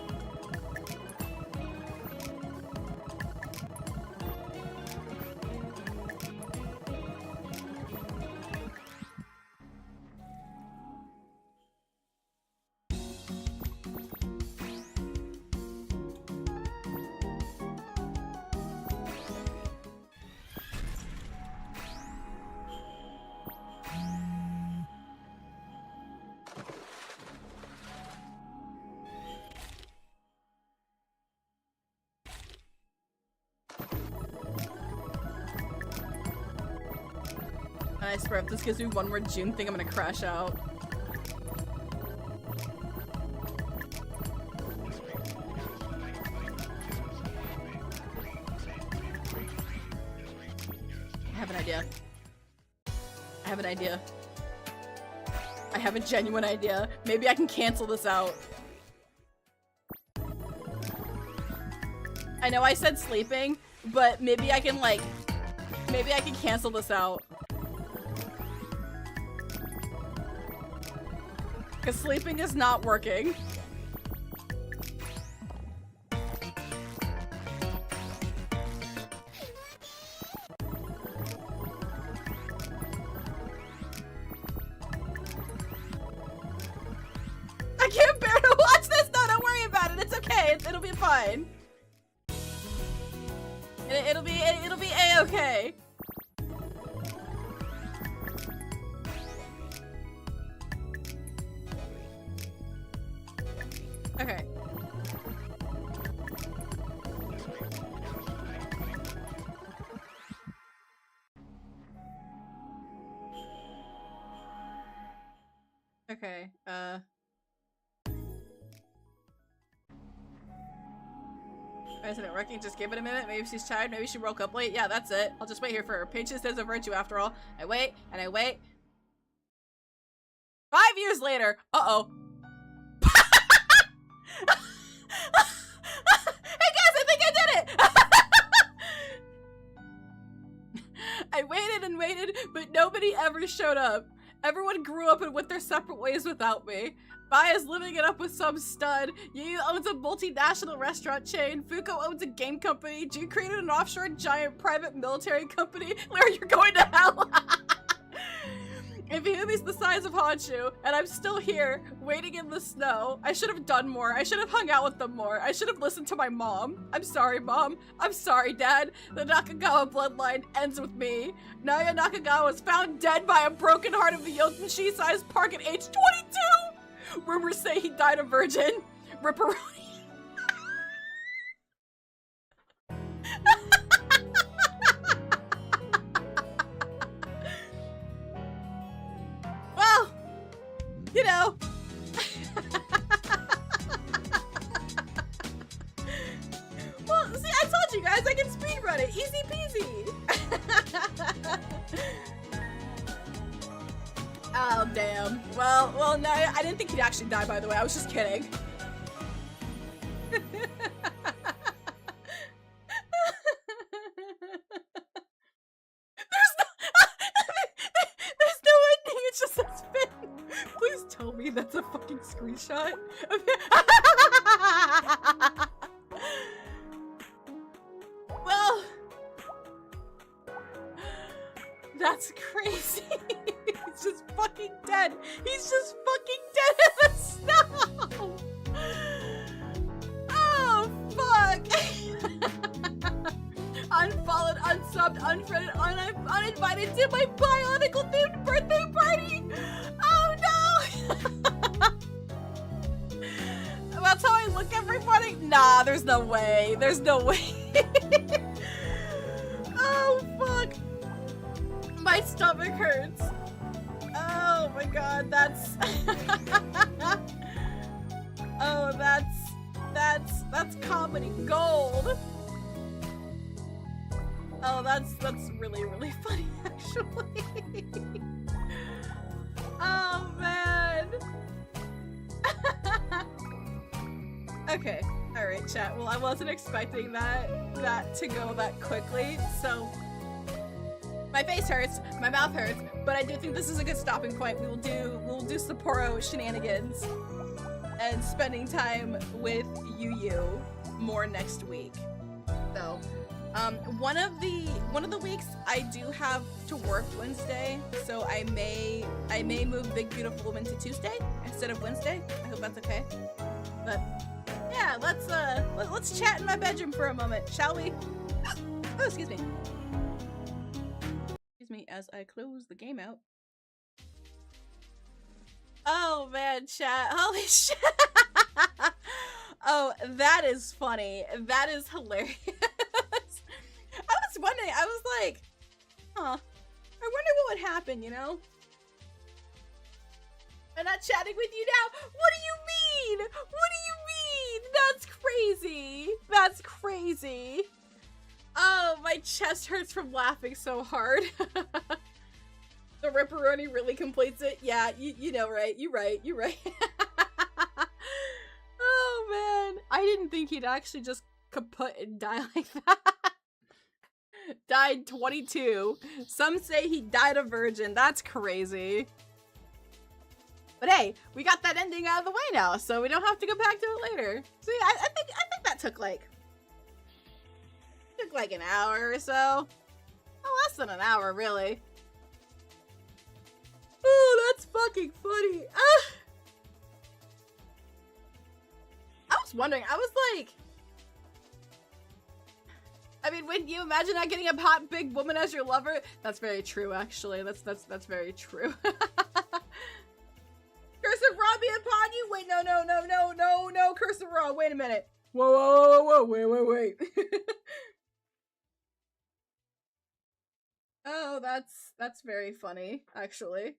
I swear, if this gives me one more June thing, I'm gonna crash out. I have an idea. I have an idea. I have a genuine idea. Maybe I can cancel this out. I know I said sleeping, but maybe I can, like, maybe I can cancel this out. Because sleeping is not working. I can't bear to watch this! No, don't worry about it. It's okay. It'll be fine. It'll be A-okay. Okay. Okay, isn't it working? Just give it a minute. Maybe she's tired. Maybe she woke up late. Yeah, that's it. I'll just wait here for her. Patience is a virtue after all. I wait, and I wait. 5 years later. Uh-oh. Hey guys, I think I did it! I waited and waited, but nobody ever showed up. Everyone grew up and went their separate ways without me. Bai is living it up with some stud. Yuyu owns a multinational restaurant chain. Fuko owns a game company. Jun created an offshore giant private military company. Lira, you're going to hell! Invyumi's the size of Honshu, and I'm still here, waiting in the snow. I should have done more. I should have hung out with them more. I should have listened to my mom. I'm sorry, Mom. I'm sorry, Dad. The Nakagawa bloodline ends with me. Naya Nakagawa was found dead by a broken heart of the Jotun-shi sized park at age 22! Rumors say he died a virgin. Ripperoni. Well, you know. Well, see, I told you guys I can speedrun it. Easy peasy. Oh, damn. Well, no, I didn't think he'd actually die, by the way. I was just kidding. There's no ending. It's just a spin. Please tell me that's a fucking screenshot. Well, that's crazy. He's just fucking dead. He's just fucking dead in the snow. Oh, fuck. Unfollowed, unsubbed, unfriended, uninvited to my bionicle themed birthday party. Oh no. That's how I look every morning. Nah, there's no way. There's no way. Oh, fuck. My stomach hurts. Oh my god, that's oh, that's comedy gold. Oh, that's really, really funny, actually. Oh man. Okay, all right, chat. Well, I wasn't expecting that to go that quickly, so my face hurts, my mouth hurts, but I do think this is a good stopping point. We'll do Sapporo shenanigans and spending time with Yuyu more next week. So, one of the weeks I do have to work Wednesday, so I may move Big Beautiful Woman to Tuesday instead of Wednesday. I hope that's okay. But yeah, let's chat in my bedroom for a moment, shall we? Oh, excuse me. Me as I close the game out. Oh man, chat. Holy shit. Oh, that is funny. That is hilarious. I was wondering, I was like, huh, I wonder what would happen, you know? I'm not chatting with you now. What do you mean? What do you mean? That's crazy. That's crazy. Oh, my chest hurts from laughing so hard. The Ripperoni really completes it. Yeah, you know, right? You're right. Oh, man. I didn't think he'd actually just kaput and die like that. Died 22. Some say he died a virgin. That's crazy. But hey, we got that ending out of the way now, so we don't have to go back to it later. See, I think that took like an hour or so. Oh, less than an hour, really. Oh, that's fucking funny. Ah! I was wondering, I was like, I mean, when you imagine not getting a hot big woman as your lover, that's very true, actually. That's very true. Curse of Ra be upon you. Wait, no, Curse of Ra. Wait a minute. Whoa, wait. Oh, that's very funny, actually.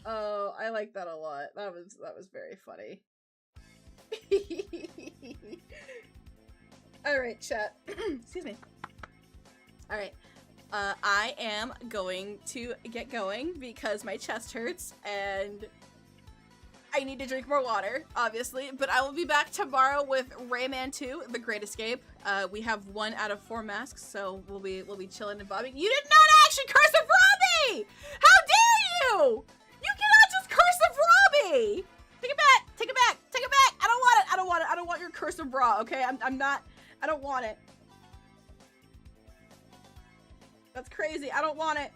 Oh, I like that a lot. That was very funny. All right, chat. Excuse me. All right. I am going to get going because my chest hurts and I need to drink more water, obviously, but I will be back tomorrow with Rayman 2, The Great Escape. We have 1 out of 4 masks, so we'll be chilling and bobbing. You did not actually curse of Robbie! How dare you! You cannot just curse of Robbie! Take it back! I don't want your curse of bra, okay? I don't want it. That's crazy. I don't want it.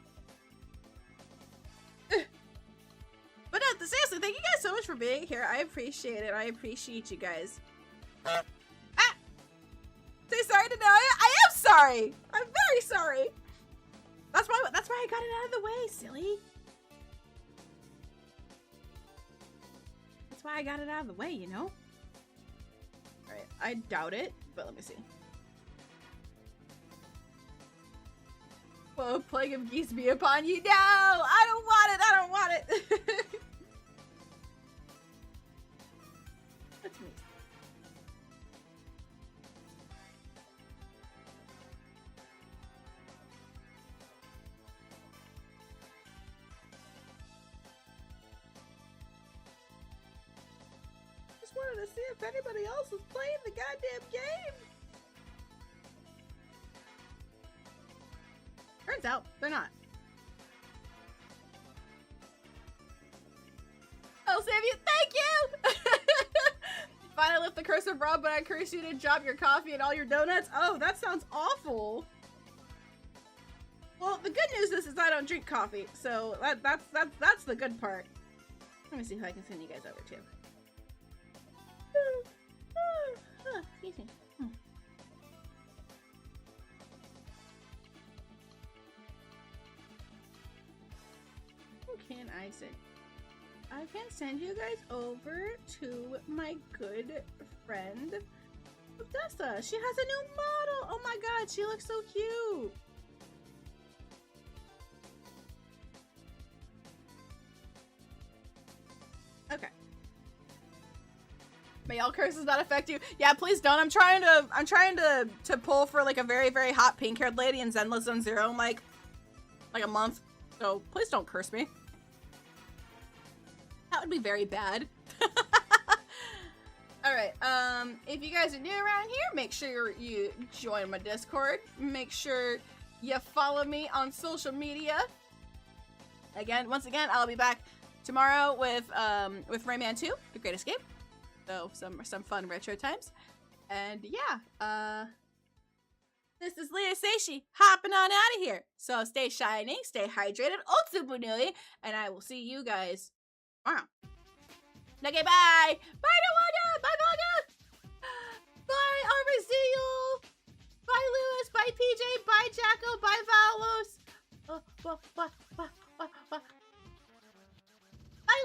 But no, seriously, thank you guys so much for being here. I appreciate it. I appreciate you guys. Ah! Say sorry to Noah. I am sorry. I'm very sorry. That's why I got it out of the way, silly. That's why I got it out of the way, you know? Alright, I doubt it, but let me see. Whoa, plague of geese be upon you. No! I don't want it! I don't want it! That's me. Just wanted to see if anybody else was playing the goddamn game. Turns out, they're not. I'll save you. Thank you! Fine, I left the curse of Rob, but I curse you to drop your coffee and all your donuts. Oh, that sounds awful. Well, the good news is I don't drink coffee, so that's the good part. Let me see who I can send you guys over to. Excuse me. Who can I send? I can send you guys over to my good friend Odessa. She has a new model. Oh my god, she looks so cute. Okay. May all curses not affect you. Yeah, please don't. I'm trying to pull for like a very, very hot pink-haired lady in Zenless Zone Zero in like a month. So please don't curse me. That would be very bad. Alright, if you guys are new around here, make sure you join my Discord. Make sure you follow me on social media. Once again, I'll be back tomorrow with Rayman 2, The Great Escape. So some fun retro times. And yeah, this is Lira Seishi hopping on out of here. So stay shining, stay hydrated, Bnnuy, and I will see you guys tomorrow. Okay, bye! Bye, Nawanda! Bye, Vaga! Bye, Armazil! Bye, Lewis! Bye, PJ! Bye, Jacko! Bye, Valos! Bye,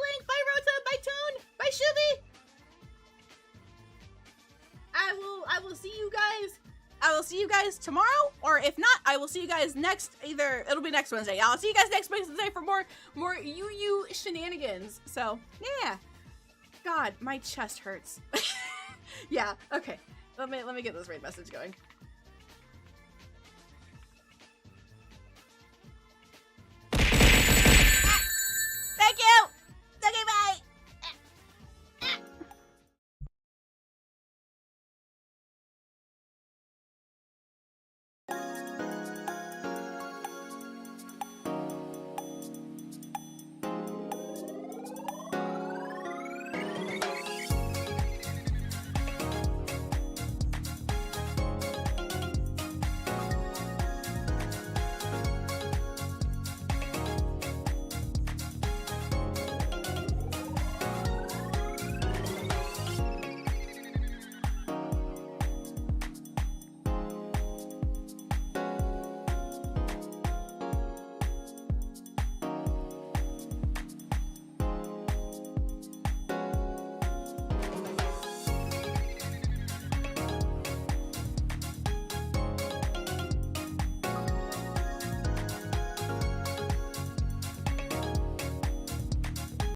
Link! Bye, Rota! Bye, Toon! Bye, Shuvi! I will see you guys. I will see you guys tomorrow, or if not, I will see you guys it'll be next Wednesday. I'll see you guys next Wednesday for more Yuyu shenanigans. So, yeah. God, my chest hurts. Yeah, okay. Let me get this raid message going.